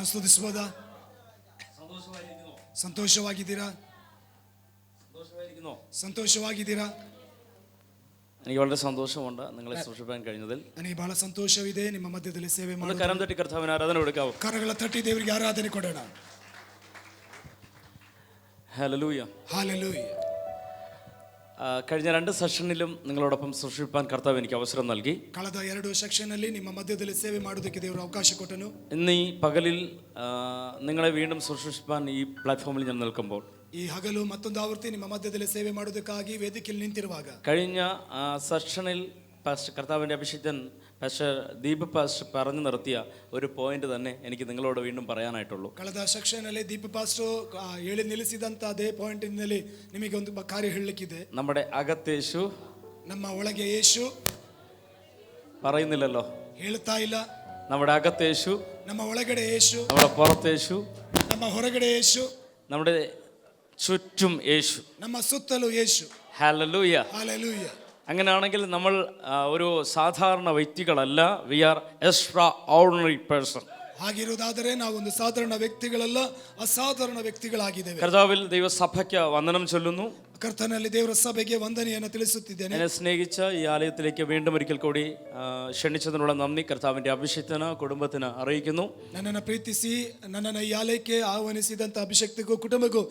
ಕರ್ತನ ಸ್ತುತಿಸಬಹುದಾ? ಸಂತೋಷವಾಗಿದ್ದೀರಾ? ಸಂತೋಷವಾಗಿದ್ದೀರಾ? എനിക്ക് വളരെ സന്തോഷമുണ്ട് നിങ്ങളെ സൂക്ഷിപ്പാൻ കഴിഞ്ഞതിൽ. ನನಗೆ ಬಹಳ ಸಂತೋಷವಿದೆ ನಿಮ್ಮ ಮಧ್ಯದಲ್ಲಿ ಸೇವೆ ಮಾಡಿ. കരം തട്ടി കർത്താവിന് ആരാധന കൊടുക്കാവൂ. ಕರಗಳ ತಟ್ಟಿ ದೇವರಿಗೆ ಆರಾಧನೆ ಕೊಡೋಣ. ഹല്ലേലൂയ. ഹല്ലേലൂയ. കഴിഞ്ഞ 2 സെഷനിലും നിങ്ങളോടൊപ്പം സൂക്ഷിപ്പാൻ കർത്താവ് എനിക്ക് അവസരം നൽകി. ಕಳೆದ 2 ಸೆಕ್ಷನ್ನಲ್ಲಿ ನಿಮ್ಮ ಮಧ್ಯದಲ್ಲಿ ಸೇವೆ ಮಾಡೋದಕ್ಕೆ ದೇವರು ಅವಕಾಶ ಕೊಟ್ಟನು. ഇന്ന് ഈ പകലിൽ നിങ്ങളെ വീണ്ടും സൂക്ഷിപ്പാൻ ഈ പ്ലാറ്റ്ഫോമിൽ ഞാൻ നിൽക്കുമ്പോൾ, ಈ ಹಗಲು ಮತ್ತೊಂದು ಆವೃತ್ತಿ ನಿಮ್ಮ ಮಧ್ಯದಲ್ಲಿ ಸೇವೆ ಮಾಡೋದಕ್ಕಾಗಿ ವೇದಿಕೆಯಲ್ಲಿ ನಿಂತಿರುವಾಗ, കഴിഞ്ഞ സെഷനിൽ കർത്താവിൻ്റെ അഭിഷിക്തൻ പാസ്റ്റർ ദീപ് പാസ്റ്റർ പറഞ്ഞു നിർത്തിയ ഒരു പോയിന്റ് തന്നെ എനിക്ക് നിങ്ങളോട് വീണ്ടും പറയാനായിട്ടുള്ളൂ. ಕಳೆದ ಸೆಕ್ಷನ್ನಲ್ಲಿ ದೀಪ ಪಾಸ್ಟರ್ ಹೇಳಿ ನಿಲ್ಲಿಸಿದಂತ ಅದೇ ಪಾಯಿಂಟ್ ನಲ್ಲಿ ನಿಮಗೆ ಒಂದು ಕಾರ್ಯ ಹೇಳಲಿಕ್ಕಿದೆ. നമ്മുടെ അകത്തേശു, ನಮ್ಮ ಒಳಗೆ ಯೇಸು പറയുന്നില്ലല്ലോ, ಹೇಳ್ತಾ ಇಲ್ಲ. നമ്മുടെ അകത്തേശു, ನಮ್ಮ ಒಳಗಡೆ ಯೇಸು, നമ്മുടെ പുറത്തേശു, ನಮ್ಮ ಹೊರಗಡೆ ಯೇಸು, നമ്മുടെ ചുറ്റും യേശു, ನಮ್ಮ ಸುತ್ತಲೂ ಯೇಸು. ഹല്ലേലൂയ. ഹല്ലേലൂയ. അങ്ങനെയാണെങ്കിൽ നമ്മൾ ഒരു സാധാരണ വ്യക്തികളല്ല, we are extraordinary person. ಹಾಗಿರುವುದಾದರೆ ನಾವು ಒಂದು ಸಾಧಾರಣ ವ್ಯಕ್ತಿಗಳಲ್ಲ, ಅಸಾಧಾರಣ ವ್ಯಕ್ತಿಗಳಾಗಿದ್ದೇವೆ. കർത്താവിൽ ദൈവസഭയ്ക്ക് വന്ദനം ചൊല്ലുന്നു. ಕರ್ತನಲ್ಲಿ ದೇವರ ಸಭೆಗೆ ವಂದನೆಯನ್ನು ತಿಳಿಸುತ್ತಿದ್ದೇನೆ. എന്നെ സ്നേഹിച്ച ഈ ആലയത്തിലേക്ക് വീണ്ടും ഒരിക്കൽ കൂടി ക്ഷണിച്ചതിനുള്ള നന്ദി കർത്താവിന്റെ അഭിഷിക്തന് കുടുംബത്തിന് അറിയിക്കുന്നു. ನನ್ನನ್ನು ಪ್ರೀತಿಸಿ ನನ್ನನ್ನು ಈ ಆಲಯಕ್ಕೆ ಆಹ್ವಾನಿಸಿದಂತ ಅಭಿಷಕ್ತಿಗೂ ಕುಟುಂಬಕ್ಕೂ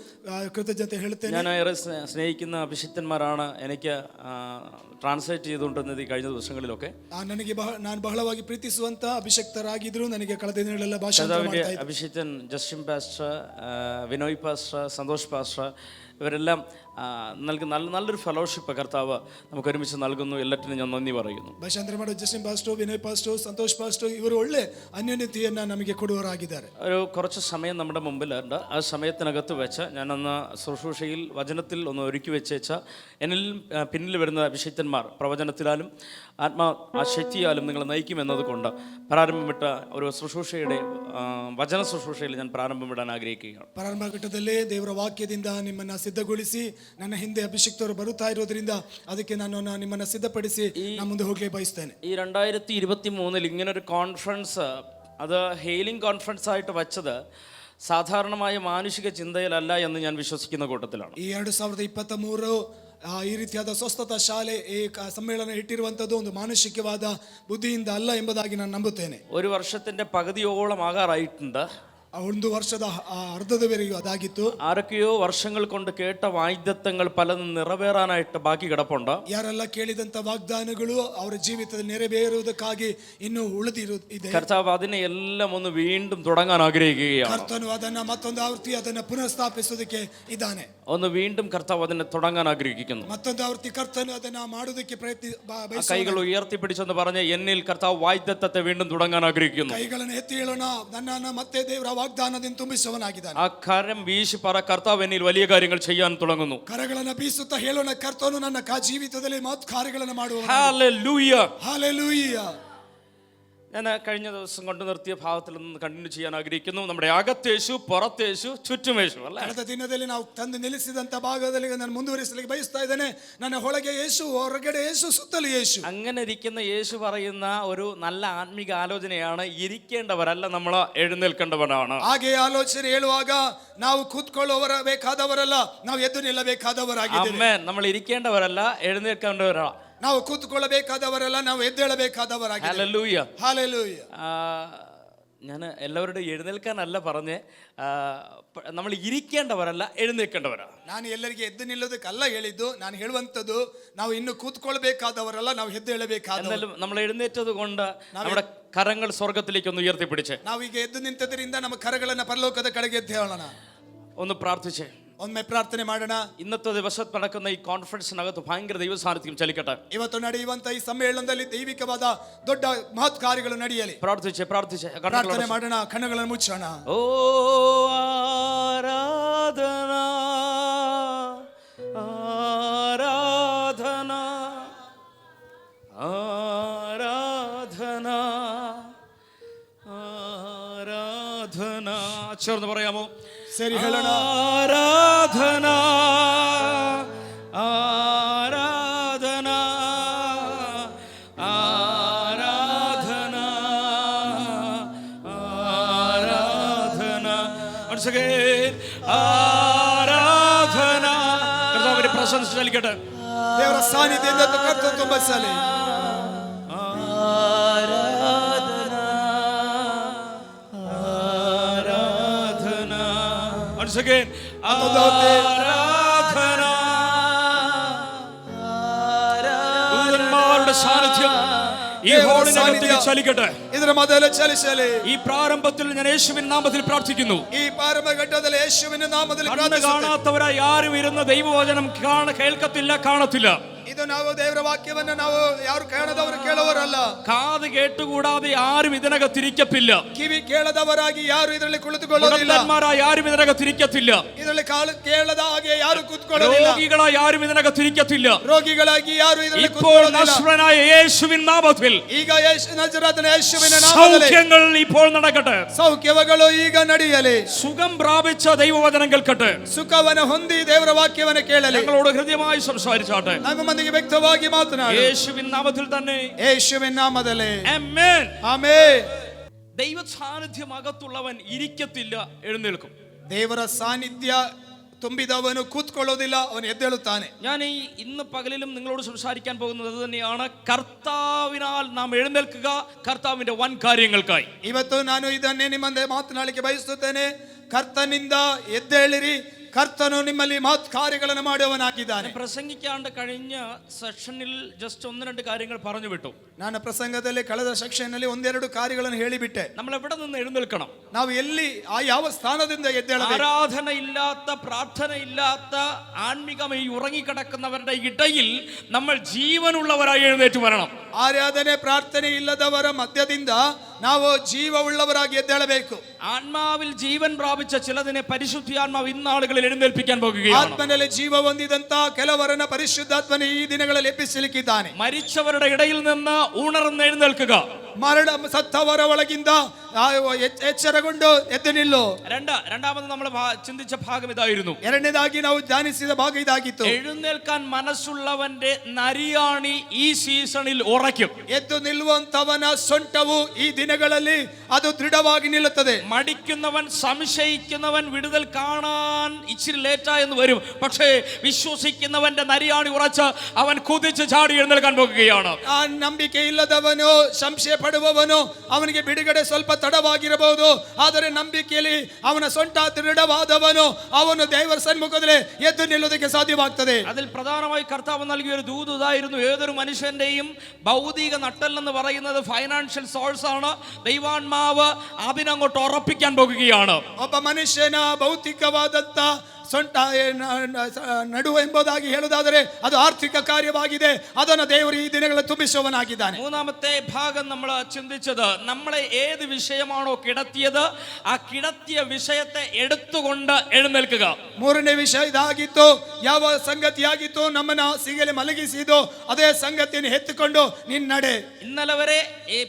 ಕೃತಜ್ಞತೆ ಹೇಳುತ್ತೇನೆ. ഞാൻ ഏറെ സ്നേഹിക്കുന്ന അഭിഷിക്തന്മാരാണ് എനിക്ക് ട്രാൻസ്ലേറ്റ് ചെയ്തുകൊണ്ടിരുന്നത് ഈ കഴിഞ്ഞ ദിവസങ്ങളിലൊക്കെ. ನಾನು ಬಹಳವಾಗಿ ಪ್ರೀತಿಸುವಂತ ಅಭಿಷಕ್ತರಾಗಿದ್ರು ನನಗೆ ಕಳೆದ ದಿನಗಳೆಲ್ಲ ಭಾಷಾಂತರ ಮಾಡ್ತಾ ಇದ್ದಾರೆ. അഭിഷിക്തൻ Justin pastor, Vinoy pastor, Santhosh pastor, ഇവരെല്ലാം നല്ലൊരു ഫെലോഷിപ്പ് കർത്താവ് നമുക്ക് ഒരുമിച്ച് നൽകുന്നു. എല്ലാറ്റിനും ഞാൻ നന്ദി പറയുന്നു. ಭಾಷಾಂತರ ಮಾಡೋ Justin pastor, Vinay pastor, Santosh pastor ಇವರು ಒಳ್ಳೆ ಅನ್ಯೋನ್ಯತೆಯನ್ನ ನಮಗೆ ಕೊಡುವವರಾಗಿದ್ದಾರೆ. ഒരു കുറച്ച് സമയം നമ്മുടെ മുമ്പിലുണ്ട്. ആ സമയത്തിനകത്ത് വെച്ച് ഞാനൊന്ന് ശുശ്രൂഷയിൽ വചനത്തിൽ ഒന്ന് ഒരുക്കി വെച്ചേച്ച എന്നിൽ പിന്നിൽ വരുന്ന അഭിഷിക്തന്മാർ പ്രവചനത്തിലാലും ശക്തിയാലും നിങ്ങളെ നയിക്കുമെന്നത് കൊണ്ട് പ്രാരംഭമിട്ട ഒരു ശുശ്രൂഷയുടെ വചന ശുശ്രൂഷയിൽ ഞാൻ പ്രാരംഭമിടാൻ ആഗ്രഹിക്കുകയാണ്. ಪ್ರಾರಂಭಘಟ್ಟದಲ್ಲಿ ದೇವರ ವಾಕ್ಯದಿಂದ ನಿಮ್ಮನ್ನ ಸಿದ್ಧಗೊಳಿಸಿ, ನನ್ನ ಹಿಂದೆ ಅಭಿಷಿಕ್ತರು ಬರುತ್ತಾ ಇರೋದ್ರಿಂದ ಅದಕ್ಕೆ ನಾನು ನಿಮ್ಮನ್ನ ಸಿದ್ಧಪಡಿಸಿ ನಾನು ಮುಂದೆ ಹೋಗಲೇ ಬಯಸ್ತೇನೆ. ഈ 2023 ഇങ്ങനൊരു കോൺഫറൻസ്, അത് ഹീലിംഗ് കോൺഫറൻസ് ആയിട്ട് വെച്ചത് സാധാരണമായ മാനുഷിക ചിന്തയിലല്ല എന്ന് ഞാൻ വിശ്വസിക്കുന്ന കൂട്ടത്തിലാണ്. ಈ 2023 ಈ ರೀತಿಯಾದ ಸ್ವಸ್ಥತಾ ಶಾಲೆ ಈ ಸಮ್ಮೇಳನ ಇಟ್ಟಿರುವಂತದ್ದು ಒಂದು ಮಾನುಷಿಕವಾದ ಬುದ್ಧಿಯಿಂದ ಅಲ್ಲ ಎಂಬುದಾಗಿ ನಾನು ನಂಬುತ್ತೇನೆ. ഒരു വർഷത്തിന്റെ പകുതിയോളം ആകാറായിട്ടുണ്ട്. ಒಂದು ವರ್ಷದ ಅರ್ಧದವರೆಗೂ ಅದಾಗಿತ್ತು. ആരൊക്കെയോ വർഷങ്ങൾ കൊണ്ട് കേട്ട വാഗ്ദത്തങ്ങൾ പലതും നിറവേറാനായിട്ട് ബാക്കി കിടപ്പുണ്ട്. ಯಾರೆಲ್ಲ ಕೇಳಿದಂತ ವಾಗ್ದಾನಗಳು ಅವರ ಜೀವಿತದಲ್ಲಿ ನೆರವೇರುವುದಕ್ಕಾಗಿ ಇನ್ನೂ ಉಳಿದಿದೆ. കർത്താവ് അതിനെ എല്ലാം ഒന്ന് വീണ്ടും തുടങ്ങാൻ ആഗ്രഹിക്കുകയാണ്. ಕರ್ತನು ಅದನ್ನ ಮತ್ತೊಂದು ಆವೃತ್ತಿ ಅದನ್ನ ಪುನಃಸ್ಥಾಪಿಸುವುದಕ್ಕೆ ಇದ್ದಾನೆ. ഒന്ന് വീണ്ടും കർത്താവ് അതിനെ തുടങ്ങാൻ ആഗ്രഹിക്കുന്നു. ಮತ್ತೊಂದು ಆವೃತ್ತಿ ಕರ್ತನು ಅದನ್ನ ಮಾಡುವುದಕ್ಕೆ കൈകൾ ഉയർത്തിപ്പിടിച്ചെന്ന് പറഞ്ഞ് എന്നിൽ കർത്താവ് വാഗ്ദത്തത്തെ വീണ്ടും തുടങ്ങാൻ ആഗ്രഹിക്കുന്നു. ಕೈಗಳನ್ನು ಎತ್ತಿ ಹೇಳೋಣ, ನನ್ನನ್ನ ಮತ್ತೆ ದೇವರ ವಾಗ್ದಾನದಿಂದ ತುಂಬಿಸುವವನಾಗಿದ್ದಾನೆ. ആ കരം വീശി പറ, കർത്താവ് എന്നിൽ വലിയ കാര്യങ്ങൾ ചെയ്യാൻ തുടങ്ങുന്നു. ಕರಗಳನ್ನು ಬೀಸುತ್ತಾ ಹೇಳೋಣ, ಕರ್ತನು ನನ್ನ ಜೀವಿತದಲ್ಲಿ ಮಹತ್ ಕಾರ್ಯಗಳನ್ನು ಮಾಡುವವನು. ഹല്ലേലൂയ. ഹല്ലേലൂയ. ഞാൻ കഴിഞ്ഞ ദിവസം കൊണ്ടു നിർത്തിയ ഭാഗത്തിൽ നിന്ന് കണ്ടിന്യൂ ചെയ്യാൻ ആഗ്രഹിക്കുന്നു. നമ്മുടെ അകത്തേശു, പുറത്തേശു, ചുറ്റുമേശു അല്ലേ? ಕಳೆದ ದಿನದಲ್ಲಿ ನಾವು ತಂದು ನಿಲ್ಲಿಸಿದಂತ ಭಾಗದಲ್ಲಿ ನಾನು ಮುಂದುವರಿಸಲಿಕ್ಕೆ ಬಯಸ್ತಾ ಇದ್ದೇನೆ. ನನ್ನ ಒಳಗೆ ಯೇಸು, ಹೊರಗಡೆ ಯೇಸು, ಸುತ್ತಲೂ ಯೇಸು. അങ്ങനെ ഇരിക്കുന്ന യേശു പറയുന്ന ഒരു നല്ല ആത്മീക ആലോചനയാണ്, ഇരിക്കേണ്ടവരല്ല, നമ്മൾ എഴുന്നേൽക്കേണ്ടവരാണ്. ಹಾಗೆ ಆಲೋಚನೆ ಹೇಳುವಾಗ ನಾವು ಕೂತ್ಕೊಳ್ಳುವವರ ಬೇಕಾದವರಲ್ಲ, ನಾವು ಎದ್ದು ನಿಲ್ಲಬೇಕಾದವರಾಗಿದ್ದೇವೆ. ಆಮೆನ್. നമ്മൾ ഇരിക്കേണ്ടവരല്ല, എഴുന്നേൽക്കേണ്ടവരാണ്. ನಾವು ಕೂತ್ಕೊಳ್ಳಬೇಕಾದವರಲ್ಲ, ನಾವು ಎದ್ದೇಳಬೇಕಾದವರಾಗಿದ್ದೇವೆ. ഹല്ലേലൂയ. ഹല്ലേലൂയ. ഞാൻ എല്ലാവരുടെയും എഴുന്നേൽക്കാനല്ല പറഞ്ഞേ, നമ്മൾ ഇരിക്കേണ്ടവരല്ല, എഴുന്നേൽക്കേണ്ടവരാണ്. ನಾನು ಎಲ್ಲರಿಗೆ ಎದ್ದು ನಿಲ್ಲೋದಕ್ಕಲ್ಲ ಹೇಳಿದ್ದು. ನಾನು ಹೇಳುವಂಥದ್ದು, ನಾವು ಇನ್ನು ಕೂತ್ಕೊಳ್ಬೇಕಾದವರಲ್ಲ, ನಾವು ಎದ್ದೇಳಬೇಕಾದವರು. എന്നാലും നമ്മൾ എഴുന്നേറ്റത് കൊണ്ട് നമ്മുടെ കരങ്ങൾ സ്വർഗത്തിലേക്ക് ഒന്ന് ഉയർത്തിപ്പിടിച്ചേ. ನಾವೀಗ ಎದ್ದು ನಿಂತದ್ರಿಂದ ನಮ್ಮ ಕರಗಳನ್ನ ಪರಲೋಕದ ಕಡೆಗೆ ಎದ್ದೇಳೋಣ. ഒന്ന് പ്രാർത്ഥിച്ചേ, ಒಮ್ಮೆ ಪ್ರಾರ್ಥನೆ ಮಾಡೋಣ. ഇന്നത്തെ ദിവസത്ത് നടക്കുന്ന ഈ കോൺഫറൻസിനകത്ത് ഭയങ്കര ദൈവ സാന്നിധ്യം ചലിക്കട്ടെ. ಇವತ್ತು ನಡೆಯುವಂತ ಈ ಸಮ್ಮೇಳನದಲ್ಲಿ ದೈವಿಕವಾದ ದೊಡ್ಡ ಮಹತ್ ಕಾರ್ಯಗಳು ನಡೆಯಲಿ. പ്രാർത്ഥിച്ചേ, ಪ್ರಾರ್ಥನೆ ಮಾಡೋಣ, ಕಣ್ಣುಗಳನ್ನು ಮುಚ್ಚೋಣ. ഓ ആരാധന, ആരാധന, ആരാധന, ആരാധന. ചേർന്ന് പറയാമോ? ಸರಿ, ಹೇಳೋಣ. ആരാധന, ആരാധന, ആരാധന, ആരാധന. Once again, ആരാധന. കർത്താവിന്റെ പ്രശംസ ചലിക്കട്ടെ. ದೇವರ ಸಾನ್ನಿಧ್ಯದಿಂದ ಕರ್ತನ ತುಂಬಿಸಲಿ. Once again, ആരാധന. ദൂതന്മാരുടെ സാന്നിധ്യം ഈ ഹോളിനകത്ത് ചലിക്കട്ടെ. ಇದರ ಮೊದಲು ಚಲಿಸಲಿ. ഈ പ്രാരംഭത്തിൽ ഞാൻ യേശുവിൻ നാമത്തിൽ പ്രാർത്ഥിക്കുന്നു. ഈ പ്രാരംഭഘട്ടത്തിൽ യേശുവിന്റെ നാമത്തിൽ കാണാത്തവരായി ആരും ഇരുന്ന ദൈവവചനം കേൾക്കത്തില്ല, കാണത്തില്ല. ಇದು ನಾವು ದೇವರ ವಾಕ್ಯವನ್ನು ನಾವು ಯಾರು ಕೇಳದವರು ಕೇಳುವವರಲ್ಲ. കാത് കേട്ടുകൂടാതെ ആരും ഇതിനകത്തിരിക്കത്തില്ല. ಕಿವಿ ಕೇಳದವರಾಗಿ ಯಾರು ಇದರಲ್ಲಿ ಕುಳಿತುಕೊಳ್ಳೋದಿಲ್ಲ. ആരും ഇതിനകത്തിരിക്കത്തില്ല. ಇದರಲ್ಲಿ ಕಾಲು ಕೇಳದ ಹಾಗೆ ಯಾರು ಕೂತ್ಕೊಳ್ಳೋದಿಲ್ಲ. ರೋಗಿಗಳಾಗಿ ആരും ഇതിനകത്തിരിക്കത്തില്ല. ರೋಗಿಗಳಾಗಿ ಯಾರು ಇದರಲ್ಲಿ ഇപ്പോൾ നസ്രനായ യേശുവിൻ നാമത്തിൽ ಈಗ ನಜರೇತಿನ ಯೇಸುವಿನ ನಾಮದಲ್ಲಿ സൗഖ്യങ്ങൾ ഇപ്പോൾ നടക്കട്ടെ. ಸೌಖ್ಯಗಳು ಈಗ ನಡೆಯಲಿ. സുഖം പ്രാപിച്ച ദൈവവചനം കേൾക്കട്ടെ. ಸುಖವನ್ನು ಹೊಂದಿ ದೇವರ ವಾಕ್ಯವನ್ನು ಕೇಳಲಿ. ഞങ്ങളോട് ഹൃദ്യമായി സംസാരിച്ചാട്ടെ. ನಮ್ಮೊಂದಿಗೆ ವ್ಯಕ್ತವಾಗಿ ಮಾತನಾಡಿ. യേശുവിൻ നാമത്തിൽ തന്നെ. യേശുവിൻ നാಮದಲ್ಲಿ. ആമേൻ. ಆಮೆನ್. ദൈവ സാന്നിധ്യം അകത്തുള്ളവൻ ഇരിക്കത്തില്ല, എഴുന്നേൽക്കും. ದೇವರ ಸಾನ್ನಿಧ್ಯ ತುಂಬಿದವನು ಕೂತ್ಕೊಳ್ಳೋದಿಲ್ಲ, ಅವನು ಎದ್ದೇಳುತ್ತಾನೆ. ഞാൻ ഈ ഇന്ന് പകലിലും നിങ്ങളോട് സംസാരിക്കാൻ പോകുന്നത് അത് തന്നെയാണ്. കർത്താവിനാൽ നാം എഴുന്നേൽക്കുക, കർത്താവിന്റെ വൻ കാര്യങ്ങൾക്കായി. ಇವತ್ತು ನಾನು ಇದನ್ನೇ ನಿಮ್ಮಂದೆ ಮಾತನಾಡಲಿಕ್ಕೆ ಬಯಸುತ್ತೇನೆ. ಕರ್ತನಿಂದ ಎದ್ದೇಳಿರಿ, കർത്തനു നിമ്മಲ್ಲಿ മഹത് കാര്യಗಳನ್ನು ಮಾಡುವವನಾಗಿದ್ದಾನೆ. പ്രസംഗിക്കാണ്ട് കഴിഞ്ഞ സെഷനിൽ ജസ്റ്റ് ഒന്ന് രണ്ട് കാര്യങ്ങൾ പറഞ്ഞു വിട്ടു. ನಾನು ಪ್ರಸಂಗದಲ್ಲಿ ಕಳೆದ ಸೆಕ್ಷನ್ನಲ್ಲಿ ಒಂದೆರಡು ಕಾರ್ಯಗಳನ್ನು ಹೇಳಿಬಿಟ್ಟೆ. നമ്മൾ എവിടെ നിന്ന് എഴുന്നേൽക്കണം? ನಾವು ಎಲ್ಲಿ ಯಾವ ಸ್ಥಾನದಿಂದ ಎದ್ದೇಳಬೇಕು? ആരാധന ഇല്ലാത്ത, പ്രാർത്ഥന ഇല്ലാത്ത, ആത്മീകമായി ഉറങ്ങിക്കിടക്കുന്നവരുടെ ഇടയിൽ നമ്മൾ ജീവനുള്ളവരായി എഴുന്നേറ്റ് വരണം. ആരാധನೆ ಪ್ರಾರ್ಥನೆ ಇಲ್ಲದವರ ಮಧ್ಯದಿಂದ ನಾವು ಜೀವವುಳ್ಳವರಾಗಿ ಎದ್ದೇಳಬೇಕು. ആത്മാവിൽ ജീവൻ പ്രാപിച്ച ചിലതിനെ പരിശുദ്ധാത്മാവ് ഇന്നാളുകളിൽ എഴുന്നേൽപ്പിക്കാൻ പോകുകയാണ്. ആത്മನಲ್ಲಿ ಜೀವ ಹೊಂದಿದಂತ ಕೆಲವರನ್ನ ಪರಿಶುದ್ಧಾತ್ಮನೇ ಈ ದಿನಗಳಲ್ಲಿ ಎಬ್ಬಿಸಲಿಕ್ಕಿದ್ದಾನೆ. മരിച്ചവരുടെ ഇടയിൽ നിന്ന് ഉണർന്ന് എഴുന്നേൽക്കുക. മരണ സത്തവರ ಒಳಗಿಂದ ಎಚ್ಚರಗೊಂಡು ಎದ್ದು ನಿಲ್ಲು. രണ്ടാമത് നമ്മൾ ചിന്തിച്ച ഭാഗം ഇതായിരുന്നു. ಎರಡನೇದಾಗಿ ನಾವು ಧ್ಯಾನಿಸಿದ ಭಾಗ ಇದಾಗಿತ್ತು. എഴുന്നേൽക്കാൻ മനസ്സുള്ളവന്റെ നരിയാണി ഈ സീസണിൽ ഉറയ്ക്കും. ಎದ್ದು ನಿಲ್ಲುವಂತವನ ಸೊಂಟವು ಈ ದಿನಗಳಲ್ಲಿ ಅದು ದೃಢವಾಗಿ ನಿಲ್ಲುತ್ತದೆ. മടിക്കുന്നവൻ, സംശയിക്കുന്നവൻ വിടുതൽ കാണാൻ ഇച്ചിരി ലേറ്റായെന്ന് വരും. പക്ഷേ വിശ്വസിക്കുന്നവന്റെ നരിയാണി ഉറച്ച് അവൻ കുതിച്ച് ചാടി എഴുന്നേൽക്കാൻ പോകുകയാണ്. ಆ ನಂಬಿಕೆ ಇಲ್ಲದವನು, ಸಂಶಯ ಪಡುವವನು, ಅವನಿಗೆ ಬಿಡುಗಡೆ ಸ್ವಲ್ಪ ತಡವಾಗಿರಬಹುದು. ಆದರೆ ನಂಬಿಕೆಯಲ್ಲಿ ಅವನ ಸೊಂಟ ದೃಢವಾದವನು ಅವನು ದೇವರ ಸನ್ಮುಖದಲ್ಲಿ ಎದ್ದು ನಿಲ್ಲುವುದಕ್ಕೆ ಸಾಧ್ಯವಾಗ್ತದೆ. അതിൽ പ്രധാനമായി കർത്താവ് നൽകിയ ഒരു ദൂത് ഇതായിരുന്നു. ഏതൊരു മനുഷ്യന്റെയും ഭൗതിക നട്ടെല്ലെന്ന് പറയുന്നത് ഫൈനാൻഷ്യൽ സോഴ്സ് ആണ്. ദൈവാത്മാവ് അതിനങ്ങോട്ട് ഉറപ്പിക്കാൻ പോകുകയാണ്. ಒಬ್ಬ ಮನುಷ್ಯನ ಭೌತಿಕವಾದಂತ ಸೊಂಟ ನಡುವು ಎಂಬುದಾಗಿ ಹೇಳುವುದಾದರೆ ಅದು ಆರ್ಥಿಕ ಕಾರ್ಯವಾಗಿದೆ. ಅದನ್ನು ದೇವರು ಈ ದಿನಗಳಲ್ಲಿ ತುಂಬಿಸುವವನಾಗಿದ್ದಾನೆ. മൂന്നാമത്തെ ഭാഗം നമ്മൾ ചിന്തിച്ചത്, നമ്മളെ ഏത് വിഷയമാണോ കിടത്തിയത് ആ കിടത്തിയ വിഷയത്തെ എടുത്തുകൊണ്ട് എഴുന്നേൽക്കുക. ಮೂರನೇ ವಿಷಯ ಇದಾಗಿತ್ತು. ಯಾವ ಸಂಗತಿಯಾಗಿತ್ತು ನಮ್ಮನ್ನ ಸಿಗಲಿ ಮಲಗಿಸಿದೋ ಅದೇ ಸಂಗತಿಯನ್ನು ಎತ್ತುಕೊಂಡು ನಿನ್ನಡೆ. ഇന്നലെ വരെ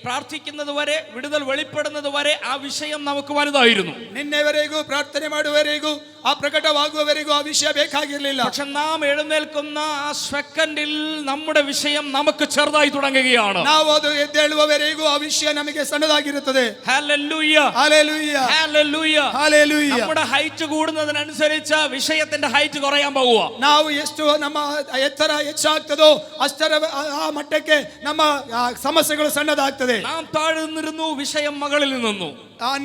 പ്രാർത്ഥിക്കുന്നത് വരെ, വിടുതൽ വെളിപ്പെടുന്നത് വരെ ആ വിഷയം നമുക്ക് വലുതായിരുന്നു. ನಿನ್ನೆವರೆಗೂ ಪ್ರಾರ್ಥನೆ ಮಾಡುವವರೆಗೂ ಆ ಪ್ರಕಟವಾಗುವವರೆಗೂ ಆ ವಿಷಯ ಬೇಕಾಗಿರಲಿಲ್ಲ. പക്ഷെ നാം എഴുന്നേൽക്കുന്ന ആ സെക്കൻഡിൽ നമ്മുടെ വിഷയം നമുക്ക് ചെറുതായി തുടങ്ങുകയാണ്. ನಾವು ಅದು ಎದ್ದೇಳುವವರೆಗೂ ಆ ವಿಷಯ ನಮಗೆ ಸಣ್ಣದಾಗಿರುತ್ತದೆ. Hallelujah, hallelujah, hallelujah, hallelujah. നമ്മുടെ ഹൈറ്റ് കൂടുന്നതിനനുസരിച്ച് വിഷയത്തിന്റെ ഹൈറ്റ് കുറയാൻ പോവുക. ನಾವು ಎಷ್ಟು ನಮ್ಮ ಎತ್ತರ ಹೆಚ್ಚಾಗ್ತದೋ ಅಷ್ಟರ ಆ ಮಟ್ಟಕ್ಕೆ ನಮ್ಮ ಸಮಸ್ಯೆಗಳು ಸಣ್ಣದಾಗ್ತದೆ. നാം താഴ്ന്നിരുന്നു, വിഷയം മകളിൽ നിന്നു.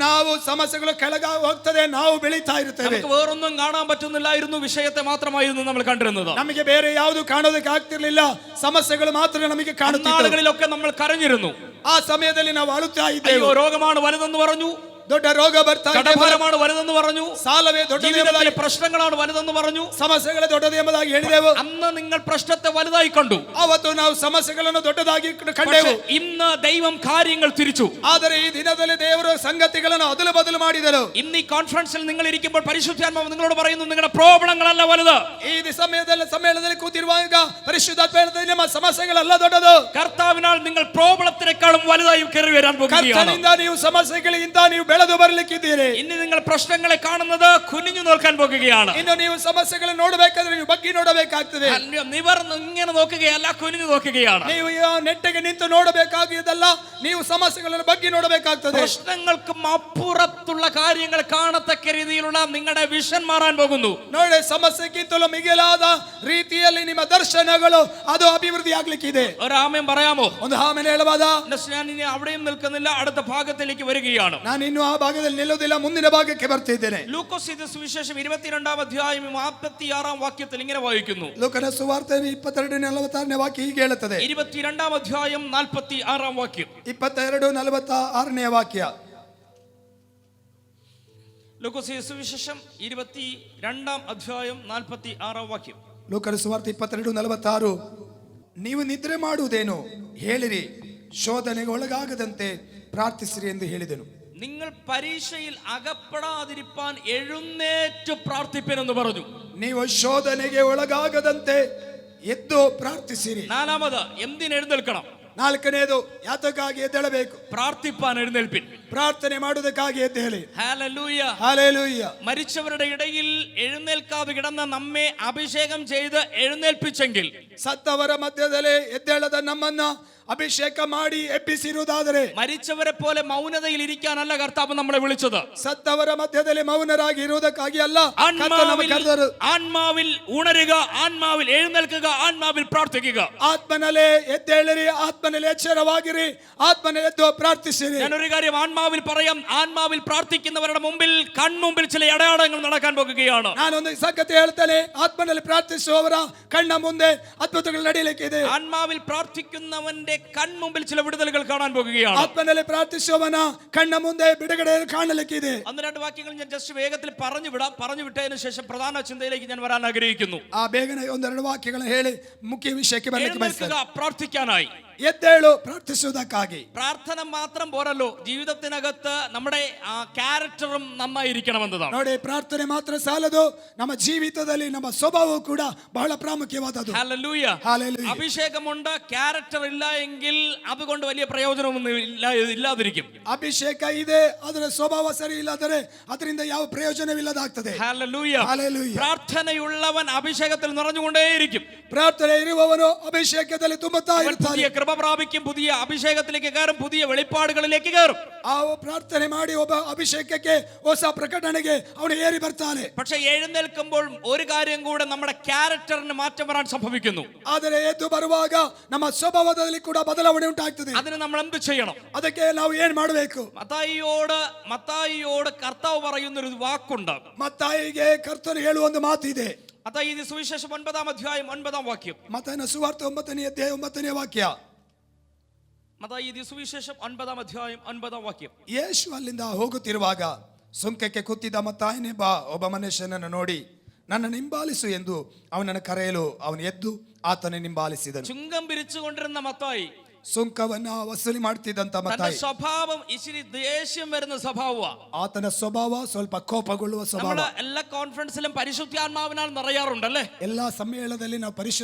ನಾವು ಸಮಸ್ಯೆಗಳು ಕೆಳಗ ಹೋಗ್ತದೆ, ನಾವು ಬೆಳೀತಾ ಇರ್ತೇವೆ. നമുക്ക് വേറൊന്നും കാണാൻ പറ്റുന്നില്ലായിരുന്നു, വിഷയത്തെ മാത്രമായിരുന്നു നമ്മൾ കണ്ടിരുന്നത്. ನಮಗೆ ಬೇರೆ ಯಾವುದು ಕಾಣೋದಕ್ಕೆ ಆಗ್ತಿರ್ಲಿಲ್ಲ, ಸಮಸ್ಯೆಗಳು ಮಾತ್ರ ನಮಗೆ ಕಾಣುತ್ತಿತ್ತು. നാളുകളിലൊക്കെ നമ്മൾ കരഞ്ഞിരുന്നു. ಆ ಸಮಯದಲ್ಲಿ ನಾವು ಅಳುತ್ತಾ ಇದ್ದೇವೆ. അയ്യോ, രോഗമാണ് വലുതെന്ന് പറഞ്ഞു, ದೊಡ್ಡ ರೋಗ ಬರ್ತಾ ಇದೆ, കടഭാരമാണ് വലുതെന്ന് പറഞ്ഞു, ಸಾಲವೇ ದೊಡ್ಡದು, പ്രശ്നങ്ങളാണ് വലുതെന്ന് പറഞ്ഞു, ಸಮಸ್ಯೆಗಳೇ ದೊಡ್ಡದು ಎಂಬುದಾಗಿ ಹೇಳಿದೆವು. അന്ന് നിങ്ങൾ പ്രശ്നത്തെ വലുതായി കണ്ടു. ಅವತ್ತು ನಾವು ಸಮಸ್ಯೆಗಳನ್ನು ದೊಡ್ಡದಾಗಿ ಕಂಡೆವು. ഇന്ന് ദൈവം കാര്യങ്ങൾ തിരിച്ചു. ಆದರೆ ಈ ದಿನದಲ್ಲಿ ದೇವರು ಸಂಗತಿಗಳನ್ನು ಅದಲು ಬದಲು ಮಾಡಿದರು. ഇന്ന് ഈ കോൺഫറൻസിൽ നിങ്ങൾ ഇരിക്കുമ്പോൾ പരിശുദ്ധാത്മാവ് നിങ്ങളോട് പറയുന്നു, നിങ്ങളുടെ പ്രോബ്ലങ്ങളല്ല വലുത്. ಈ ಸಮ್ಮೇಳನದಲ್ಲಿ ಕೂತಿರುವಾಗ ಪರಿಶುದ್ಧಾತ್ಮ ಹೇಳುತ್ತದೆ, ನಿಮ್ಮ ಸಮಸ್ಯೆಗಳಲ್ಲ ದೊಡ್ಡದು. കർത്താവിനാൽ നിങ്ങൾ പ്രോബ്ലത്തിനേക്കാളും വലുതായി കയറി വരാൻ പോകുകയാണ്. ಕರ್ತನಿಂದ ನೀವು ಸಮಸ್ಯೆಗಳಿಂದ ನೀವು ಬೆಳೆದು ಬರ್ಲಿಕ್ಕಿದ್ದೀರಿ. ഇനി നിങ്ങൾ പ്രശ്നങ്ങളെ കാണുന്നത് കുനിഞ്ഞു നോക്കാൻ പോകുകയാണ്. ಇನ್ನು ನೀವು ಸಮಸ್ಯೆಗಳನ್ನು ನೋಡಬೇಕಾದ್ರೆ ನೀವು ಬಗ್ಗಿ ನೋಡಬೇಕಾಗ್ತದೆ. നിവർന്ന് ഇങ്ങനെ നോക്കുകയല്ല, കുനിഞ്ഞു നോക്കുകയാണ്. ನೀವು ನೆಟ್ಟಗೆ ನಿಂತು ನೋಡಬೇಕಾಗಿದ್ದಲ್ಲ, ನೀವು ಸಮಸ್ಯೆಗಳನ್ನು ಬಗ್ಗಿ ನೋಡಬೇಕಾಗ್ತದೆ. പ്രശ്നങ്ങൾക്കും അപ്പുറത്തുള്ള കാര്യങ്ങൾ കാണത്തക്ക രീതിയിലുള്ള നിങ്ങളുടെ വിഷൻ മാറാൻ പോകുന്നു. ನೋಡಿ, ಸಮಸ್ಯೆಗಿಂತಲೂ ಮಿಗಿಲಾದ ರೀತಿಯಲ್ಲಿ ನಿಮ್ಮ ದರ್ಶನಗಳು ಅದು ಅಭಿವೃದ್ಧಿ ಆಗ್ಲಿಕ್ಕಿದೆ. ഒരു ആമേൻ പറയാമോ? ಒಂದು ಆಮೆನ್ ಹೇಳಬಹುದ? ഞാൻ ഇനി അവിടെയും നിൽക്കുന്നില്ല, അടുത്ത ഭാഗത്തിലേക്ക് വരികയാണ്. ನಾನು ಇನ್ನು ಆ ಭಾಗದಲ್ಲಿ ನಿಲ್ಲುವುದಿಲ್ಲ, ಮುಂದಿನ ഭാഗಕ್ಕೆ ಬರ್ತಿದ್ದೇನೆ. ലൂക്കോസ് സുവിശേഷം 22-ാം അധ്യായം 46-ാം വാക്യത്തിൽ ഇങ്ങനെ വായിക്കുന്നു. ಲೂಕನ ಸುವಾರ್ತೆ 22:46 ವಾಕ್ಯ ಹೀಗೆ ಹೇಳುತ್ತದೆ. 22-ാം അധ്യായം 46-ാം വാക്യം. 22:46 ವಾಕ್ಯ. ലൂക്കോസ് സുവിശേഷം 22-ാം അധ്യായം 46-ാം വാക്യം. ಲೂಕನ ಸುವಾರ್ತೆ 22:46. ನೀವು ನಿದ್ರೆ ಮಾಡುವುದೇನು ಹೇಳಿರಿ, ಶೋಧನೆಗೆ ಒಳಗಾಗದಂತೆ ಪ್ರಾರ್ಥಿಸಿರಿ ಎಂದು ಹೇಳಿದನು. നിങ്ങൾ പരീക്ഷയിൽ അകപ്പെടാതിരിപ്പാൻ എഴുന്നേറ്റ് പ്രാർത്ഥിപ്പനെന്ന് പറഞ്ഞു. ನೀವು ಶೋಧನೆಗೆ ಒಳಗಾಗದಂತೆ ಎದ್ದು ಪ್ರಾರ್ಥಿಸಿರಿ. നാലാമത് എന്തിന് എഴുന്നേൽക്കണം? ನಾಲ್ಕನೇದು ಯಾತಕ್ಕಾಗಿ ಎದ್ದೇಳಬೇಕು? പ്രാർത്ഥിപ്പാൻ എഴുന്നേൽപ്പിൻ. ಪ್ರಾರ್ಥನೆ ಮಾಡುವುದಕ್ಕಾಗಿ ಎದ್ದು ಹೇಳಿ. Hallelujah, hallelujah. മരിച്ചവരുടെ ഇടയിൽ എഴുന്നേൽക്കാതെ കിടന്ന നമ്മെ അഭിഷേകം ചെയ്ത് എഴുന്നേൽപ്പിച്ചെങ്കിൽ, ಸತ್ತವರ ಮಧ್ಯದಲ್ಲಿ ಎದ್ದೇಳದ ನಮ್ಮನ್ನ ಅಭಿಷೇಕ ಮಾಡಿ ಎಬ್ಬಿಸಿರುವುದಾದರೆ, മരിച്ചവരെ പോലെ മൗനതയിൽ ഇരിക്കാനല്ല കർത്താവ് നമ്മളെ വിളിച്ചത്. ಸತ್ತವರ ಮಧ್ಯದಲ್ಲಿ മൗനರಾಗಿ ಇರುವುದಕ್ಕಾಗಿ ಅಲ್ಲ ആത്മാവിൽ ഉണരുക, ആത്മാവിൽ എഴുന്നേൽക്കുക, ആത്മാവിൽ പ്രാർത്ഥിക്കുക. ಆತ್ಮನಲ್ಲೇ ಎದ್ದೇಳಿರಿ, ಆತ್ಮನಲ್ಲಿ ಎಚ್ಚರವಾಗಿರಿ, ಆತ್ಮನಲ್ಲಿ ಎದ್ದು ಪ್ರಾರ್ಥಿಸಿರಿ. ഞാൻ ഒരു കാര്യം ആത്മാവിൽ പറയാം, ആത്മാവിൽ പ്രാർത്ഥിക്കുന്നവരുടെ മുമ്പിൽ കൺമുമ്പിൽ ചില അടയാളങ്ങൾ നടക്കാൻ പോകുകയാണ്. ನಾನೊಂದು ಸಂಗತಿ ಹೇಳ್ತೇನೆ, ಆತ್ಮನಲ್ಲಿ ಪ್ರಾರ್ಥಿಸುವವರ ಕಣ್ಣ ಮುಂದೆ ಅದ್ಭುತಗಳು ನಡೆಯಲಿಕ್ಕಿದೆ. ആത്മാവിൽ പ്രാർത്ഥിക്കുന്നവന്റെ കൺമുമ്പിൽ ചില വിടുതലുകൾ കാണാൻ പോകുകയാണ്. ಆತ್ಮನಲ್ಲಿ ಪ್ರಾರ್ಥಿಸುವವನ ಕಣ್ಣ ಮುಂದೆ ಬಿಡುಗಡೆ ಕಾಣಲಿಕ್ಕಿದೆ. അന്ന് രണ്ട് വാക്യങ്ങൾ ഞാൻ ജസ്റ്റ് വേഗത്തിൽ പറഞ്ഞു വിട്ടതിന് ശേഷം പ്രധാന ചിന്തയിലേക്ക് ഞാൻ വരാൻ ആഗ്രഹിക്കുന്നു. ಆ ಬೇಗನೆ ಒಂದೆರಡು ವಾಕ್ಯಗಳನ್ನು ಹೇಳಿ ಮುಖ್ಯ ವಿಷಯಕ್ಕೆ ಬರಲಿಕ್ಕೆ ಬಯಸ್ತೇನೆ. പ്രാർത്ഥിക്കാനായി ಎದ್ದೇಳು, ಪ್ರಾರ್ಥಿಸುವುದಕ್ಕಾಗಿ. പ്രാർത്ഥന മാത്രം പോരല്ലോ, ജീവിതത്തിനകത്ത് നമ്മുടെ ക്യാരക്ടറും നന്നായിരിക്കണമെന്നതാണ്. ನೋಡಿ, ಪ್ರಾರ್ಥನೆ ಮಾತ್ರ ಸಾಲದು, ನಮ್ಮ ಜೀವಿತದಲ್ಲಿ ನಮ್ಮ ಸ್ವಭಾವವು ಕೂಡ ಬಹಳ ಪ್ರಾಮುಖ್ಯವಾದದ್ದು. ഹല്ലേലൂയ. ഹല്ലേലൂയ. അഭിഷേകമുണ്ട്, ക്യാരക്ടർ ഇല്ല എങ്കിൽ അതുകൊണ്ട് വലിയ പ്രയോജനമൊന്നും ഇല്ലാതിരിക്കും. ಅಭಿಷೇಕ ಇದೆ, ಅದರ ಸ್ವಭಾವ ಸರಿ ಇಲ್ಲದರೆ ಅದರಿಂದ ಯಾವ ಪ್ರಯೋಜನವಿಲ್ಲದಾಗ್ತದೆ. ഹല്ലേലൂയ. ഹല്ലേലൂയ. പ്രാർത്ഥനയുള്ളവൻ അഭിഷേകത്തിൽ നിറഞ്ഞുകൊണ്ടേയിരിക്കും. ಪ್ರಾರ್ಥನೆ ಇರುವವನು ಅಭಿಷೇಕದಲ್ಲಿ ತುಂಬುತ್ತಾ ಇರ್ತಾನೆ. കൃപ പ്രാപിക്കും, പുതിയ അഭിഷേകത്തിലേക്ക് കയറും, പുതിയ വെളിപ്പാടുകളിലേക്ക് കയറും. ಆ ಪ್ರಾರ್ಥನೆ ಮಾಡಿ ಒಬ್ಬ ಅಭಿಷೇಕಕ್ಕೆ ಹೊಸ ಪ್ರಕಟಣೆಗೆ ಅವನು ಏರಿ ಬರ್ತಾನೆ. പക്ഷെ എഴുന്നേൽക്കുമ്പോൾ ഒരു കാര്യം കൂടെ നമ്മുടെ ക്യാരക്ടറിന് മാറ്റം വരാൻ സംഭവിക്കുന്നു. ಆದರೆ ಎದ್ದು ಬರುವಾಗ ನಮ್ಮ ಸ್ವಭಾವದಲ್ಲಿ ಕೂಡ ಬದಲಾವಣೆ ಉಂಟಾಗ್ತದೆ. അതിന് നമ്മൾ എന്ത് ചെയ്യണം? ಅದಕ್ಕೆ ನಾವು ಏನ್ ಮಾಡಬೇಕು? മത്തായിയോട് കർത്താവ് പറയുന്നൊരു വാക്കുണ്ട്. ಮತ್ತಾಯಿಗೆ ಕರ್ತನು ಹೇಳುವ ಒಂದು ಮಾತಿದೆ. മത്തായി സുവിശേഷം 9-ാം അധ്യായം 9-ാം വാക്യം. ಮತ್ತಾಯನ ಸುವಾರ್ತೆ 9ನೇ ಅಧ್ಯಾಯ 9ನೇ ವಾಕ್ಯ. മത്തായി സുവിശേഷം 9-ാം അധ്യായം 9-ാം വാക്യം. ಯೇಸು ಅಲ್ಲಿಂದ ಹೋಗುತ್ತಿರುವಾಗ ಸುಂಕಕ್ಕೆ ಕೂತಿದ್ದ ಮತ್ತಾಯನೇ ಒಬ್ಬ ಮನುಷ್ಯನನ್ನು ನೋಡಿ, ನನ್ನನ್ನು ಹಿಂಬಾಲಿಸು ಎಂದು ಅವನನ್ನು ಕರೆಯಲು ಅವನು ಎದ್ದು ಆತನ ಹಿಂಬಾಲಿಸಿದನು. ചുങ്കം പിരിച്ചുകൊണ്ടിരുന്ന മത്തായി, ಸುಂಕವನ್ನ ವಸೂಲಿ ಮಾಡ್ತಿದ್ದಂತ ಮತ್ತಾಯಿ, സ്വഭാവം ഇച്ചിരി ദേഷ്യം വരുന്ന സ്വഭാവമാണ്. ಆತನ ಸ್ವಭಾವ ಸ್ವಲ್ಪ ಕೋಪಗೊಳ್ಳುವ ಸ್ವಭಾವ. എല്ലാ കോൺഫറൻസിലും പരിശുദ്ധാത്മാവിനാൽ നിറയാറുണ്ടല്ലേ? ಎಲ್ಲಾ ಸಮ್ಮೇಳನದಲ್ಲಿ ನಾವು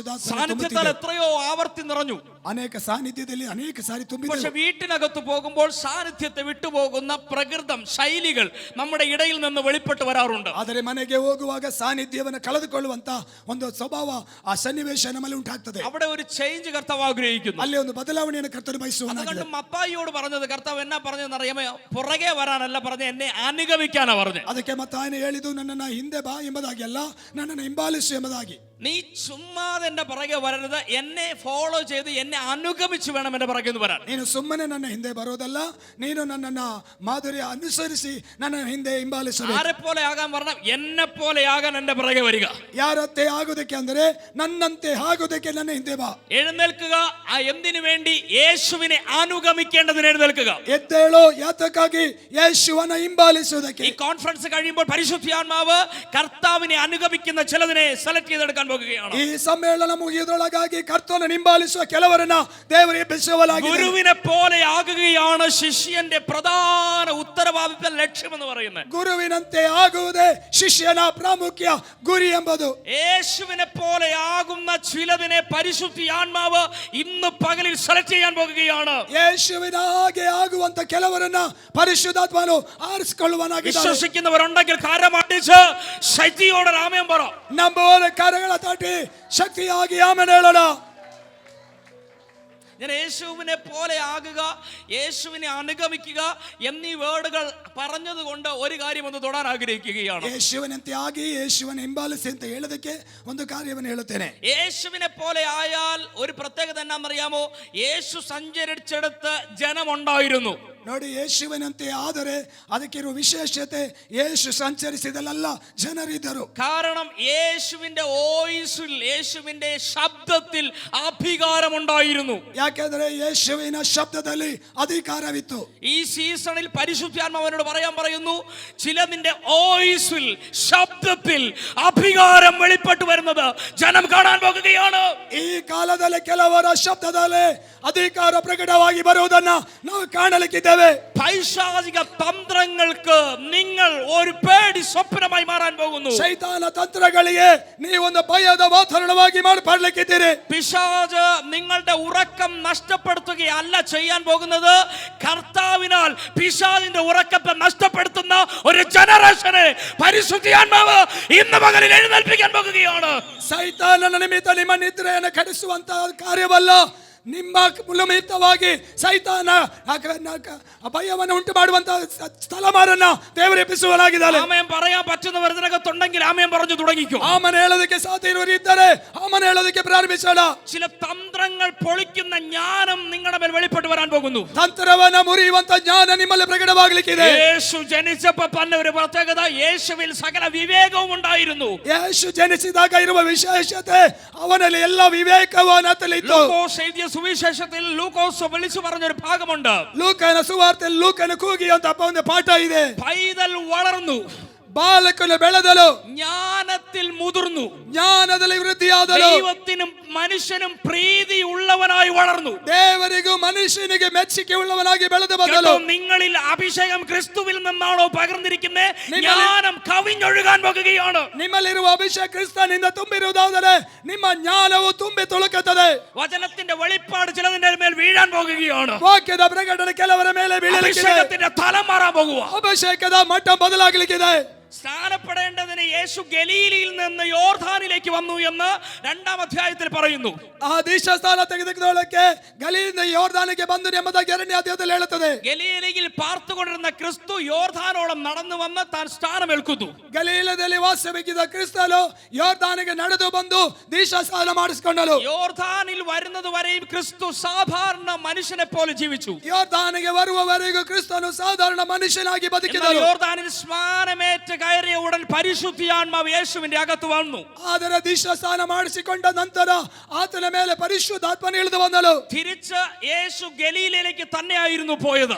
സാന്നിധ്യത്താൽ എത്രയോ ആവർത്തി നിറഞ്ഞു, ಅನೇಕ ಸಾನ್ನಿಧ್ಯದಲ್ಲಿ ಅನೇಕ ಸಾರಿ ತುಂಬಿದೆ. പക്ഷെ വീട്ടിനകത്ത് പോകുമ്പോൾ സാന്നിധ്യത്തെ വിട്ടുപോകുന്ന പ്രകൃതം, ശൈലികൾ നമ്മുടെ ഇടയിൽ നിന്ന് വെളിപ്പെട്ട് വരാറുണ്ട്. ಆದರೆ ಮನೆಗೆ ಹೋಗುವಾಗ ಸಾನ್ನಿಧ್ಯವನ್ನು ಕಳೆದುಕೊಳ್ಳುವಂತ ಒಂದು ಸ್ವಭಾವ, ಆ ಸನ್ನಿವೇಶ ನಮ್ಮಲ್ಲಿ ಉಂಟಾಗ್ತದೆ. അവിടെ ഒരു ചേഞ്ച് കർത്താവ് ആഗ്രഹിക്കുന്നു. ಅಲ್ಲಿ ಒಂದು ಬದಲಾವಣೆಯನ್ನು ಕರ್ತನು ಬಯಸುವನಾಗಿದೆ. അതുകൊണ്ട് മത്തായിയോട് പറഞ്ഞത്, കർത്താവ് എന്നാ പറഞ്ഞതെന്ന് അറിയാമോ? പുറകെ വരാനല്ല പറഞ്ഞ, എന്നെ അനുഗമിക്കാനാ പറഞ്ഞത്. ಅದಕ್ಕೆ ಮತ್ತಾಯನೇ ಹೇಳಿದ್ದು, ನನ್ನನ್ನು ಹಿಂದೆ ಬಾ ಎಂಬುದಾಗಿ ಅಲ್ಲ, ನನ್ನನ್ನು ಹಿಂಬಾಲಿಸು ಎಂಬುದಾಗಿ. നീ ചുമ്മാതെ എന്റെ പുറകെ വരരുത്, എന്നെ ഫോളോ ചെയ്ത് എന്നെ അനുഗമിച്ചു വേണം എന്റെ പുറകെ വരാൻ. ನೀನು ಸುಮ್ಮನೆ ನನ್ನ ಹಿಂದೆ ಬರೋದಲ್ಲ, ನೀನು ನನ್ನನ್ನು ಮಾದರಿ ಅನುಸರಿಸಿ ನನ್ನ ಹಿಂದೆ ಹಿಂಬಾಲಿಸಬೇಕು. ആരെ പോലെ ആകാൻ പറഞ്ഞാൽ എന്നെ പോലെ ആകാൻ എന്റെ പുറകെ വരിക. ಯಾರಂತೆ ಆಗುವುದಕ್ಕೆ ಅಂದರೆ ನನ್ನಂತೆ ಆಗುವುದಕ್ಕೆ ನನ್ನ ಹಿಂದೆ ಬಾ. എഴുന്നേൽക്കുക. എന്തിനു വേണ്ടി? യേശുവിനെ അനുഗമിക്കേണ്ടതിന് എഴുന്നേൽക്കുക. ಎದ್ದೇಳು, ಯಾತಕ್ಕಾಗಿ? ಯೇಸುವನ್ನು ಹಿಂಬಾಲಿಸುವುದಕ್ಕೆ. ഈ കോൺഫറൻസ് കഴിയുമ്പോൾ പരിശുദ്ധാത്മാവ് കർത്താവിനെ അനുഗമിക്കുന്ന ചിലതിനെ സെലക്ട് ചെയ്തെടുക്കാൻ പോകുകയാണ്. ಈ ಸಮ್ಮೇಳನ ಮುಗಿಯುವುದರೊಳಗಾಗಿ ಕರ್ತನನ್ನು ಹಿಂಬಾಲಿಸುವ ಕೆಲವರನ್ನ ದೇವರೇ ಬೆಳೆಸುವಲಾಗಿದೆ. ഗുരുവിനെ പോലെ ആകുകയാണ് ശിഷ്യന്റെ പ്രധാന ഉത്തരവാദിത്ത ലക്ഷ്യം എന്ന് പറയുന്നത്. ಗುರುವಿನಂತೆ ಆಗುವುದೇ ಶಿಷ್ಯನ ಪ್ರಾಮುಖ್ಯ ಗುರಿ ಎಂಬುದು. യേശുവിനെ പോലെ ആകുന്ന ചിലതിനെ പരിശുദ്ധാത്മാവ് ഇന്ന് പകലിൽ സെലക്ട് ചെയ്യാൻ പോകുകയാണ്. ಯೇಸುವಿನ ಹಾಗೆ ಆಗುವಂತ ಕೆಲವರನ್ನ ಪರಿಶುದ್ಧಾತ್ಮನು ಆರಿಸಿಕೊಳ್ಳುವನಾಗಿದ್ದಾನೆ. വിശ്വസിക്കുന്നവരുണ്ടെങ്കിൽ കരമടിച്ച് ശക്തിയോടെ ആമേൻ പറ. ನಂಬುವವರ ಕರಗಳ ತಟ್ಟಿ ശക്തിയാಗಿ ആമേൻ ಹೇಳೋಣ. ഞാൻ യേശുവിനെ പോലെ ആകുക, യേശുവിനെ അനുഗമിക്കുക എന്നീ വേർഡുകൾ പറഞ്ഞതുകൊണ്ട് ഒരു കാര്യം ഒന്ന് തൊടാൻ ആഗ്രഹിക്കുകയാണ്. യേശുവിനಂತೆ ಆಗಿ യേശുവിനെ ಹಿಂಬಾಲಿಸಿ ಅಂತ ಹೇಳೋದಕ್ಕೆ ಒಂದು ಕಾರ್ಯವನ್ನು ಹೇಳುತ್ತೇನೆ. യേശുവിനെ പോലെ ആയാൽ ഒരു പ്രത്യേകത എന്നാണെന്നറിയാമോ? യേശു സഞ്ചരിച്ചെടുത്ത് ജനമുണ്ടായിരുന്നു. ನೋಡಿ, ಯೇಸುವಿನಂತೆ ಆದರೆ ಅದಕ್ಕಿರುವ ವಿಶೇಷತೆ ಯೇಸು ಸಂಚರಿಸಿದಲ್ಲ, ಜನರಿದ್ದರು. കാരണം യേശുവിന്റെ വോയിസിൽ, യേശുവിന്റെ ശബ്ദത്തിൽ അധികാരമുണ്ടായിരുന്നു. ಯಾಕೆಂದ್ರೆ ಯೇಸುವಿನ ಶಬ್ದದಲ್ಲಿ അധികാരವಿತ್ತು. ഈ സീസണിൽ പരിശുദ്ധാത്മാവിനോട് പറയുന്നു, ചിലതിന്റെ വോയിസിൽ, ശബ്ദത്തിൽ അധികാരം വെളിപ്പെട്ടു വരുന്നത് ജനം കാണാൻ പോകുകയാണ്. ಈ ಕಾಲದಲ್ಲಿ ಕೆಲವರ ಶಬ್ದದಲ್ಲಿ ಅಧಿಕಾರ ಪ್ರಕಟವಾಗಿ ಬರುವುದನ್ನ ನಾವು ಕಾಣಲಿಕ್ಕಿದ್ದೇವೆ. പൈശാചിക തന്ത്രങ്ങൾക്ക് നിങ്ങൾ ഒരു പേടി സ്വപ്നമായി മാറാൻ പോകുന്നു. ಸೈತಾನ ತಂತ್ರಗಳಿಗೆ ನೀವೊಂದು ಭಯದ ವಾತಾವರಣವಾಗಿ ಮಾರ್ಪಡಲಿಕ್ಕಿದ್ದೀರಿ. പിശാച് നിങ്ങളുടെ ഉറക്കം നഷ്ടപ്പെടുത്തുകയല്ല ചെയ്യാൻ പോകുന്നത്. കർത്താവിനാൽ പിശാചിന്റെ ഉറക്കത്തെ നഷ്ടപ്പെടുത്തുന്ന ഒരു ജനറേഷനെ പരിശുദ്ധാത്മാവ് ഇന്ന് പകലിൽ എഴുന്നേൽപ്പിക്കാൻ പോകുകയാണ്. ಸೈತಾನನ ನಿಮಿತ್ತ ನಿಮ್ಮ ನಿದ್ರೆಯನ್ನು ಕೆಡಿಸುವಂತಹ ಕಾರ್ಯವಲ್ಲ, ನಿಮ್ಮ ನಿಮಿತ್ತವಾಗಿ ಸೈತಾನ ಭಯವನ್ನು ಉಂಟು ಮಾಡುವಂತಹ ಸ್ಥಳಮಾರನ್ನ ದೇವರು ಎಬ್ಬಿಸುವನಾಗಿದ್ದಾನೆ. ആമേൻ പറയാൻ പറ്റുന്നവർ ഇതിനകത്തുണ്ടെങ്കിൽ ആമേൻ പറഞ്ഞു തുടങ്ങിക്കോ. ಆಮನ್ ಹೇಳೋದಕ್ಕೆ ಸಾಧ್ಯ ಇರುವವರಿದ್ದರೆ ಆಮನ್ ಹೇಳೋದಕ್ಕೆ ಪ್ರಾರಂಭಿಸೋಣ. ചില തന്ത്രങ്ങൾ പൊളിക്കുന്ന ജ്ഞാനം നിങ്ങളുടെ മേൽ വെളിപ്പെട്ട് വരാൻ പോകുന്നു. ತಂತ್ರವನ್ನ ಮುರಿಯುವಂತ ಜ್ಞಾನ ನಿಮ್ಮಲ್ಲಿ ಪ್ರಕಟವಾಗಲಿಕ್ಕಿದೆ. യേശു ജനിച്ചപ്പോൾ തന്നെ ഒരു പ്രത്യേകത, യേശുവിൽ സകല വിവേകവും ഉണ്ടായിരുന്നു. ಯೇಸು ಜನಿಸಿದಾಗ ಇರುವ ವಿಶೇಷತೆ ಅವನಲ್ಲಿ ಎಲ್ಲ ವಿವೇಕವು ಆತನಲ್ಲಿ ಇತ್ತು. ലൂക്കോസ് എഴുതിയ സുവിശേഷത്തിൽ ലൂക്കോസ് വിളിച്ചു പറഞ്ഞൊരു ഭാഗമുണ്ട്. ಲೂಕನ ಸುವಾರ್ತೆಯಲ್ಲಿ ಲೂಕನ ಕೂಗಿ ಅಂತ ಒಂದು ಪಾಠ ಇದೆ. പൈതൽ വളർന്നു, ಬಾಲಕನು ಬೆಳೆದಲು, ജ്ഞാനത്തിൽ മുതിർന്നു, ಜ್ಞಾನದಲ್ಲಿ ವೃದ್ಧಿಯಾದಲು, ദൈവത്തിനും മനുഷ്യനും പ്രീതി ഉള്ളവനായി വളർന്നു. ದೇವರಿಗೂ ಮನುಷ್ಯನಿಗೆ ಮೆಚ್ಚುಗೆ ಉಳ್ಳವನಾಗಿ ಬೆಳೆದು ಬಂದಲು. നിങ്ങളിൽ അഭിഷേകം ക്രിസ്തുവിൽ നിന്നാണോ പകർന്നിരിക്കുന്നത്? ജ്ഞാനം കവിഞ്ഞൊഴുകാൻ പോകുകയാണ്. ನಿಮ್ಮಲ್ಲಿರುವ ಅಭಿಷೇಕ ಕ್ರಿಸ್ತನಿಂದ ತುಂಬಿರುವುದಾದರೆ ನಿಮ್ಮ ಜ್ಞಾನವು ತುಂಬಿ ತುಳುಕುತ್ತದೆ. വചനത്തിന്റെ വെളിപ്പാട് ചിലതിന്റെ മേൽ വീഴാൻ പോകുകയാണ്. ವಾಕ್ಯದ ಪ್ರಕಟಣೆ ಕೆಲವರ ಮೇಲೆ ಬೀಳಲಿಕ್ಕಿದೆ. അഭിഷേകത്തിന്റെ തലം മാറാൻ പോകുക. ಅಭಿಷೇಕದ ಮಟ್ಟ ಬದಲಾಗಲಿಕ್ಕಿದೆ. സ്നാനപ്പെടേണ്ടതിന് യേശു ഗലീലയിൽ നിന്ന് യോർദാനിലേക്ക് വന്നു എന്ന് 2-ാം അധ്യായത്തിൽ പറയുന്നു. ಆ ದೀಕ್ಷಾಸ್ಥಾನ ತೆಗೆದುಕೊಳ್ಳಕ್ಕೆ ಗಲೀಲಿಂದ ಯೋರ್ದಾನಿಗೆ ಬಂದು ಎಂಬುದಾಗಿ 2ನೇ ಅಧ್ಯಾಯದಲ್ಲಿ ಹೇಳುತ್ತದೆ. ഗലീലയിൽ പാർത്തുകൊണ്ടിരുന്ന ക്രിസ്തു യോർദാനോളം നടന്നു വന്ന് താൻ സ്ഥാനമേൽക്കുന്നു. ಗಲೀಲದಲ್ಲಿ ವಾಸವಿದ್ದ ಕ್ರಿಸ್ತನು ಯೋರ್ದಾನಿಗೆ ನಡೆದು ಬಂದು ದೀಕ್ಷಾಸ್ನಾನ ಮಾಡಿಸಿಕೊಂಡನು. യോർദാനിൽ വരുന്നത് വരെയും ക്രിസ്തു സാധാരണ മനുഷ്യനെ പോലെ ജീവിച്ചു. ಯೋರ್ದಾನಿಗೆ ಬರುವವರೆಗೂ ಕ್ರಿಸ್ತನು ಸಾಧಾರಣ ಮನುಷ್ಯನಾಗಿ ಬದುಕಿದನು. യോർദാനിൽ സ്നാനമേറ്റ് കയറിയ ഉടൻ പരിശുദ്ധാത്മാവ് യേശുവിന്റെ അകത്ത് വന്നു. ಆದರೆ ದೀಕ್ಷಾಸ್ನಾನ ಮಾಡಿಸಿಕೊಂಡ ನಂತರ ಆತನ ಮೇಲೆ ಪರಿಶುದ್ಧಾತ್ಮನು ಇಳಿದು ಬಂದನು. തിരിച്ച് യേശു ഗലീലയിലേക്ക് തന്നെയായിരുന്നു പോയത്.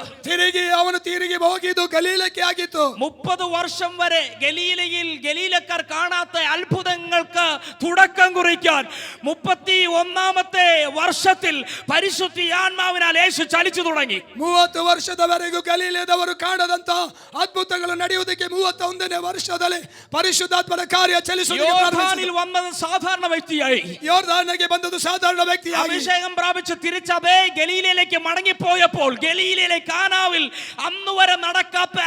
ಅವನು ತಿರುಗಿ ಹೋಗಿದ್ದು ಗಲೀಲಕ್ಕೆ ಆಗಿತ್ತು. 30 വർഷം വരെ ഗലീലയിൽ ഗലീലക്കാർ കാണാത്ത അത്ഭുതങ്ങൾക്ക് തുടക്കം കുറിക്കാൻ 31-ാമത്തെ വർഷത്തിൽ പരിശുദ്ധാത്മാവിനാൽ യേശു ചലിച്ചു തുടങ്ങി. 30 ವರ್ಷದವರೆಗೂ ಗಲೀಲದವರು ಕಾಣದಂತ ಅದ್ಭುತಗಳು ನಡೆಯುವುದಕ್ಕೆ 31ನೇ ವರ್ಷದಲ್ಲಿ ಪರಿಶುದ್ಧಾತ್ಮನ ಕಾರ್ಯ ಚಲಿಸುವುದಕ್ಕೆ യോർദാനിൽ വന്നത് സാധാരണ വ്യക്തിയായി. ಯೋರ್ದಾನಿಗೆ ಬಂದದ್ದು ಸಾಧಾರಣ ವ್ಯಕ್ತಿಯಾಗಿ അഭിഷേകം പ്രാപിച്ച് തിരിച്ച് അതേ ഗലീലയിലേക്ക് മടങ്ങിപ്പോയപ്പോൾ ഗലീലയിലെ കാനാവിൽ അന്നുവരെ നടക്കാത്ത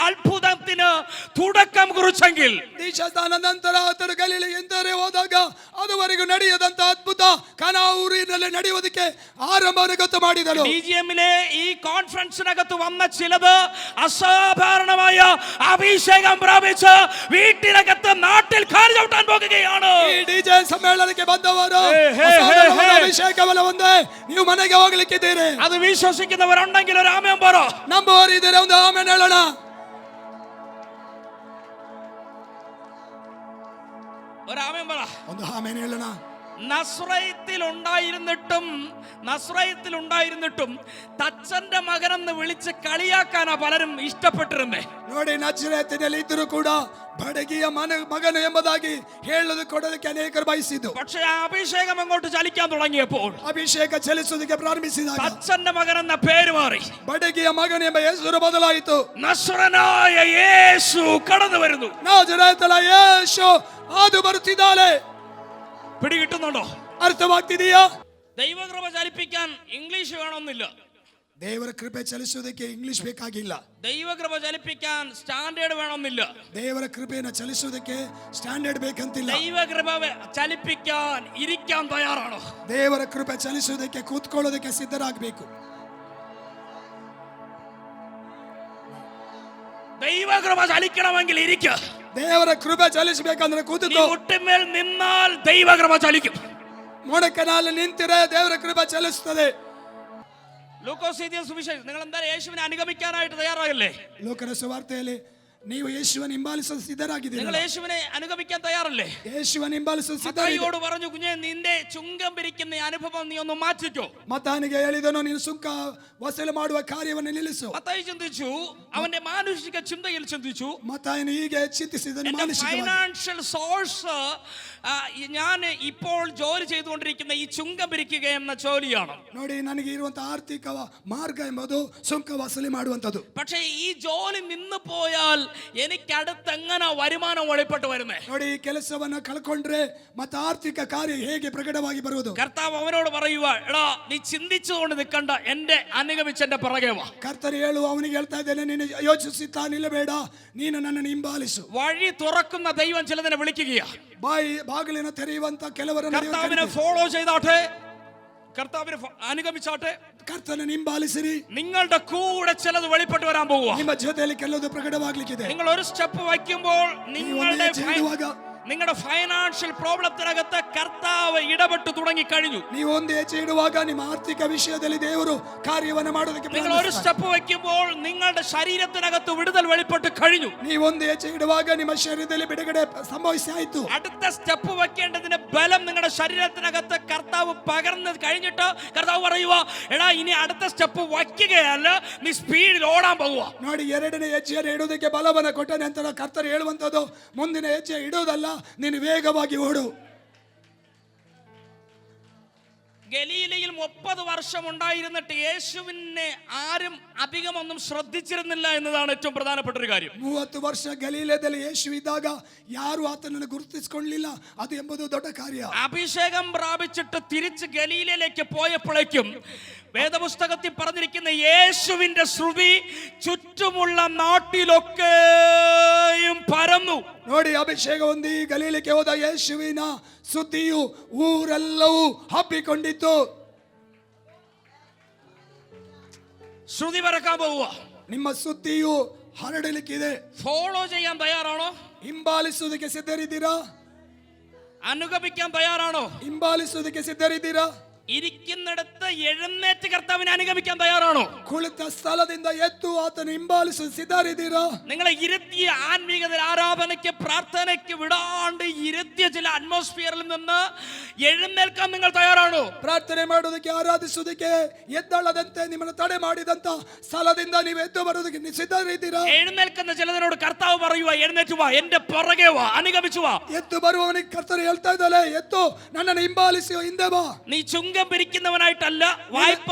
അത്ഭുതത്തിന് തുടക്കം കുറിച്ചെങ്കിൽ ದೀಕ್ಷಾಸ್ನಾನ ನಂತರ ಆತನು ಗಲೀಲಿಗೆ ಎಂದರೆ ಹೋದಾಗ ಅದುವರೆಗೂ ನಡೆಯದಂತ ಅದ್ಭುತ ಕಾನಾ ಊರಿನಲ್ಲಿ ನಡೆಯುವುದಕ್ಕೆ ಆರಂಭವನ್ನು ಗೊತ್ತು ಮಾಡಿದನು. ഡിജിഎമ്മിലെ ഈ കോൺഫറൻസിനകത്ത് വന്ന ചിലത് അസാധാരണമായ അഭിഷേകം പ്രാപിച്ച് വീട്ടിനകത്ത് നാട്ടിൽ കാൽ ചവിട്ടാൻ പോകുകയാണ്. ಈ ಡಿಜೆ ಸಮ್ಮೇಳನಕ್ಕೆ ಬಂದವರು ಅಭಿಷೇಕವನ್ನು ಹೊಂದಿ ನೀವು ಮನೆಗೆ ಹೋಗ್ಲಿಕ್ಕಿದ್ದೀರಿ. അത് വിശ്വസിക്കുന്നവരുണ്ടെങ്കിൽ ഒരു ആമേൻ പറ. ನಂಬುವವರಿದ್ದೀರಿ, ಒಂದು ಆಮೆನ್ ಹೇಳೋಣ. ഒരു ആമേൻ പറ. ಒಂದು ಆಮೆನ್ ಹೇಳೋಣ. നസ്രയത്തിൽ ഉണ്ടായിരുന്നിട്ടും തച്ചന്റെ മകനെന്ന് വിളിച്ച് കളിയാക്കാനാ പലരും ഇഷ്ടപ്പെട്ടിരുന്നേ. ನೋಡಿ, ನಜರೇತಿನಲ್ಲಿ ಇದ್ದರೂ ಕೂಡ ಬಡಗಿಯ ಮಗನು ಎಂಬುದಾಗಿ ಹೇಳಲು ಕೊಡೋದಕ್ಕೆ ಅನೇಕರು ಬಯಸಿದ್ದು. പക്ഷേ ആ അഭിഷേകം അങ്ങോട്ട് ചലിക്കാൻ തുടങ്ങിയപ്പോൾ, ಅಭಿಷೇಕ ಚಲಿಸುವುದಕ್ಕೆ ಪ್ರಾರಂಭಿಸಿದಾಗ തച്ചന്റെ മകൻ എന്ന പേര് മാറി. ಬಡಗಿಯ ಮಗನು ಎಂಬ ಹೆಸರು ಬದಲಾಯಿತು. നസ്രനായ യേശു കടന്നു വരുന്നു. ನಜರೇತನ ಯೇಸು ಅದು ಬರುತ್ತಿದ್ದಾನೆ. പിടികിട്ടുന്നുണ്ടോ? ಅರ್ಥವಾಗ್ತಿದೆಯಾ? ദൈവകൃപ ചലിപ്പിക്കാൻ ഇംഗ്ലീഷ് വേണമെന്നില്ല. ದೇವರ ಕೃಪೆ ಚಲಿಸುವುದಕ್ಕೆ ಇಂಗ್ಲಿಷ್ ಬೇಕಾಗಿಲ್ಲ. ദൈവകൃപ ചലിപ്പിക്കാൻ സ്റ്റാൻഡേർഡ് വേണമെന്നില്ല. ದೇವರ ಕೃಪೆಯನ್ನು ಚಲಿಸುವುದಕ್ಕೆ ಸ್ಟ್ಯಾಂಡರ್ಡ್ ಬೇಕಂತಿಲ್ಲ. ദൈവകൃപ ചലിപ്പിക്കാൻ ഇരിക്കാൻ തയ്യാറാണോ? ದೇವರ ಕೃಪೆ ಚಲಿಸುವುದಕ್ಕೆ ಕೂತ್ಕೊಳ್ಳೋದಕ್ಕೆ ಸಿದ್ಧರಾಗಬೇಕು. ദൈവകൃപ ചലിക്കണമെങ്കിൽ ഇരിക്കുക. ದೇವರ ಕೃಪೆ ಚಲಿಸಬೇಕಂದ್ರೆ ಕೂತ್ಕೋ. മുട്ടിന്മേൽ നിന്നാൽ ദൈവകൃപ ചലിക്കും. ಮೊಣಕನಲ್ಲಿ ನಿಂತಿರೆ ದೇವರ ಕೃಪೆ ಚಲಿಸುತ್ತದೆ. ലൂക്കോസ് എഴുതിയ സുവിശേഷം, നിങ്ങൾ എന്തായാലും യേശുവിനെ അനുഗമിക്കാനായിട്ട് തയ്യാറായില്ലേ? ಲೋಕನ ಸುವಾರ್ತೆಯಲ್ಲಿ ನೀವು ಯೇಸುವನ್ನು ಹಿಂಬಾಲಿಸಲು ಸಿದ್ಧರಾಗಿದ್ದೀರಿ. നിങ്ങൾ യേശുവിനെ അനുഗമിക്കാൻ തയ്യാറല്ലേ? ಯೇಸುವನ್ನು ಹಿಂಬಾಲಿಸಲು ಸಿದ್ಧರಾಗಿದ್ದೀರಿ. മത്തായിയോട് പറഞ്ഞു, കുഞ്ഞെ നിന്റെ ചുങ്കം പിരിക്കുന്ന അനുഭവം നീ ഒന്ന് മാറ്റിക്കോ. ಮತ್ತಾಯನಿಗೆ ಹೇಳಿದನು, ನೀನು ಸುಂಕ ವಸೂಲು ಮಾಡುವ ಕಾರ್ಯವನ್ನು ನಿಲ್ಲಿಸು. മത്തായി ചിന്തിച്ചു, അവന്റെ മാനുഷിക ചിന്തയിൽ ചിന്തിച്ചു, ಮತ್ತಾಯನು ಹೀಗೆ ಚಿಂತಿಸಿದನು ಮಾನಸಿಕವಾಗಿ. ഫൈനാൻഷ്യൽ സോഴ്സ് ഞാൻ ഇപ്പോൾ ജോലി ചെയ്തുകൊണ്ടിരിക്കുന്ന ഈ ചുങ്കം പിരിക്കുക എന്ന ജോലിയാണ്. ನೋಡಿ, ನನಗೆ ಇರುವಂತಹ ಆರ್ಥಿಕ ಮಾರ್ಗ ಎಂಬುದು ಸುಂಕ ವಸೂಲಿ ಮಾಡುವಂತದ್ದು. പക്ഷേ ഈ ജോലി നിന്ന് പോയാൽ എനിക്ക് അടുത്ത് എങ്ങനെ വരുമാനം വെളിപ്പെട്ട് വരുന്നേ? ನೋಡಿ, ಈ ಕೆಲಸವನ್ನ ಕಳ್ಕೊಂಡ್ರೆ ಮತ್ತೆ ಆರ್ಥಿಕ ಕಾರ್ಯ ಹೇಗೆ ಪ್ರಕಟವಾಗಿ ಬರುವುದು? കർത്താവ് അവനോട് പറയുക, എടാ നീ ചിന്തിച്ചുകൊണ്ട് നിൽക്കണ്ട, എന്റെ അനുഗമിച്ച് എന്റെ പുറകെ വാ. ಕರ್ತರು ಹೇಳು, ಅವನಿಗೆ ಹೇಳ್ತಾ ಇದ್ದೇನೆ, ನೀನು ಯೋಚಿಸುತ್ತಾ ನಿಲ್ಲಬೇಡ, ನೀನು ನನ್ನನ್ನು ಹಿಂಬಾಲಿಸು. വഴി തുറക്കുന്ന ദൈവം ചിലതിനെ വിളിക്കുകയാ. ಬಾಗಿಲಿನ ತೆರೆಯುವಂತ ಕೆಲವರನ್ನು കർത്താവിനെ ഫോളോ ചെയ്താട്ടെ, കർത്താവിനെ അനുഗമിച്ചാട്ടെ, ಕರ್ತನನ್ನು ಹಿಂಬಾಲಿಸಿರಿ. നിങ്ങളുടെ കൂടെ ചിലത് വെളിപ്പെട്ട് വരാൻ പോവുക. ನಿಮ್ಮ ಜೊತೆಯಲ್ಲಿ ಕೆಲವು ಪ್ರಕಟವಾಗಲಿಕ್ಕಿದೆ. നിങ്ങൾ ഒരു സ്റ്റെപ്പ് വയ്ക്കുമ്പോൾ നിങ്ങളുടെ ഫൈനാൻഷ്യൽ പ്രോബ്ലത്തിനകത്ത് കർത്താവ് ഇടപെട്ട് തുടങ്ങി കഴിഞ്ഞു. ನೀವು ಒಂದು ಹೆಜ್ಜೆ ಇಡುವಾಗ ನಿಮ್ಮ ಆರ್ಥಿಕ ವಿಷಯದಲ್ಲಿ ದೇವರು ಕಾರ್ಯವನ್ನು ಮಾಡೋದಕ್ಕೆ നിങ്ങൾ ഒരു സ്റ്റെപ്പ് വയ്ക്കുമ്പോൾ നിങ്ങളുടെ ശരീരത്തിനകത്ത് വിടുതൽ വെളിപ്പെട്ട് കഴിഞ്ഞു. ನೀವು ಒಂದು ಹೆಜ್ಜೆ ಇಡುವಾಗ ನಿಮ್ಮ ಶರೀರದಲ್ಲಿ ಬಿಡುಗಡೆ ಸಂಭವಿಸಿ ಆಯಿತು. അടുത്ത സ്റ്റെപ്പ് വെക്കേണ്ടതിന് ബലം നിങ്ങളുടെ ശരീരത്തിനകത്ത് കർത്താവ് പകർന്ന് കഴിഞ്ഞിട്ട് കർത്താവ് പറയുക, എടാ ഇനി അടുത്ത സ്റ്റെപ്പ് വയ്ക്കുകയല്ല, നീ സ്പീഡിൽ ഓടാൻ പോകുക. ನೋಡಿ, ಎರಡನೇ ಹೆಜ್ಜೆಯನ್ನು ಇಡುವುದಕ್ಕೆ ಬಲವನ್ನು ಕೊಟ್ಟ ನಂತರ ಕರ್ತರು ಹೇಳುವಂತದ್ದು, ಮುಂದಿನ ಹೆಜ್ಜೆ ಇಡುವುದಲ್ಲ, ನೀನು ವೇಗವಾಗಿ ಓಡು. ഗലീലയിൽ 30 വർഷം ഉണ്ടായിരുന്നിട്ട് യേശുവിനെ ആരും അധികമൊന്നും ശ്രദ്ധിച്ചിരുന്നില്ല എന്നതാണ് ഏറ്റവും പ്രധാനപ്പെട്ട ഒരു കാര്യം. 30 ವರ್ಷ ಗಲೀಲದಲ್ಲಿ ಯೇಸು ಇದ್ದಾಗ ಯಾರು ಆತನನ್ನು ಗುರುತಿಸಿಕೊಳ್ಳಲಿಲ್ಲ, ಅದು ಎಂಬುದು ದೊಡ್ಡ ಕಾರ್ಯ. അഭിഷേകം പ്രാപിച്ചിട്ട് തിരിച്ച് ഗലീലയിലേക്ക് പോയപ്പോഴേക്കും വേദപുസ്തകത്തിൽ പറഞ്ഞിരിക്കുന്ന യേശുവിന്റെ ശ്രുതി ചുറ്റുമുള്ള നാട്ടിലൊക്കെയും പരന്നു. ನೋಡಿ, ಅಭಿಷೇಕ ಹೊಂದಿ ಗಲೀಲಕ್ಕೆ ಹೋದ ಯೇಸುವಿನ ಸುದ್ದಿಯು ಊರೆಲ್ಲವೂ ಹಬ್ಬಿಕೊಂಡಿತ್ತು. ശ്രുതി പരക്കാൻ പോവുക. ನಿಮ್ಮ ಸುದ್ದಿಯು ಹರಡಲಿಕ್ಕಿದೆ. ഫോളോ ചെയ്യാൻ തയ്യാറാണോ? ಹಿಂಬಾಲಿಸುವುದಕ್ಕೆ ಸಿದ್ಧರಿದ್ದೀರಾ? അനുഗമിക്കാൻ തയ്യാറാണോ? ಹಿಂಬಾಲಿಸುವುದಕ್ಕೆ ಸಿದ್ಧರಿದ್ದೀರಾ? ഇരിക്കുന്നിടത്ത് എഴുന്നേറ്റ് കർത്താവിനെ അനുഗമിക്കാൻ തയ്യാറാണോ? ಕುಳಿತ ಸ್ಥಳದಿಂದ ಎದ್ದು ಆತನ ಹಿಂಬಾಲಿಸಲು ಸಿದ್ಧರಿದ್ದೀರಾ? നിങ്ങളെ ഇരുത്തിയ ആത്മീകത ആരാധനയ്ക്ക് പ്രാർത്ഥനയ്ക്ക് വിടാണ്ട് ഇരുത്തിയ ചില അറ്റ്മോസ്ഫിയറിൽ നിന്ന് എഴുന്നേൽക്കാൻ നിങ്ങൾ തയ്യാറാണോ? ಪ್ರಾರ್ಥನೆ ಮಾಡೋದಕ್ಕೆ, ಆರಾಧಿಸುವುದಕ್ಕೆ ಎದ್ದಳದಂತೆ ನಿಮ್ಮನ್ನು ತಡೆ ಮಾಡಿದಂತ ಸ್ಥಳದಿಂದ ನೀವು ಎದ್ದು ಬರೋದಕ್ಕೆ ಸಿದ್ಧರಿದ್ದೀರಾ? എഴുന്നേൽക്കുന്ന ചിലതിനോട് കർത്താവ് പറയുക, എഴുന്നേറ്റ് വാ, എന്റെ പുറകെ വാ, അനുഗമിച്ചു വാ. ಎದ್ದು ಬರುವವನಿಗೆ ಕರ್ತರು ಹೇಳ್ತಾ ಇದ್ದಾಳೆ, ಎದ್ದು ನನ್ನನ್ನು ಹಿಂಬಾಲಿಸಿ ಹಿಂದೆ ಬಾ. നീ ചുങ്കം പിരിക്കുന്നവനായിട്ടല്ല, വായ്പ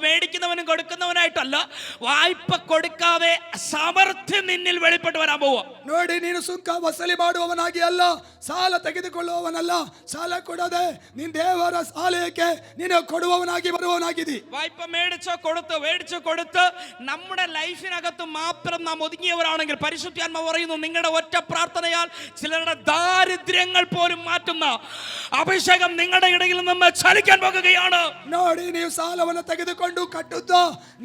മേടിക്കുന്നവനും കൊടുക്കുന്നവനായിട്ടല്ല, വായ്പ കൊടുക്കാതെ സമർത്ഥ്യം നിന്നിൽ വെളിപ്പെട്ട് വരാൻ പോവുക. ನೋಡಿ, ನೀನು ಸುಂಕ ವಸೂಲಿ ಮಾಡುವವನಾಗಿ ಅಲ್ಲ, ಸಾಲ ತೆಗೆದುಕೊಳ್ಳುವವನಲ್ಲ, ಸಾಲ ಕೊಡದೆ ನೀನು ದೇವರ ಆಲಯಕ್ಕೆ ನೀನು ಕೊಡುವವನಾಗಿ ಬರುವವನಾಗಿದ್ದಿ. വായ്പ മേടിച്ചോ കൊടുത്ത് നമ്മുടെ ലൈഫിനകത്ത് മാത്രം നാം ഒതുങ്ങിയവരാണെങ്കിൽ പരിശുദ്ധാത്മ പറയുന്നു, നിങ്ങളുടെ ഒറ്റ പ്രാർത്ഥനയാൽ ചിലരുടെ ദാരിദ്ര്യങ്ങൾ പോലും മാറ്റുന്ന അഭിഷേകം നിങ്ങളുടെ ഇടയിൽ നിന്ന് ചലിക്കാൻ പോകുകയാണ്. ನೋಡಿ, ನೀವು ಸಾಲವನ್ನು ತೆಗೆದುಕೊಂಡು ಕಟ್ಟುತ್ತ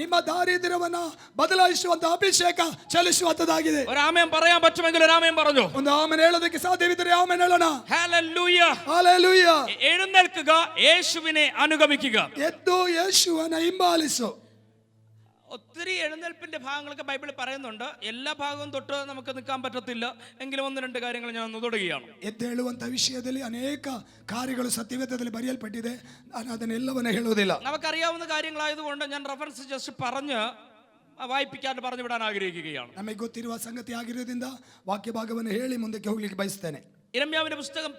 ನಿಮ್ಮ ದಾರಿದ್ರ್ಯವನ್ನ ಬದಲಾಯಿಸುವಂತ ಅಭಿಷೇಕ ಚಲಿಸುವಂತದಾಗಿದೆ. ഒരു ആമേൻ പറയാൻ പറ്റുമെങ്കിൽ ഒരു ആമേൻ പറഞ്ഞു. ಒಂದು ಆಮೆನ್ ಹೇಳೋದಕ್ಕೆ ಸಾಧ್ಯವಿದ್ದರೆ ಆಮೆನ್ ಹೇಳೋಣ. ഹല്ലേലൂയ. ಹಲ್ಲೆಲೂಯ. എഴുന്നേൽക്കുക, യേശുവിനെ അനുഗമിക്കുക. ಎದ್ದು ಯೇಸುವನ್ನ ಹಿಂಬಾಲಿಸು. ഒത്തിരി എഴുന്നേൽപ്പിന്റെ ഭാഗങ്ങളൊക്കെ ബൈബിളിൽ പറയുന്നുണ്ട്. എല്ലാ ഭാഗവും തൊട്ട് നമുക്ക് നിൽക്കാൻ പറ്റത്തില്ല, എങ്കിലും 1-2 കാര്യങ്ങൾ ഞാൻ ഒന്ന് തൊടുകയാണ്. ಎದ್ದೇಳುವಂತ ವಿಷಯದಲ್ಲಿ ಅನೇಕ ಕಾರ್ಯಗಳು ಸತ್ಯವೇದದಲ್ಲಿ ಬರೆಯಲ್ಪಟ್ಟಿದೆ, ನಾನು ಅದನ್ನೆಲ್ಲವನ್ನ ಹೇಳುವುದಿಲ್ಲ. നമുക്കറിയാവുന്ന കാര്യങ്ങളായതുകൊണ്ട് ഞാൻ റെഫറൻസ് ജസ്റ്റ് പറഞ്ഞ് വായിപ്പിക്കാണ്ട് പറഞ്ഞു വിടാൻ ആഗ്രഹിക്കുകയാണ്. ನಮಗೆ ಗೊತ್ತಿರುವ ಸಂಗತಿ ಆಗಿರೋದ್ರಿಂದ ವಾಕ್ಯ ಭಾಗವನ್ನು ಹೇಳಿ ಮುಂದಕ್ಕೆ ಹೋಗ್ಲಿಕ್ಕೆ ಬಯಸ್ತೇನೆ. യിരെമ്യാവിന്റെ പുസ്തകം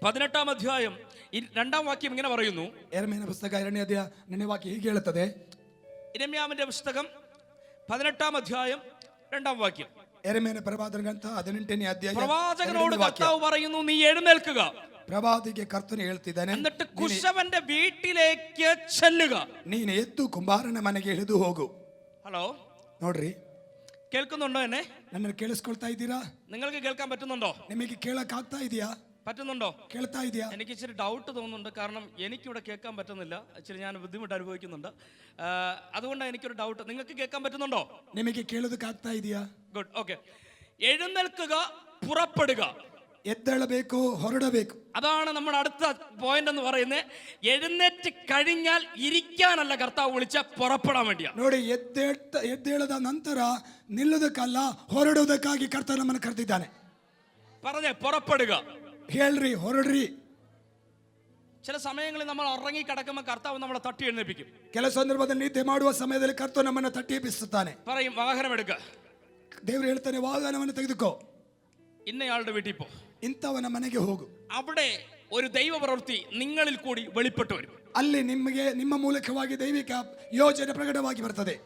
18-ാം അധ്യായം 2-ാം വാക്യം ഇങ്ങനെ പറയുന്നു. ಯೆರೆಮೀಯನ ಪುಸ್ತಕ 2ನೇ ಅಧ್ಯಾಯ 2ನೇ ವಾಕ್ಯ ಹೀಗೆ ಹೇಳುತ್ತದೆ. യിരെമ്യാവിന്റെ പുസ്തകം 18-ാം അധ്യായം 2-ാം വാക്യം. ಯೆರೆಮೀಯನ ಪ್ರವಾದನ ಗ್ರಂಥ 18ನೇ ಅಧ್ಯಾಯ പ്രവാചകനോട് കർത്താവ് പറയുന്നു, നീ എഴുന്നേൽക്കുക. ಪ್ರವಾದಿಗೆ ಕರ್ತನು ಹೇಳ್ತಿದ್ದಾನೆ, എന്നിട്ട് കുശവന്റെ വീട്ടിലേക്ക് ചെല്ലുക. ನೀನು ಎದ್ದು ಕುಂಬಾರನ ಮನೆಗೆ ಇಳಿದು ಹೋಗು. ഹലോ, ನೋಡ್ರಿ, കേൾക്കുന്നുണ്ടോ എന്നെ? ನನ್ನನ್ನು ಕೇಳಿಸ್ಕೊಳ್ತಾ ಇದ್ದೀರಾ? നിങ്ങൾക്ക് കേൾക്കാൻ പറ്റുന്നുണ്ടോ? ನಿಮಗೆ ಕೇಳಕ್ ಆಗ್ತಾ ಇದೆಯಾ? പറ്റുന്നുണ്ടോ? ಕೇಳ್ತಾ ಇದೆಯಾ? എനിക്ക് ഇച്ചിരി ഡൗട്ട് തോന്നുന്നുണ്ട്. കാരണം എനിക്കിവിടെ കേൾക്കാൻ പറ്റുന്നില്ല. ഇച്ചിരി ഞാൻ ബുദ്ധിമുട്ട് അനുഭവിക്കുന്നുണ്ട്. അതുകൊണ്ടാണ് എനിക്കൊരു ഡൗട്ട്. നിങ്ങൾക്ക് കേൾക്കാൻ പറ്റുന്നുണ്ടോ? ನಿಮಗೆ ಕೇಳೋದಕ್ಕೆ ಆಗ್ತಾ ಇದೆಯಾ? Good, okay. എഴുന്നേൽക്കുക, പുറപ്പെടുക. ಎದ್ದೇಳಬೇಕು, ಹೊರಡಬೇಕು. അതാണ് നമ്മുടെ അടുത്ത പോയിന്റ് എന്ന് പറയുന്നത്. എഴുന്നേറ്റ് കഴിഞ്ഞാൽ ഇരിക്കാനല്ല കർത്താവ് വിളിച്ച, പുറപ്പെടാൻ വേണ്ടിയാ. ನೋಡಿ, ಎದ್ದೇಳದ ನಂತರ ನಿಲ್ಲುವುದಕ್ಕಲ್ಲ, ಹೊರಡುವುದಕ್ಕಾಗಿ ಕರ್ತನು ನಮ್ಮನ್ನು ಕರೆದಿದ್ದಾನೆ. പറഞ്ഞേ, പുറപ്പെടുക. ಹೇಳ್ರಿ, ಹೊರಡ್ರಿ. ചില സമയങ്ങളിൽ നമ്മൾ ഉറങ്ങി കിടക്കുമ്പോൾ കർത്താവ് നമ്മളെ തട്ടി എഴുന്നേൽപ്പിക്കും. ಕೆಲ ಸಂದರ್ಭದಲ್ಲಿ ನಿದ್ದೆ ಮಾಡುವ ಸಮಯದಲ್ಲಿ ಕರ್ತನು ನಮ್ಮನ್ನು ತಟ್ಟಿ ಎಬ್ಬಿಸುತ್ತಾನೆ. പറയും, വാഹനം എടുക്കുക. ದೇವರು ಹೇಳ್ತಾನೆ, ವಾಹನವನ್ನು ತೆಗೆದುಕೋ, ഇന്നയാളുടെ വീട്ടിൽ പോ, ಇಂಥವನ ಮನೆಗೆ ಹೋಗು. അവിടെ ഒരു ദൈവ പ്രവൃത്തി നിങ്ങളിൽ കൂടി വെളിപ്പെട്ടു വരും. ಅಲ್ಲಿ ನಿಮಗೆ ನಿಮ್ಮ ಮೂಲಕವಾಗಿ ದೈವಿಕ ಯೋಜನೆ ಪ್ರಕಟವಾಗಿ ಬರ್ತದೆ.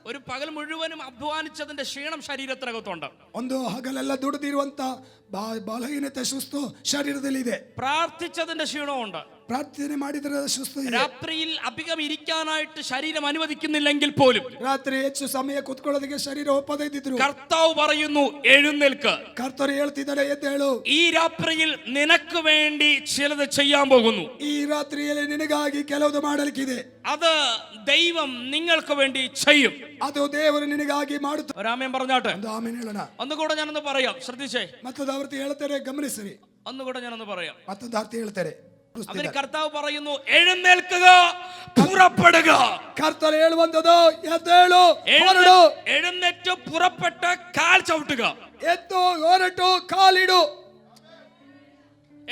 ഒരു പകൽ മുഴുവനും അധ്വാനിച്ചതിന്റെ ക്ഷീണം ശരീരത്തിനകത്തുണ്ട്. ಒಂದು ಹಗಲೆಲ್ಲ ದುಡಿದಿರುವಂತ ಬಲಹೀನತೆ ಸುಸ್ತು ಶರೀರದಲ್ಲಿ ಇದೆ. പ്രാർത്ഥിച്ചതിന്റെ ക്ഷീണമുണ്ട്. ಪ್ರಾರ್ಥನೆ ಮಾಡಿದರೆ ಸುಸ್ತು ಇದೆ. രാത്രിയിൽ അധികം ഇരിക്കാനായിട്ട് ശരീരം അനുവദിക്കുന്നില്ലെങ്കിൽ പോലും ರಾತ್ರಿ ಹೆಚ್ಚು ಸಮಯ ಕೂತ್ಕೊಳ್ಳೋದಕ್ಕೆ ಶರೀರ ಒಪ್ಪದೇ ಇದ್ದಿದ್ರು കർത്താവ് പറയുന്നു, എഴുന്നേൽക്ക്. ಕರ್ತರು ಹೇಳ್ತಿದ್ದಾರೆ, ಎದ್ದೇಳು. ഈ രാത്രിയിൽ നിനക്ക് വേണ്ടി ചിലത് ചെയ്യാൻ പോകുന്നു. ಈ ರಾತ್ರಿಯಲ್ಲಿ ನಿನಗಾಗಿ ಕೆಲವುದು ಮಾಡಲಿಕ್ಕಿದೆ. അത് ദൈവം നിങ്ങൾക്ക് വേണ്ടി ചെയ്യും. ಅದು ದೇವರು ನಿನಗಾಗಿ ಮಾಡುತ್ತಾರೆ. ഒരാമേൻ പറഞ്ഞാട്ടെ. ಒಂದು ಆಮೇಲೆ ಹೇಳೋಣ. ഒന്നുകൂടെ ഞാനൊന്ന് പറയാം, ശ്രദ്ധിച്ചേ. ಮತ್ತೊಂದು ಆವೃತ್ತಿ ಹೇಳ್ತಾರೆ, ಗಮನಿಸಿರಿ. ഒന്നുകൂടെ ഞാനൊന്ന് പറയാം. ಮತ್ತೊಂದು ಆವೃತ್ತಿ ಹೇಳ್ತಾರೆ. അതിന് കർത്താവ് പറയുന്നു, എഴുന്നേൽക്കുക, പുറപ്പെടുക. കർത്താവ് ಹೇಳುವಂತದ್ದು, ಎದ್ದೇಳು, ಹೊರಡು. എഴുന്നേറ്റ് പുറപ്പെട്ട് കാൽ ചവിട്ടുക. ಎದ್ದು ಹೊರಟು ಕಾಲಿಡು.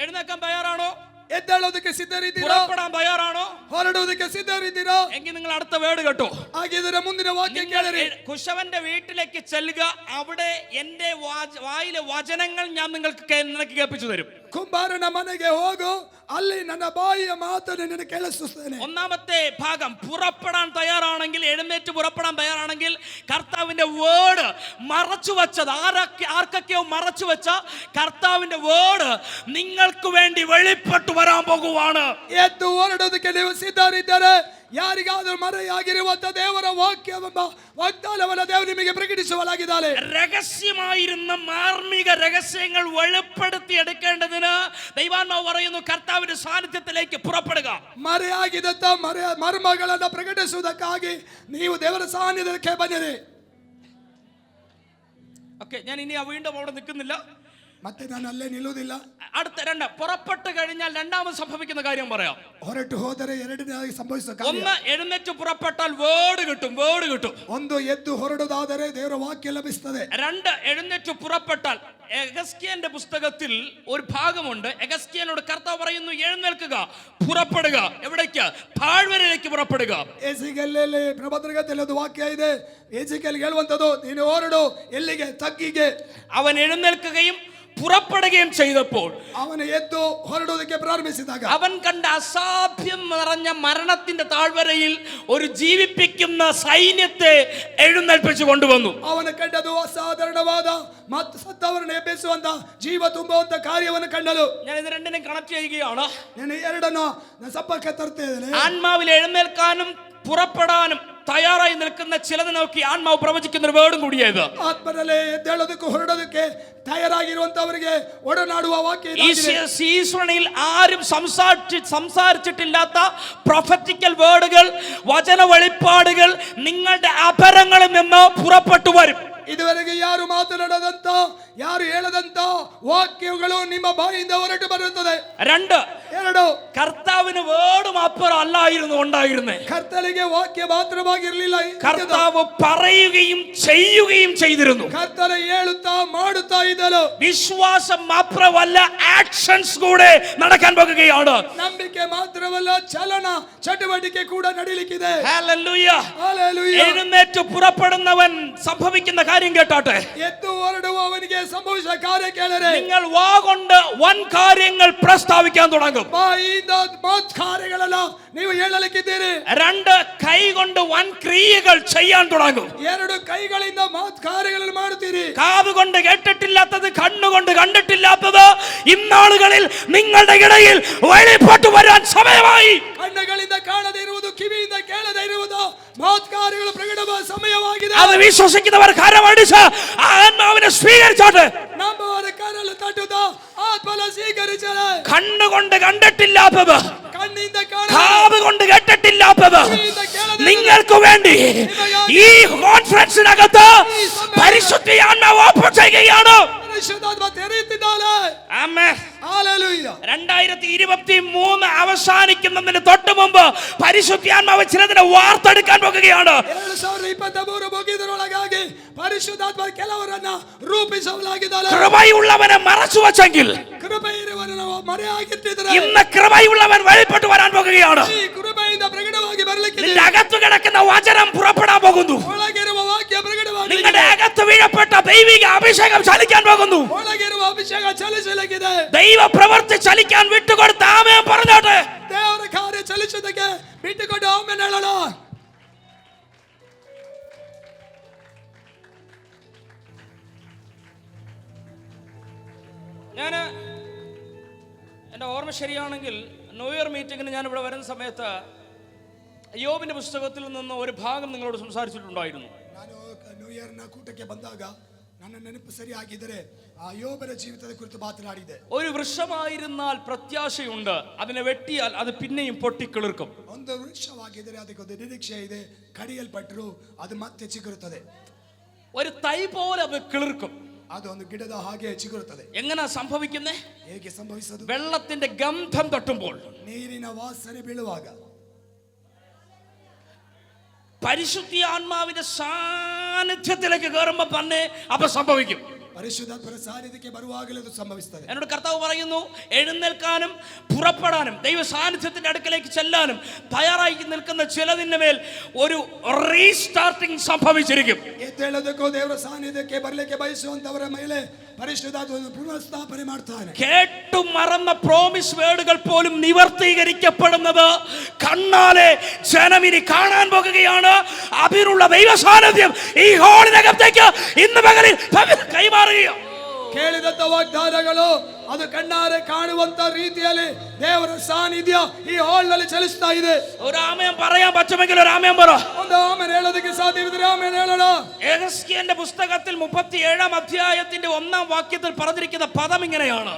എഴുന്നേക്കാൻ തയ്യാറാണോ? ಎದ್ದೇಳೋದಕ್ಕೆ ಸಿದ್ಧರಿದ್ದೀರಾ? പുറപ്പെടാൻ തയ്യാറാണോ? ಹೊರಡುವುದಕ್ಕೆ ಸಿದ್ಧರಿದ್ದೀರಾ? എങ്കിൽ നിങ്ങൾ അടുത്ത വേർഡ് കേട്ടോ. ಹಾಗಿದ್ರೆ ಮುಂದಿನ ವಾಕ್ಯ ಕೇಳಿರಿ. കുശവന്റെ വീട്ടിലേക്ക് ചെല്ലുക. അവിടെ എന്റെ വായിലെ വചനങ്ങൾ ഞാൻ നിനക്ക് കേൾപ്പിച്ചു തരും. ಕುಂಬಾರನ ಮನೆಗೆ ಹೋಗು, ಅಲ್ಲಿ ನನ್ನ ಬಾಯಿಯ ಮಾತನ್ನು ನಿನಗೆ ಕೇಳಿಸುತ್ತೇನೆ. ഒന്നാമത്തെ ഭാഗം, പുറപ്പെടാൻ തയ്യാറാണെങ്കിൽ, എഴുന്നേറ്റ് പുറപ്പെടാൻ തയ്യാറാണെങ്കിൽ കർത്താവിന്റെ വേർഡ് മറച്ചു വെച്ചത്, ആർക്കൊക്കെയോ മറച്ചു വെച്ച കർത്താവിന്റെ വേർഡ് നിങ്ങൾക്ക് വേണ്ടി വെളിപ്പെട്ടു വരാൻ പോകുവാണ്. ಎದ್ದು ಹೊರಡೋದಕ್ಕೆ ನೀವು ಸಿದ್ಧರಿದ್ದರೆ, ಯಾರಿಗಾದರೂ ಮರೆಯಾಗಿರುವಂತ ದೇವರ ವಾಕ್ಯವೆಂಬ ವಾಗ್ದಾನವನ್ನು ದೇವರು ನಿಮಗೆ ಪ್ರಕಟಿಸುವಲಾಗಿದ್ದಾನೆ. രഹസ്യമായിരുന്ന മാർമിക രഹസ്യങ്ങൾ വെളിപ്പെടുത്തി എടുക്കേണ്ടതിന് ദൈവാത്മാവ് പറയുന്നു, കർത്താവിന്റെ സാന്നിധ്യത്തിലേക്ക് പുറപ്പെടുക. ಮರೆಯಾಗಿದ್ದಂತ ಮರ್ಮಗಳನ್ನು ಪ್ರಕಟಿಸುವುದಕ್ಕಾಗಿ ನೀವು ದೇವರ ಸಾನ್ನಿಧ್ಯಕ್ಕೆ ಬನ್ನಿರಿ. ഓക്കെ, ഞാൻ ഇനി വീണ്ടും അവിടെ നിൽക്കുന്നില്ല. ಮತ್ತೆ ನಾನು ಅಲ್ಲೇ ನಿಲ್ಲುವುದಿಲ್ಲ. അടുത്ത രണ്ട്, പുറപ്പെട്ട് കഴിഞ്ഞാൽ രണ്ടാമത് സംഭവിക്കുന്ന കാര്യം പറയാം. ಹೊರಟು ಹೋದರೆ ಎರಡನೇದಾಗಿ ಸಂಭವಿಸುವ ഒന്ന്, എഴുന്നേറ്റ് പുറപ്പെട്ടാൽ വേർഡ് കിട്ടും. ಒಂದು, ಎದ್ದು ಹೊರಡುವುದಾದರೆ ದೇವರ ವಾಕ್ಯ ಲಭಿಸುತ್ತದೆ. രണ്ട്, എഴുന്നേറ്റ് പുറപ്പെട്ടാൽ, എഗസ്കേലിന്റെ പുസ്തകത്തിൽ ഒരു ഭാഗമുണ്ട്. എഗസ്കേലിനോട് കർത്താവ് പറയുന്നു, എഴുന്നേൽക്കുക, പുറപ്പെടുക. എവിടേക്ക്? താഴ്വരയിലേക്ക് പുറപ്പെടുക. ಎಸೆಕೆಲಲ್ಲಿ ಪ್ರಬಂಧದಲ್ಲಿ ಒಂದು ವಾಕ್ಯ ಇದೆ. ಎಸೆಕೆಲ್ ಹೇಳುವಂತದ್ದು, ನೀನು ಹೊರಡು. ಎಲ್ಲಿಗೆ? ತಗ್ಗಿಗೆ. അവൻ എഴുന്നേൽക്കുകയും പുറപ്പെടുകയും ചെയ്തപ്പോൾ, അവന് എದ್ದು ಹೊರಡುವುದಕ್ಕೆ ಪ್ರಾರಂಭಿಸಿದಾಗ, അവൻ കണ്ട അസാധ്യം നിറഞ്ഞ മരണത്തിന്റെ താഴ്വരയിൽ ഒരു ജീവിപ്പിക്കുന്ന സൈന്യത്തെ എഴുന്നേൽപ്പിച്ചു കൊണ്ടുവന്നു. ಅವನು ಕಂಡದು ಅಸಾಧಾರಣವಾದ ಮತ್ತು ಸತ್ತವರನ್ನು ಎಬ್ಬಿಸುವಂತ ಜೀವ ತುಂಬುವಂತ ಕಾರ್ಯವನ್ನು ಕಂಡಲು. ഞാൻ ഇത് രണ്ടിനെ കണക്ട് ചെയ്യുകയാണ്. ನಾನು ಎರಡನ್ನು ಸಂಪರ್ಕ ತರ್ತಾ ಇದ್ದೇನೆ. ആത്മാവിൽ എഴുന്നേൽക്കാനും പുറപ്പെടാനും തയ്യാറായി നിൽക്കുന്ന ചിലത് നോക്കി ആത്മാവ് പ്രവചിക്കുന്ന ഒരു വേർഡും കൂടിയത്. ಆತ್ಮನಲ್ಲಿ ಎದ್ದೇಳೋದಕ್ಕೆ ಹೊರಡೋದಕ್ಕೆ തയ്യാറാಗಿರುವಂತವರಿಗೆ ಒಡನಾಡುವ ವಾಕ್ಯ ഈ ശ്രേണിയിൽ ആരും സംസാരിച്ചിട്ടില്ലാത്ത പ്രൊഫറ്റിക്കൽ വേർഡുകൾ, വചന വെളിപ്പാടുകൾ നിങ്ങളുടെ അപരങ്ങളിൽ നിന്ന് പുറപ്പെട്ടു വരും. ಇದುವರೆಗೆ ಯಾರು ಮಾತನಾಡದಂತ, ಯಾರು ಹೇಳದಂತ ವಾಕ್ಯಗಳು ನಿಮ್ಮ ಬಾಯಿಂದ ಹೊರಟು ಬರುತ್ತದೆ. ಎರಡು, കർത്താവിന് വേർഡും അപ്പുറം അല്ലായിരുന്നു ഉണ്ടായിരുന്നേ. കർത്തലിಗೆ വാക്യ മാത്രವಾಗಿರಲಿಲ್ಲ. കർത്താവ് പറയുകയും ചെയ്യുകയും ചെയ്തിരുന്നു. കർത്തന ಹೇಳುತ್ತಾ ಮಾಡುತ್ತಾ ಇದ್ದನು. വിശ്വാസം മാത്രമല്ല, ആക്ഷൻസ് കൂടെ നടക്കാൻ പോകുകയാണ്. ನಂಬಿಕೆ ಮಾತ್ರವಲ್ಲ, ಚಲನ ಚಟುವಟಿಕೆ ಕೂಡ ನಡೀಲಿಕ್ಕಿದೆ. ഹല്ലേലൂയ. ഹല്ലേലൂയ. എഴുന്നേറ്റ് പുറപ്പെടുന്നവൻ സംഭവിക്കുന്ന കാര്യം കേട്ടാട്ടെ. എത്തു ಹೊರಡುವವನಿಗೆ ಸಂಭವಿಸುವ ಕಾರ್ಯ ಕೇಳರೆ. നിങ്ങൾ വാ കൊണ്ട് വൻ കാര്യങ്ങൾ പ്രസ്താവിക്കാൻ തുടങ്ങും. തുടങ്ങും. ಬಾಯಿಂದ ಮಾತ್ ಕಾರ್ಯಗಳೆಲ್ಲ ನೀವು ಹೇಳಲಿಕ್ಕಿದ್ದೀರಿ. രണ്ട് കൈ കൊണ്ട് വൻ ക്രിയകൾ ചെയ്യാൻ തുടങ്ങും. ಎರಡು ಕೈಗಳಿಂದ ಮಾತ್ ಕಾರ್ಯಗಳನ್ನು ಮಾಡುತ್ತೀರಿ. കാത് കൊണ്ട് കേട്ടിട്ടില്ലാത്തത്, കണ്ണുകൊണ്ട് കണ്ടിട്ടില്ലാത്തത് ഇന്നാളുകളിൽ നിങ്ങളുടെ ഇടയിൽ വെളിപ്പെട്ടു വരാൻ സമയമായി. ಕಣ್ಣುಗಳಿಂದ ಕಾಣದೇ ಇರುವುದು, ಕಿವಿಯಿಂದ ಕೇಳದೇ ಇರುವುದು, ಮಾತ್ ಕಾರ್ಯಗಳು ಪ್ರಕಟವಾದ ಸಮಯವಾಗಿದೆ. അത് വിശ്വസിക്കുന്നവർ കരമടിച്ച് ആ ആത്മാവിനെ സ്വീകരിച്ചോട്ടെ. ನಂಬುವವರ ಕರಲು ತಟ್ಟುತ್ತ ಆತ್ಮನ ಸ್ವೀಕರಿಸಲೇ. കണ്ണുകൊണ്ട് കണ്ടിട്ടില്ലാത്തത്, ಕಣ್ಣಿಂದ ಕಾಣ, കാത് കൊണ്ട് കേട്ടിട്ടില്ലാത്തത് നിങ്ങൾക്ക് വേണ്ടി ഈ കോൺഫറൻസിനകത്ത് പരിശുദ്ധ ആത്മാവ് ഓപ്പൺ ചെയ്യുകയാണ്. ಪರಿಶುದ್ಧಾತ್ಮ ತೆರೆಯುತ್ತಿದ್ದಾನೆ. ആമേൻ. ഹല്ലേലൂയ. 2023 അവസാനിക്കുന്നതിന് തൊട്ട് മുമ്പ് പരിശുദ്ധാത്മാവ് ചിലതിനെ വാർത്തെടുക്കാൻ പോകുകയാണ്. 2023 ಮುಗಿದರೊಳಗಾಗಿ ಪರಿಶುದ್ಧಾತ್ಮ ಕೆಲವರನ್ನ ರೂಪಿಸಲಾಗಿದ್ದಾನೆ. കൃപയുള്ളവനെ മറച്ചു വച്ചെങ്കിൽ ಕೃಪೆ ಇರುವವರನ್ನು ಮರೆಯಾಗಿಟ್ಟಿದ್ದಾರೆ. ഇന്ന് കൃപയുള്ളവൻ വെളിപ്പെട്ടു വരാൻ പോകുകയാണ്. ಈ ಕೃಪೆಯಿಂದ ಪ್ರಕಟವಾಗಿ ಬರಲಿಕ್ಕೆ നിന്റെ അകത്ത് കിടക്കുന്ന വചനം പുറപ്പെടാൻ പോകുന്നു. ಒಳಗಿರುವ ವಾಕ್ಯ ಪ್ರಕಟವಾಗಿ നിങ്ങളുടെ അകത്ത് വീഴപ്പെട്ട ദൈവിക അഭിഷേകം ചലിക്കാൻ പോകുന്നു. ಒಳಗಿರುವ ಅಭಿಷೇಕ ಚಲಿಸಲಿಕ್ಕಿದೆ. ദൈവ പ്രവൃത്തി ചലിക്കാൻ വിട്ടുകൊടുത്ത് ആമേൻ പറഞ്ഞോട്ടെ. ದೇವರ ಕಾರ್ಯ ಚಲಿಸುವುದಕ್ಕೆ ಬಿಟ್ಟುಕೊಂಡು ಆಮೆನ್ ಹೇಳೋಣ. ഞാൻ എൻ്റെ ഓർമ്മ ശരിയാണെങ്കിൽ ന്യൂ ഇയർ മീറ്റിങ്ങിന് ഞാൻ ഇവിടെ വരുന്ന സമയത്ത് യോബിന്റെ പുസ്തകത്തിൽ നിന്ന് ഒരു ഭാഗം നിങ്ങളോട് സംസാരിച്ചിട്ടുണ്ടായിരുന്നു. ನಾನು ನ್ಯೂ ಇಯರ್ನ ಕೂಟಕ್ಕೆ ಬಂದಾಗ ನನ್ನ ನೆನಪು ಸರಿಯಾಗಿದ್ದರೆ ಆ ಯೋಬನ ಜೀವಿತದ ಕುರಿತು ಮಾತನಾಡಿದೆ. ഒരു വൃക്ഷമായിരുന്നാൽ പ്രത്യാശയുണ്ട്, അതിനെ വെട്ടിയാൽ അത് പിന്നെയും പൊട്ടിക്കിളിർക്കും. ಒಂದು ವೃಕ್ಷವಾಗಿದ್ದರೆ ಅದಕ್ಕೊಂದು ನಿರೀಕ್ಷೆ ಇದೆ, ಕಡಿಯಲ್ಪಟ್ಟರು ಅದು ಮತ್ತೆ ಚಿಗುರುತ್ತದೆ. ഒരു തൈ പോലെ അത് കിളിർക്കും. ಅದು ಒಂದು ಗಿಡದ ಹಾಗೆ ಚಿಗುರುತ್ತದೆ. എങ്ങനെ സംഭവിക്കുന്നേ? ಹೇಗೆ ಸಂಭವಿಸದು? വെള്ളത്തിന്റെ ഗന്ധം തട്ടുമ്പോൾ, ನೀರಿನ ವಾಸನೆ ಬೀಳುವಾಗ, പരിശുദ്ധാത്മാവിന്റെ സാന്നിധ്യത്തിലേക്ക് കയറുമ്പോ തന്നെ അപ്പൊ സംഭവിക്കും. പരിശുദ്ധാത്മ സാന്നിധ്യಕ್ಕೆ ಬರುವಾಗಲೇ ಅದು ಸಂಭವಿಸುತ್ತದೆ. എന്നോട് കർത്താവ് പറയുന്നു, എഴുന്നേൽക്കാനും പുറപ്പെടാനും ദൈവ സാന്നിധ്യത്തിന്റെ അടുക്കലേക്ക് ചെല്ലാനും തയ്യാറായി നിൽക്കുന്ന ചിലതിന്റെ മേൽ ഒരു റീസ്റ്റാർട്ടിംഗ് സംഭവിച്ചിരിക്കും. ಎದ್ದೇಳೋದಕ್ಕೂ ದೇವರ ಸಾನ್ನಿಧ್ಯಕ್ಕೆ ಬರಲಿಕ್ಕೆ ಬಯಸುವಂತವರ ಮೇಲೆ പരിശുദ്ധാത്ಮ പുനഃസ്ഥാപನೆ ಮಾಡ್ತಾನೆ. കേട്ടു മറന്ന പ്രോമിസ് വേർഡുകൾ പോലും നിവർത്തീകരിക്കപ്പെടുന്നത് കണ്ണാലെ ജനമിനി കാണാൻ പോകുകയാണ്. അതിനുള്ള ദൈവ സാന്നിധ്യം ഈ ഹോളിനകത്തേക്ക് ഇന്ന് പകലിൽ കൈമാറുകയോ. ಕೇಳಿದಂತ ವಾಗ್ದಾನಗಳು ಅದು ಕಣ್ಣಾರೆ ಕಾಣುವಂತ ರೀತಿಯಲ್ಲಿ ದೇವರ ಸಾನ್ನಿಧ್ಯ ಈ ಹಾಲ್ ನಲ್ಲಿ ಚಲಿಸ್ತಾ ಇದೆ. ഒരു ആമേൻ പറയാൻ പറ്റുമെങ്കിൽ ഒരു ആമേൻ പറ. ಒಂದು ಆಮೆನ್ ಹೇಳೋದಕ್ಕೆ ಸಾಧ್ಯವಿದ್ರೆ ಆಮೆನ್ ಹೇಳೋಣ. യെഹെസ്കേലിന്റെ പുസ്തകത്തിൽ 37 അധ്യായത്തിന്റെ 1-ാം വാക്യത്തിൽ പറഞ്ഞിരിക്കുന്ന പദം ഇങ്ങനെയാണ്.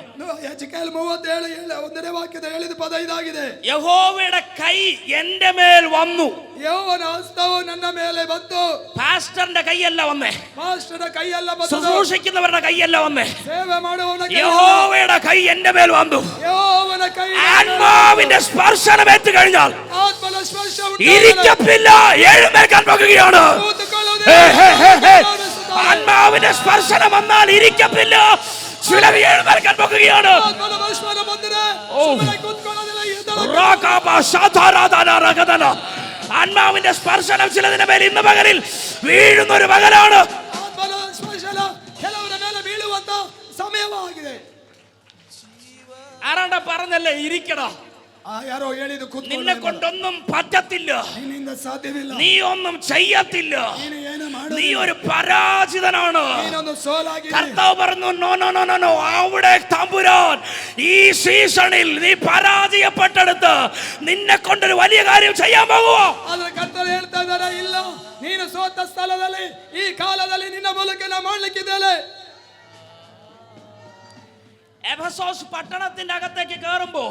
യെഹെസ്കേൽ 37 1ನೇ ವಾಕ್ಯದ ಹೇಳಿದ ಪದ ಇದಾಗಿದೆ. യഹോവയുടെ കൈ എന്റെ മേൽ വന്നു. ಯೆಹೋವನ ಹಸ್ತವು ನನ್ನ ಮೇಲೆ ಬಂತು. പാസ്റ്ററിന്റെ കൈയല്ല വന്നേ, ಪಾಸ್ಟರ್ನ ಕೈಯಲ್ಲ ಬಂತು, ശുശ്രൂഷിക്കുന്നവരുടെ കൈയല്ല വന്നേ, ಸೇವೆ ಮಾಡುವವನ ಕೈ. യഹോവയുടെ കൈ എന്റെ മേൽ വന്നു. ಯೆಹೋವನ ಕೈ ആത്മാവിന്റെ സ്പർശനം ഏറ്റു കഴിഞ്ഞാൽ ಆತ್ಮನ ಸ್ಪರ್ಶ ഇരിക്കത്തില്ല, എഴുന്നേൽക്കാൻ പോകുകയാണ്. ആത്മാവിന്റെ സ്പർശനം വന്നാൽ ഇരിക്കത്തില്ല, ചിലർ എഴുന്നേൽക്കാൻ പോകുകയാണ്. ആത്മാവിന്റെ സ്പർശനം ചിലതിന്റെ മേൽ ഇന്ന് പകലിൽ വീഴുന്ന ഒരു പകലാണ്. ಕೆಲವರ ಮೇಲೆ ಬೀಳುವಂತ ಸಮಯವಾಗಿದೆ. ആരാണ്ട പറഞ്ഞല്ലേ ഇരിക്കടാ, ಯಾರೋ ಹೇಳಿದ್ದು നിന്നെ കൊണ്ടൊന്നും പറ്റത്തില്ല, ನಿನ್ನಿಂದ ಸಾಧ್ಯವಿಲ್ಲ, നീ ഒന്നും ചെയ്യത്തില്ല, ನೀನು ಏನು നീ ഒരു പരാജിതനാണ്. ನೀನೊಂದು ಸೋಲಾಗಿದೆ. കർത്താവ് പറഞ്ഞു, no no no no no, അവിടെ തമ്പുരാൻ ഈ സീസണിൽ നീ പരാജയപ്പെട്ടെടുത്ത് നിന്നെ കൊണ്ടൊരു വലിയ കാര്യം ചെയ്യാൻ പോകുമോ? ಆದ್ರೆ ಕರ್ತರು ಹೇಳ್ತಾ ಇದ್ದಾರೆ, ಇಲ್ಲ, ನೀನು ಸೋತ ಸ್ಥಳದಲ್ಲಿ ಈ ಕಾಲದಲ್ಲಿ ನಿನ್ನ ಮೂಲಕ ನಾ ಮಾಡ್ಲಿಕ್ಕಿದ್ದೇನೆ. എഫെസോസ് പട്ടണത്തിന്റെ അകത്തേക്ക് കയറുമ്പോ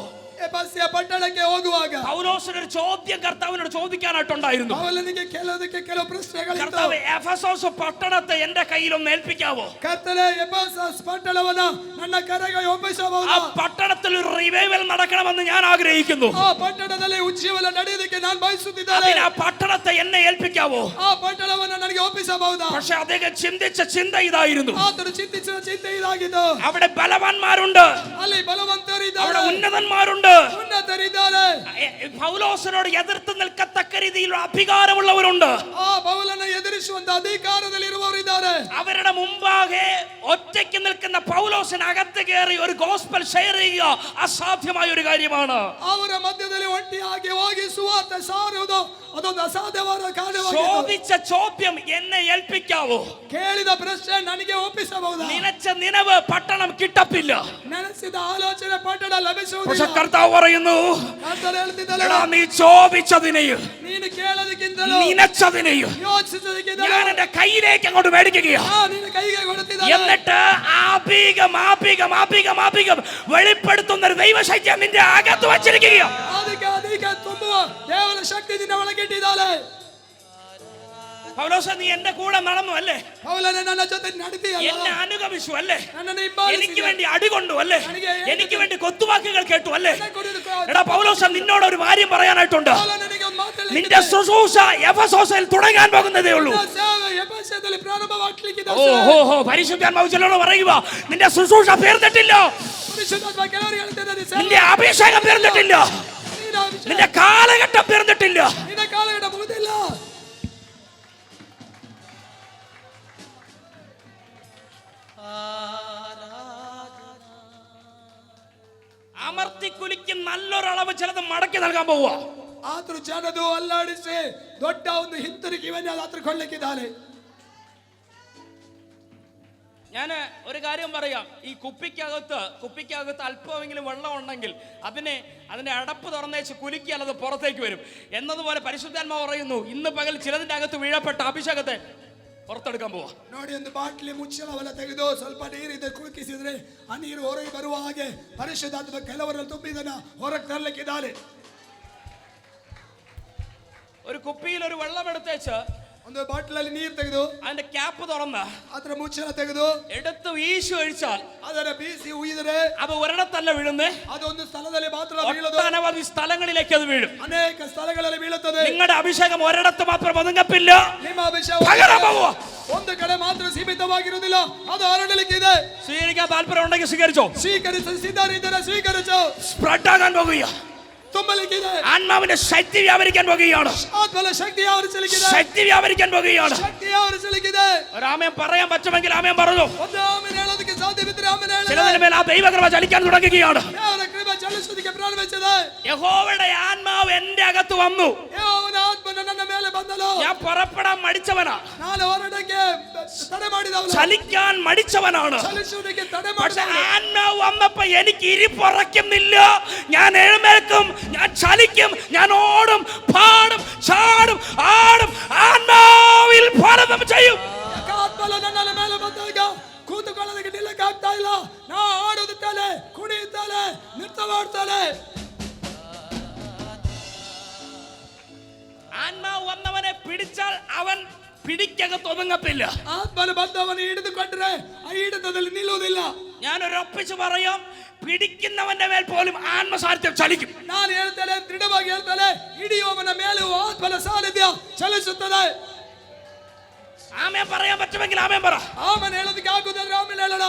ಎಫೆಸಿಯ ಪಟ್ಟಣಕ್ಕೆ ಹೋಗುವಾಗ പൗലോസിനൊരു ചോദ്യം കർത്താവിനോട് ചോദിക്കാനായിട്ടുണ്ടായിരുന്നു. ಪೌಲನಿಗೆ ಕೇಳೋದಕ್ಕೆ ಕೆಲವು ಪ್ರಶ್ನೆಗಳಿತ್ತು. കർത്താവ്, എഫെസോസ് പട്ടണത്തെ എന്റെ കയ്യിലൊന്ന് ഏൽപ്പിക്കാവോ? ಕರ್ತನೇ, ಎಫೆಸಸ್ ಪಟ್ಟಣವನ್ನ ನನ್ನ ಕರೆಗೆ ആ ಒಪ್ಪಿಸಬಹುದಾ? പട്ടണത്തിൽ ഒരു റിവൈവൽ നടക്കണമെന്ന് ഞാൻ ആഗ്രഹിക്കുന്നു. ಆ ಪಟ್ಟಣದಲ್ಲಿ ಉಜ್ಜೀವನ ನಡೆಯೋದಕ್ಕೆ ನಾನು ಬಯಸುತ್ತಿದ್ದೇನೆ. അതിന് ആ പട്ടണത്തെ എന്നെ ഏൽപ്പിക്കാവോ? ಆ ಪಟ್ಟಣವನ್ನ ನನಗೆ ಒಪ್ಪಿಸಬಹುದಾ? പക്ഷെ അദ്ദേഹം ചിന്തിച്ച ചിന്ത ഇതായിരുന്നു, ಆತನು ಚಿಂತಿಸಿದ ಚಿಂತೆ ಇದಾಗಿದ್ದು, അവിടെ ബലവാന്മാരുണ്ട്, ಅಲ್ಲಿ ಬಲವಂತರಿದ್ದಾರೆ, അവിടെ ഉന്നതന്മാരുണ്ട്, ಉನ್ನತ ಸುವಾರ್ತೆಯರಿದ್ದಾರೆ. പൗലോസിനോട് എതിർത്ത് നിൽക്കത്തക്ക രീതിയിലുള്ള അധികാരമുള്ളവരുണ്ട്. ಆ ಪೌಲನ ಎದುರಿಸುವಂತ അധികാരದಲ್ಲಿರುವವರಿದ್ದಾರೆ. അവരുടെ മുമ്പാകെ ഒറ്റയ്ക്ക് നിൽക്കുന്ന പൗലോസിനകത്ത് കയറി ഒരു ഗോസ്പൽ ഷെയർ ചെയ്യുക അസാധ്യമായ ഒരു കാര്യമാണ്. ಅವರ ಮಧ್ಯದಲ್ಲಿ ಒಟ್ಟಿಯಾಗಿ ಹೋಗಿ ಸುವಾರ್ತೆ ಸಾರುವುದು ಅದೊಂದು ಅಸಾಧ್ಯವಾದ ಕಾರ್ಯವಾಗಿದೆ. ചോദിച്ച ചോദ്യം എന്നെ ഏൽപ്പിക്കാവോ? ಕೇಳಿದ ಪ್ರಶ್ನೆ ನನಗೆ ಒಪ್ಪಿಸಬಹುದಾ? നിനച്ച നിലവ് പട്ടണം കിട്ടപ്പില്ല. ನೆನೆಸಿದ ಆಲೋಚನೆ ಪಟ್ಟಣ പക്ഷെ ಲಭಿಸುವುದಿಲ್ಲ. കർത്താവ് പറയുന്നു, ಕರ್ತನು ಹೇಳ್ತಿದ್ದಾನೆ, എടാ, നീ ചോദിച്ചതിനെയും ನೀನು ಕೇಳೋದಕ್ಕಿಂತಲೂ നിനച്ചതിനെയും ಯೋಚಿಸೋದಕ್ಕಿಂತಲೂ ഞാൻ എന്റെ കയ്യിലേക്ക് അങ്ങോട്ട് മേടിക്കുകയാ. ನಿನ್ನ കൈಗೆ ಕೊಡುತ್ತಿದ್ದಾನೆ. എന്നിട്ട് ആപികം വെളിപ്പെടുത്തുന്ന ഒരു ദൈവശക്തി നിന്റെ അകത്ത് വച്ചിരിക്കുകയോ. ಅದಕ್ಕೆ ತುಂಬುವ ದೇವರ ಶಕ್ತಿ ನಿನ್ನ ಒಳಗಿಟ್ಟಿದ್ದಾನೆ. പൗലോസേ, നീ എന്റെ കൂടെ നടന്നു അല്ലേ? ಪೌಲನೇ ನನ್ನ ಜೊತೆ ನಡೆದಿಯಲ್ಲ? എന്നെ അനുഗമിച്ചു അല്ലേ? ನನ್ನನ್ನು ಹಿಂಬಾಲಿಸಿ എനിക്ക് വേണ്ടി അടികൊണ്ടു അല്ലേ? ನನಗೆ എനിക്ക് വേണ്ടി കൊത്തുവാക്കുകൾ കേട്ടു അല്ലേ? ಕೊಡುವುದು. എടാ പൗലോസേ, നിന്നോട് ഒരു കാര്യം പറയാനായിട്ടുണ്ട്. ಪೌಲನು ನಿನಗೆ ಒಂದು ಮಾತು ಹೇಳಿದ್ದಾನೆ. നിന്റെ ശുശ്രൂഷ എഫെസോസിൽ തുടങ്ങാൻ പോകുന്നതേ ഉള്ളൂ. ನಿನ್ನ ಸೇವೆ ಎಫೆಸದಲ್ಲಿ ಪ್ರಾರಂಭವಾಗಲಿಕ್ಕಿದೆ. ഓഹോ, പരിശുദ്ധാത്മാവ് ചിലരോട് പറയുക, നിന്റെ ശുശ്രൂഷ തീർന്നിട്ടില്ല, ಪರಿಶುದ್ಧಾತ್ಮ ಕೆಲವರಿಗೆ ಹೇಳ್ತಿದ್ದಾನೆ, നിന്റെ അഭിഷേകം തീർന്നിട്ടില്ല, നിന്റെ കാലഘട്ടം തീർന്നിട്ടില്ല. ನಿನ್ನ ಕಾಲಘಟ್ಟ ಮುಗಿದಿಲ್ಲ. അമർത്തി കുലിക്ക് നല്ലൊരളവ് ചിലത് മടക്കി നൽകാൻ പോവുക. ಆದರೂ ಜನದು ಅಲ್ಲಾಡಿಸಿ ದೊಡ್ಡ ಒಂದು ಹಿಂತಿರುಗಿವನ್ನೇ ಆತರ ಕೊಳ್ಳಿಕ್ಕಿದ್ದಾನೆ. ഞാൻ ഒരു കാര്യം പറയാം. ഈ കുപ്പിക്കകത്ത് അല്പമെങ്കിലും വെള്ളം ഉണ്ടെങ്കിൽ അതിന്റെ അടപ്പ് തുറന്നേച്ച് കുലുക്കിയാൽ അത് പുറത്തേക്ക് വരും എന്നതുപോലെ പരിശുദ്ധാത്മാവ് പറയുന്നു, ഇന്ന് പകൽ ചിലതിന്റെ അകത്ത് വീഴപ്പെട്ട അഭിഷേകത്തെ പുറത്തെടുക്കാൻ പോവാ. ನೋಡಿ, ಒಂದು ಬಾಟ್ಲಿ ಮುಚ್ಚಳವೆಲ್ಲ ತೆಗೆದು ಸ್ವಲ್ಪ ನೀರಿದೆ ಕುಳುಕಿಸಿದ್ರೆ ಆ ನೀರು ಹೊರಗೆ ಬರುವ ಹಾಗೆ ಪರಿಶುದ್ಧಾತ್ಮ ಕೆಲವರಲ್ಲಿ ತುಂಬಿದನ್ನ ಹೊರಗೆ ತರಲಿಕ್ಕಿದ್ದಾನೆ. ഒരു കുപ്പിയിൽ ഒരു വെള്ളം എടുത്തേച്ച് ಒಂದು ಬಾಟ್ಲಲ್ಲಿ ನೀರು ತೆಗೆದು അതിന്റെ ക്യാപ്പ് തുറന്ന് ಅದರ ಮುಚ್ಚಳ ತೆಗೆದು എടുത്ത് വീശി ഒഴിച്ചാൽ ಅದರ ಬೀಸಿ ಉಯ್ದರೆ അത് ഒരിടത്തല്ല വീഴുന്നേ, ಅದೊಂದು ಸ್ಥಳದಲ್ಲಿ ಮಾತ್ರ ಬೀಳದು, ഒട്ടനവധി സ്ഥലങ്ങളിലേക്ക് അത് വീഴും. ಅನೇಕ ಸ್ಥಳಗಳಲ್ಲಿ ಬೀಳುತ್ತದೆ. നിങ്ങളുടെ അഭിഷേകം ഒരിടത്ത് മാത്രം ഒതുങ്ങപ്പില്ല, ನಿಮ್ಮ ಅಭಿಷೇಕ ಒಂದು ಕಡೆ ಮಾತ್ರ ಸೀಮಿತವಾಗಿರುವುದಿಲ್ಲ, ಅದು ಹರಡಲಿಕ್ಕಿದೆ. സ്വീകരിക്കാൻ താല്പര്യം ഉണ്ടെങ്കിൽ സ്വീകരിച്ചോ. ಸ್ವೀಕರಿಸಲು ಸಿದ್ಧರಿದ್ದರೆ ಸ್ವೀಕರಿಸು. സ്പ്രെഡ് ആകാൻ പോകുക. ತುಂಬಲಿಕ್ಕಿದೆ. ആത്മാവിന്റെ ശക്തി വ്യാപരിക്കാൻ പോകുകയാണ്. ಆತ್ಮದ ಶಕ್ತಿ ಆವರಿಸಲಿಕ್ಕಿದೆ. ശക്തി വ്യാപരിക്കാൻ പോകുകയാണ്. ಶಕ್ತಿ ಆವರಿಸಲಿಕ್ಕಿದೆ. ഒരു ആമേൻ പറയാൻ പറ്റുമെങ്കിൽ ആമേൻ പറഞ്ഞു. ಒಂದು ಆಮೆನ್ ಹೇಳೋದಕ್ಕೆ ಸಾಧ್ಯವಿದ್ರೆ ಆಮೆನ್ ಹೇಳಿ. ചിലതിന് മേൽ ആ ദൈവകൃപ ചലിക്കാൻ തുടങ്ങുകയാണ്. ದೇವರ ಕೃಪೆ ಚಲಿಸುವುದಕ್ಕೆ ಪ್ರಾರಂಭಿಸಿದೆ. യഹോവയുടെ ആത്മാവ് എന്റെ അകത്ത് വന്നു. ಯೆಹೋವನ ಆತ್ಮ ನನ್ನ ಮೇಲೆ ಬಂದನು. ഞാൻ പുറപ്പെടാൻ മടിച്ചവനാ, ನಾನು ಹೊರಡಕ್ಕೆ ತಡೆ ಮಾಡಿದವನು, ചലിക്കാൻ മടിച്ചവനാണ്. ಚಲಿಸುವುದಕ್ಕೆ ತಡೆ പക്ഷെ ಮಾಡಿದವನು. ആത്മാവ് വന്നപ്പോ എനിക്ക് ഇരിപ്പുറയ്ക്കുന്നില്ല. ഞാൻ എഴുന്നേൽക്കും, ഞാൻ ചലിക്കും, ഞാൻ ഓടും, പാടും, ചാടും, ആടും, ആത്മാവിൽ ഫലം ചെയ്യും. ಆತ್ಮಲ ನನ್ನ ಮೇಲೆ ಬಂದಾಗ ಕೂತುಕೊಳ್ಳೋದಕ್ಕೆ ನಿಲ್ಲಕ್ಕೆ ಆಗ್ತಾ ಇಲ್ಲ. ನಾ ಆಡುತ್ತಾನೆ, ಕುಣಿಯುತ್ತಾನೆ, ನೃತ್ಯ ಮಾಡ್ತಾನೆ. ആത്മാവ് വന്നവനെ പിടിച്ചാൽ അവൻ പിടിക്കകത്ത് ഒതുങ്ങത്തില്ല. ಆತ್ಮನ ಬಂದವನು ಹಿಡಿದುಕೊಂಡ್ರೆ ಆ ಹಿಡಿತದಲ್ಲಿ ನಿಲ್ಲುವುದಿಲ್ಲ. ഞാൻ ഉറപ്പിച്ചു പറയാം, പിടിക്കുന്നവന്റെ മേൽ പോലും ആത്മസാന്നിധ്യം ചലിക്കും. ನಾನು ಹೇಳ್ತೇನೆ, ದೃಢವಾಗಿ ಹೇಳ್ತೇನೆ, ಹಿಡಿಯುವವನ ಮೇಲೂ ಆತ್ಮನ ಸಾನ್ನಿಧ್ಯ ಚಲಿಸುತ್ತದೆ. ആമേൻ പറയാൻ പറ്റുമെങ്കിൽ ആമേൻ പറ. ಆಮನ್ ಹೇಳೋದಕ್ಕೆ ಆಗುದಾದ್ರೆ ಆಮೇಲೆ ಹೇಳೋಣ.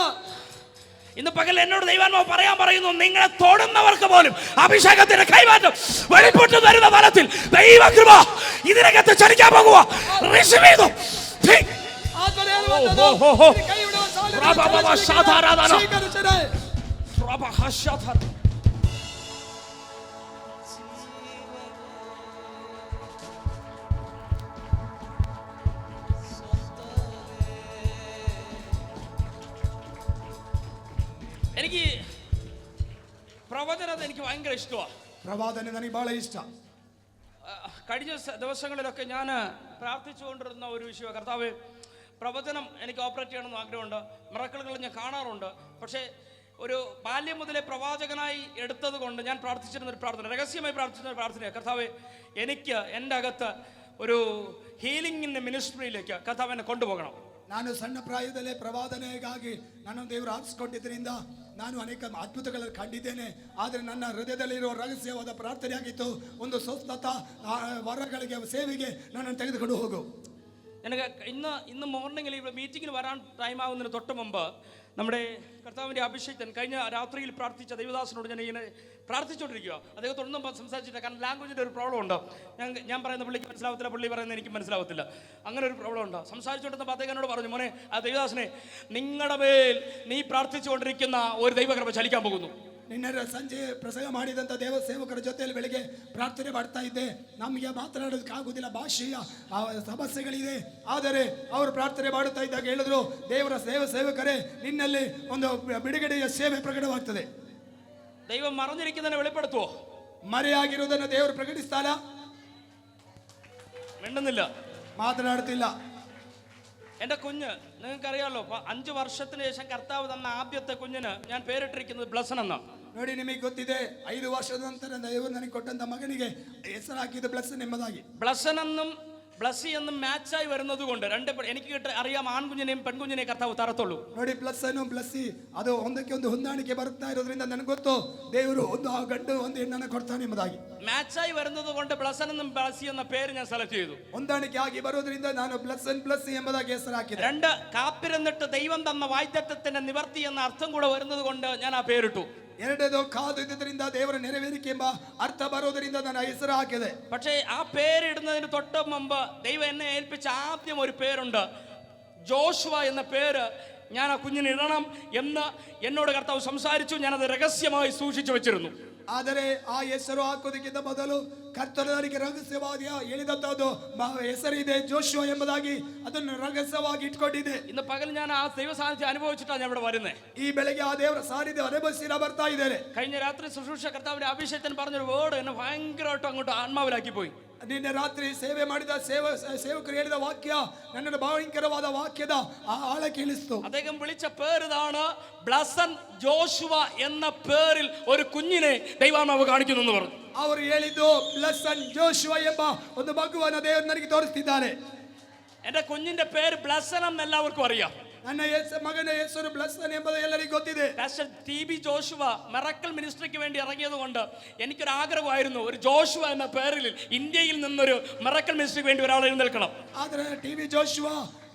ഇന്ന് പകൽ എന്നോട് ദൈവാത്മാവ് പറയാൻ പറയുന്നു, നിങ്ങളെ തൊടുന്നവർക്ക് പോലും അഭിഷേകത്തിന്റെ കൈമാറ്റം വെളിപ്പെട്ട് വരുന്ന തലത്തിൽ ദൈവകൃപ ഇതിനകത്ത് ചലിക്കാൻ പോകുക. റിസീവ് ചെയ്തു. ಆತ್ಮನ ಹೇಳುವಂತದ್ದು, ಕೈ ಬಿಡುವ ಸಾನ್ನಿಧ್ಯ ಸ್ವೀಕರಿಸಿದೆ. എനിക്ക് പ്രവചനം എനിക്ക് ഭയങ്കര ഇഷ്ടമാണ്. ಪ್ರವಾದನೆ ನನಗೆ ಬಹಳ ಇಷ್ಟ. കഴിഞ്ഞ ദിവസങ്ങളിലൊക്കെ ഞാൻ പ്രാർത്ഥിച്ചുകൊണ്ടിരുന്ന ഒരു വിഷയം, കർത്താവ് പ്രവചനം എനിക്ക് ഓപ്പറേറ്റ് ചെയ്യണമെന്ന് ആഗ്രഹമുണ്ട്, മിറക്കിളുകൾ ഞാൻ കാണാറുണ്ട്. പക്ഷേ ഒരു ബാല്യം മുതലേ പ്രവാചകനായി എടുത്തത് കൊണ്ട് ഞാൻ പ്രാർത്ഥിച്ചിരുന്നൊരു പ്രാർത്ഥന, രഹസ്യമായി പ്രാർത്ഥിച്ചിരുന്ന പ്രാർത്ഥനയാണ്, കർത്താവ് എനിക്ക് എൻ്റെ അകത്ത് ഒരു ഹീലിംഗിൻ്റെ മിനിസ്ട്രിയിലേക്ക് കർത്താവ് എന്നെ കൊണ്ടുപോകണം. ನಾನು ಸಣ್ಣ ಪ್ರಾಯದಲ್ಲೇ ಪ್ರವಾದನೆಗಾಗಿ ನನ್ನ ದೇವರು ಆರಿಸಿಕೊಂಡಿದ್ದರಿಂದ ನಾನು ಅನೇಕ ಅದ್ಭುತಗಳನ್ನು ಕಂಡಿದ್ದೇನೆ. ಆದರೆ ನನ್ನ ಹೃದಯದಲ್ಲಿರುವ ರಹಸ್ಯವಾದ ಪ್ರಾರ್ಥನೆಯಾಗಿತ್ತು, ಒಂದು ಸ್ವಸ್ಥತ ವರಗಳಿಗೆ ಸೇವೆಗೆ ನನ್ನನ್ನು ತೆಗೆದುಕೊಂಡು ಹೋಗು. എനിക്ക് ഇന്ന് മോർണിംഗിൽ ഇവിടെ മീറ്റിങ്ങിന് വരാൻ ടൈം ആവുന്നതിന് തൊട്ട് മുമ്പ് നമ്മുടെ കർത്താവിൻ്റെ അഭിഷേകൻ കഴിഞ്ഞ രാത്രിയിൽ പ്രാർത്ഥിച്ച ദൈവദാസനോട് ഞാൻ ഇങ്ങനെ പ്രാർത്ഥിച്ചുകൊണ്ടിരിക്കുക. അദ്ദേഹത്തൊന്നും സംസാരിച്ചില്ല. കാരണം ലാംഗ്വേജിൻ്റെ ഒരു പ്രോബ്ലം ഉണ്ടോ. ഞാൻ പറയുന്ന പുള്ളിക്ക് മനസ്സിലാവത്തില്ല, പുള്ളി പറയുന്നത് എനിക്ക് മനസ്സിലാവത്തില്ല. അങ്ങനെ ഒരു പ്രോബ്ലം ഉണ്ടോ. സംസാരിച്ചുകൊണ്ടിരുന്നപ്പോൾ അദ്ദേഹം എന്നോട് പറഞ്ഞു, മോനെ ആ ദൈവദാസനെ, നിങ്ങളുടെ മേൽ നീ പ്രാർത്ഥിച്ചുകൊണ്ടിരിക്കുന്ന ഒരു ദൈവകൃപ ചലിക്കാൻ പോകുന്നു. ನಿನ್ನೆ ಸಂಜೆ ಪ್ರಸಂಗ ಮಾಡಿದಂಥ ದೇವ ಸೇವಕರ ಜೊತೆಯಲ್ಲಿ ಬೆಳಿಗ್ಗೆ ಪ್ರಾರ್ಥನೆ ಮಾಡ್ತಾ ಇದ್ದೆ. ನಮಗೆ ಮಾತನಾಡೋದಕ್ಕಾಗುವುದಿಲ್ಲ, ಭಾಷೆಯ ಸಮಸ್ಯೆಗಳಿದೆ. ಆದರೆ ಅವರು ಪ್ರಾರ್ಥನೆ ಮಾಡುತ್ತಾ ಇದ್ದಾಗ ಹೇಳಿದ್ರು, ದೇವರ ಸೇವಕರೇ, ನಿನ್ನಲ್ಲಿ ಒಂದು ಬಿಡುಗಡೆಯ ಸೇವೆ ಪ್ರಕಟವಾಗ್ತದೆ. ദൈവം മറഞ്ഞിരിക്കുന്നതിനെ വെളിപ്പെടുത്തുവോ? ಮರೆಯಾಗಿರುವುದನ್ನು ದೇವರು ಪ್ರಕಟಿಸ್ತಾರ? മിണ്ടുന്നില്ല, ಮಾತನಾಡುತ್ತಿಲ್ಲ. എൻ്റെ കുഞ്ഞ് നിങ്ങൾക്കറിയാമല്ലോ, 5 വർഷത്തിന് ശേഷം കർത്താവ് തന്ന ആദ്യത്തെ കുഞ്ഞിന് ഞാൻ പേരിട്ടിരിക്കുന്നത് ബ്ലസൻ എന്നാ. ನೋಡಿ, ನಿಮಗೆ ಗೊತ್ತಿದೆ, 5 ವರ್ಷದ ನಂತರ ದೇವರು ನನಗೆ ಕೊಟ್ಟಂತ ಮಗನಿಗೆ ಹೆಸರು ಹಾಕಿದ್ದು ಬ್ಲಸನ್ ಎಂಬುದಾಗಿ. ബ്ലസൻ എന്നും ബ്ലസ്സി എന്നും മാച്ചായി വരുന്നത് കൊണ്ട് എനിക്ക് അറിയാം, ആൺകുഞ്ഞിനെയും പെൺകുഞ്ഞിനെയും കർത്താവ് തരത്തുള്ളൂ. ನೋಡಿ, ಬ್ಲಸ್ಸನ್ನು ಬ್ಲಸ್ಸಿ ಅದು ಒಂದಕ್ಕೆ ಒಂದು ಹೊಂದಾಣಿಕೆ ಬರುತ್ತಾ ಇರೋದ್ರಿಂದ ನನಗೆ ಗೊತ್ತು, ದೇವರು ಒಂದು ಗಂಡು ಒಂದು ಹೆಣ್ಣನ್ನು ಕೊಡ್ತಾನೆ ಎಂಬುದಾಗಿ. മാച്ചായി വരുന്നത് കൊണ്ട് ബ്ലസൻ എന്നും ബ്ലസ്സി എന്ന പേര് ഞാൻ സെലക്ട് ചെയ്തു. ಹೊಂದಾಣಿಕೆ ಆಗಿ ಬರೋದ್ರಿಂದ ನಾನು ಬ್ಲಸ್ಸನ್ ಬ್ಲಸ್ಸಿ ಎಂಬುದಾಗಿ ಹೆಸರು ಹಾಕಿದೆ. 2 കാത്തിരുന്നിട്ട് ദൈവം തന്ന വാഗ്ദത്തത്തിന്റെ നിവർത്തി എന്ന അർത്ഥം കൂടെ വരുന്നത് കൊണ്ട് ഞാൻ ആ പേരിട്ടു. 2 ಕಾದು ಇದ್ದುದರಿಂದ ದೇವರ ನೆರವೇರಿಕೆ ಎಂಬ ಅರ್ಥ ಬರೋದರಿಂದ ನಾನು ಹೆಸರು ಹಾಕಿದೆ. പക്ഷേ ആ പേരിടുന്നതിന് തൊട്ട് മുമ്പ് ദൈവം എന്നെ ഏൽപ്പിച്ച ആദ്യം ഒരു പേരുണ്ട്, ജോഷുവ എന്ന പേര് ഞാൻ ആ കുഞ്ഞിന് ഇടണം എന്ന് എന്നോട് കർത്താവ് സംസാരിച്ചു. ഞാനത് രഹസ്യമായി സൂക്ഷിച്ചു വെച്ചിരുന്നു. ಆದರೆ ಆ ಹೆಸರು ಹಾಕೋದಕ್ಕಿಂತ ಮೊದಲು ಕರ್ತನಿಗೆ ರಹಸ್ಯವಾಗಿ ಹೇಳಿದಂತದ್ದು ಹೆಸರಿದೆ, ಜೋಶುವ ಎಂಬುದಾಗಿ, ಅದನ್ನು ರಹಸ್ಯವಾಗಿ ಇಟ್ಕೊಂಡಿದೆ. ഇന്ന് പകൽ ഞാൻ ആ ദൈവ സാന്നിധ്യം അനുഭവിച്ചിട്ടാണ് ഞാൻ ഇവിടെ വരുന്നത്. ഈ ಬೆಳಗ್ಗೆ ಆ ದೇವರ ಸಾನ್ನಿಧ್ಯ ಅನುಭವಿಸಿ ಬರ್ತಾ ಇದ್ದೇನೆ. കഴിഞ്ഞ രാത്രി ശുശ്രൂഷ കർത്താവിന്റെ അഭിഷേകൻ പറഞ്ഞൊരു വേർഡ് എന്നെ ഭയങ്കരമായിട്ട് അങ്ങോട്ട് ആത്മാവിലാക്കി പോയി. ನಿನ್ನೆ ರಾತ್ರಿ ಸೇವೆ ಮಾಡಿದ ಸೇವಕರು ಹೇಳಿದ ವಾಕ್ಯ ನನ್ನನ್ನು ಭಯಂಕರವಾದ ವಾಕ್ಯದ ಆಳಕ್ಕೆ ಇಳಿಸಿತು. അദ്ദേഹം വിളിച്ച പേരിതാണ് ബ്ലസൻ ജോഷുവ എന്ന പേരിൽ ഒരു കുഞ്ഞിനെ ദൈവാത്മാവ് കാണിക്കുന്നു എന്ന് പറഞ്ഞു. ಅವರು ಹೇಳಿದ್ದು ಬ್ಲಸನ್ ಜೋಶುವ ಎಂಬ ಒಂದು ಮಗುವನ್ನು ದೇವರು ನನಗೆ ತೋರಿಸ್ತಿದ್ದಾರೆ. എന്റെ കുഞ്ഞിന്റെ പേര് ബ്ലസൻ എന്ന് എല്ലാവർക്കും അറിയാം. ನನ್ನ ಮಗನ ಹೆಸರು ಬ್ಲಸನ್ ಎಂಬುದು ಎಲ್ಲರಿಗೂ ಗೊತ್ತಿದೆ. പാസ്റ്റർ ടി.ബി. ജോഷുവ മിറക്കിൾ മിനിസ്ട്രിക്ക് വേണ്ടി ഇറങ്ങിയത് കൊണ്ട് എനിക്കൊരു ആഗ്രഹമായിരുന്നു, ഒരു ജോഷുവ എന്ന പേരിൽ ഇന്ത്യയിൽ നിന്നൊരു മിറക്കിൾ മിനിസ്ട്രിക്ക് വേണ്ടി ഒരാൾ എഴുന്നേൽക്കണം. ಆದರೆ ಟಿ.ಬಿ. ಜೋಶುವ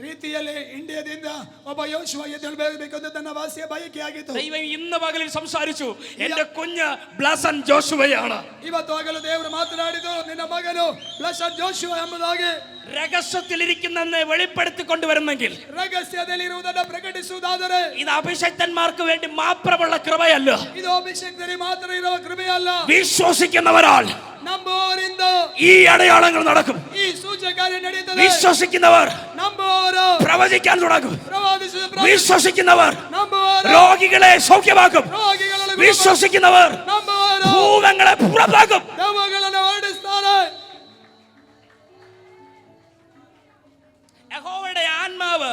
ರೀತಿಯಲ್ಲಿ ಇಂಡಿಯಾದಿಂದ ಒಬ್ಬ ಯೋಶುವ ಎದ್ದೇಳಬೇಕು ಅಂತ ನನ್ನ ವಾಸಿಯ ಬಯಕೆ ಆಗಿತ್ತು. ദൈവം ഇന്ന് പകലിൽ സംസാരിച്ചു, എന്റെ കുഞ്ഞ് ബ്ലസൻ ജോഷുവയാണ്. ಇವತ್ತು ಆಗಲು ದೇವರು ಮಾತನಾಡಿದ್ದು, ನಿನ್ನ ಮಗನು ಬ್ಲಸನ್ ಜೋಶುವ ಎಂಬುದಾಗಿ. രഹസ്യത്തിലിരിക്കുന്നെന്ന് വെളിപ്പെടുത്തി കൊണ്ടുവരുന്നെങ്കിൽ, ರಹಸ್ಯದಲ್ಲಿರುವುದನ್ನು ಪ್ರಕಟಿಸುವುದಾದರೆ, ഇത് അഭിഷക്തന്മാർക്ക് വേണ്ടി മാത്രമുള്ള കൃപയല്ല, ಇದು ಅಭಿಷೇಕರಿಗೆ ಮಾತ್ರ ಇರುವ ಕೃಪೆಯಲ್ಲ. വിശ്വസിക്കുന്നവരാൽ ನಂಬುವವರಿಂದ ഈ അടയാളങ്ങൾ നടക്കും. ಈ ಸೂಚಕಕಾರ್ಯ ನಡೆಯುತ್ತದೆ. വിശ്വസിക്കുന്നവർ ನಂಬುವವರು പ്രവചിക്കാൻ തുടങ്ങും. ಪ್ರವಾದಿಸುವ വിശ്വസിക്കുന്നവർ ನಂಬುವವರು രോഗികളെ സൗഖ്യമാക്കും. ರೋಗಿಗಳನ್ನು വിശ്വസിക്കുന്നവർ ನಂಬುವವರು ഭൂതങ്ങളെ പുറത്താക്കും. ದೆವ್ವಗಳನ್ನು ಹೊರಡಿಸುತ್ತಾರೆ. യഹോവയുടെ ആത്മാവ്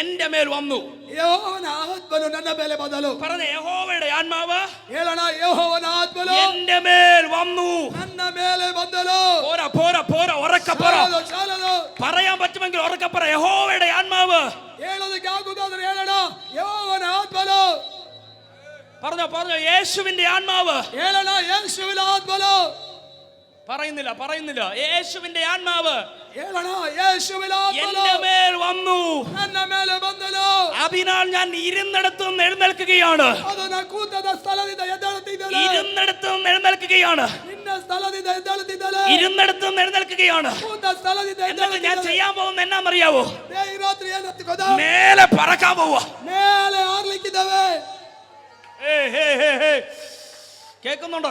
എന്റെ മേൽ വന്നു. ಯೆಹೋವನ ಆತ್ಮನು ನನ್ನ ಮೇಲೆ ಬಂದನು. പറഞ്ഞ യഹോവയുടെ ആത്മാവ് ಹೇಳೋಣ, ಯೆಹೋವನ ಆತ್ಮನು എന്റെ മേൽ വന്നു. ನನ್ನ ಮೇಲೆ ಬಂದನು. പോരാ പോരാ പോരാ, ഉറക്ക പോരാ. ಚಾಲದು പറയാൻ പറ്റുമെങ്കിൽ ഉറക്ക പറ, യഹോവയുടെ ആത്മാവ്. ಹೇಳೋದಕ್ಕೆ ಆಗುವುದಾದ್ರೆ ಹೇಳೋಣ, ಯೆಹೋವನ ಆತ್ಮನು. പറഞ്ഞോ പറഞ്ഞോ, യേശുവിന്റെ ആത്മാവ്. ಹೇಳೋಣ, ಯೇಸುವಿನ ಆತ್ಮನು. പറയുന്നില്ല. യേശുവിന്റെ ആത്മാവ് ಹೇಳೋಣ, ಯೇಸುವಿನ ಆತ್ಮನು എന്റെ മേൽ വന്നു. ನನ್ನ ಮೇಲೆ ಬಂದನು. അതിനാൽ ഞാൻ ഇരുന്നിടത്ത് നിന്ന് എഴുന്നേൽക്കുകയാണ്. ಅದು ನಾ ಕೂತದ ಸ್ಥಳದಿಂದ ಎದ್ದೇಳುತ್ತಿದ್ದನು. ഇരുന്നിടത്ത് നിന്ന് എഴുന്നേൽക്കുകയാണ്. ನಿನ್ನ ಸ್ಥಳದಿಂದ ಎದ್ದೇಳುತ್ತಿದ್ದನು. ഇരുന്നിടത്ത് നിന്ന് എഴുന്നേൽക്കുകയാണ്. ಕೂತ ಸ್ಥಳದಿಂದ എന്നിട്ട് ഞാൻ ಎದ್ದೇಳುತ್ತಿದ್ದನು. ചെയ്യാൻ പോകുന്ന എന്നറിയാവോ? ಈ ರಾತ್ರಿ ಏನಂತ ಗೊತ್ತಾ? മേലെ പറക്കാൻ പോവാ. ಮೇಲೆ ಹಾರ್ಲಿಕ್ಕಿದ್ದಾವೆ. കേൾക്കുന്നുണ്ടോ?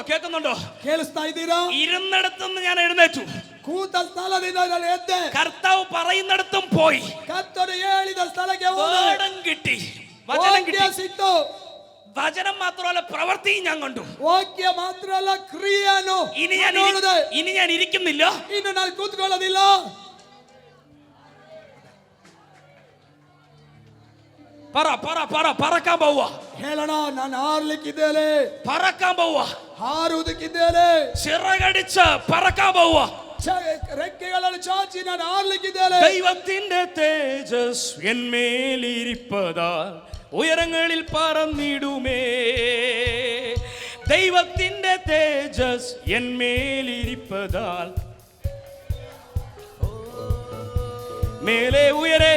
ಕೇಳಿಸ್ತಾ ಇದ್ದೀರಾ? ഇരുന്നിടത്ത് നിന്ന് ഞാൻ എഴുന്നേറ്റു. ಕೂತ ಸ್ಥಳದಿಂದ ನಾನು ಎದ್ದೆ. കർത്താവ് പറയുന്നിടത്തും പോയി. ಕರ್ತನು ಹೇಳಿದ ಸ್ಥಳಕ್ಕೆ ಹೋದೆ. വേടം കിട്ടി, വചനം കിട്ടി. ವಾಕ್ಯ ಸಿಕ್ತು. വചനം മാത്രമല്ല, പ്രവൃത്തിയും ഞാൻ കണ്ടു. ವಾಕ್ಯ ಮಾತ್ರ ಅಲ್ಲ, ಕ್ರಿಯೆಯನ್ನು ನೋಡಿದೆ. ഇനി ഞാൻ ഇരിക്കുന്നില്ല, ಇನ್ನು ನಾನು ಕೂತ್ಕೊಳ್ಳೋದಿಲ್ಲ. പറക്കാൻ പോവാ. ಹೇಳೋಣ, ನಾನು ಹಾರ್ಲಿಕ್ಕಿದ್ದೇನೆ. പറക്കാൻ പോവാ. ಹಾರುವುದಕ್ಕಿದ್ದೇನೆ. ചിറകടിച്ച് പറക്കാൻ പോവാ. ರೆಕ್ಕೆಗಳನ್ನು ಚಾಚಿ ನಾನು ಹಾರ್ಲಿಕ್ಕಿದ್ದೇನೆ. ദൈവത്തിന്റെ തേജസ് എന്മേലിരിപ്പതാൽ ഉയരങ്ങളിൽ പറന്നിടുമേ. ദൈവത്തിന്റെ തേജസ് എന്മേലിരിപ്പതാൽ മേലെ ഉയരെ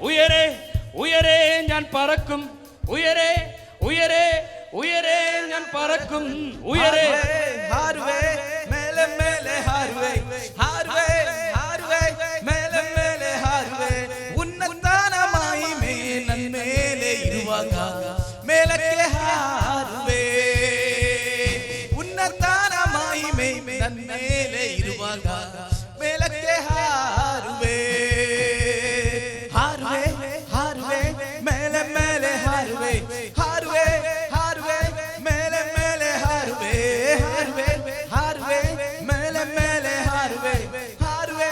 ഉയരെ ഉയരെ ഞാൻ പറക്കും. ഉയരെ ഉയരെ ഉയരെ ഞാൻ പറക്കും ഉയരെ ഹാർവേ മേലെ മേലെ ഹാർവേ ഹാർവേ ഹാർവേ മേലെ മേലെ ഹാർവേ ഉന്നതമായി നന്മേലെ ഇരുವಾಗ മേലಕ್ಕೆ ಹಾರುವೆ ಉನ್ನತമായി ನನ್ಮೇಲೆ ಇರುವಾಗ ಮೇಲಕ್ಕೆ ಹಾರುವೆ ಹಾರುವೆ ಹಾರುವೆ ಮೇಲೆ ಮೇಲೆ ಹಾರುವೆ ಹಾರುವೆ ಹಾರುವೆ ಮೇಲೆ ಮೇಲೆ ಹಾರುವೆ ಹಾರುವೆ ಹಾರುವೆ ಮೇಲೆ ಮೇಲೆ ಹಾರುವೆ ಹಾರುವೆ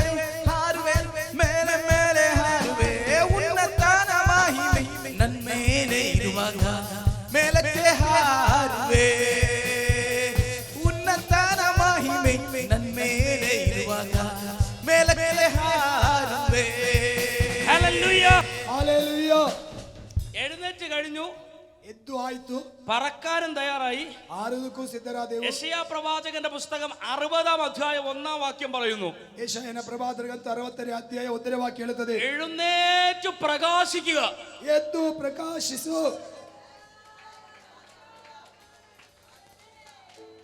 ಹಾರುವೆ ಮೇಲೆ ಮೇಲೆ ಹಾರುವೆ ಉನ್ನತನ ಮಹಿಮೆ ನನ್ಮೇಲೆ ಇರುವಾಗ ಮೇಲಕ್ಕೆ ಹಾರುವೆ ಉನ್ನತನ ಮಹಿಮೆ ನನ್ಮೇಲೆ ಇರುವಾಗ ಮೇಲಕ್ಕೆ ಹಾರುವೆ ഹല്ലേലൂയ ഹല്ലേലൂയ. എഴുന്നേറ്റ് കഴിഞ്ഞു, ಎದ್ದು ಆಯ್ತು, പറക്കാനും തയ്യാറായി. ಆರುದಕ್ಕೂ ಸಿದ್ಧರಾದೆವು. യെശയ്യാ പ്രവാചകന്റെ പുസ്തകം 60-ാം അധ്യായം 1-ാം വാക്യം പറയുന്നു, ಯೆಶಾಯನ ಪ್ರವಾದಕಂತ 60ನೇ ಅಧ್ಯಾಯ 1ನೇ ವಾಕ್ಯ ಹೇಳುತ್ತದೆ, എഴുന്നേറ്റ് പ്രകാശിക്കുക. ಎದ್ದು ಪ್ರಕಾಶಿಸು.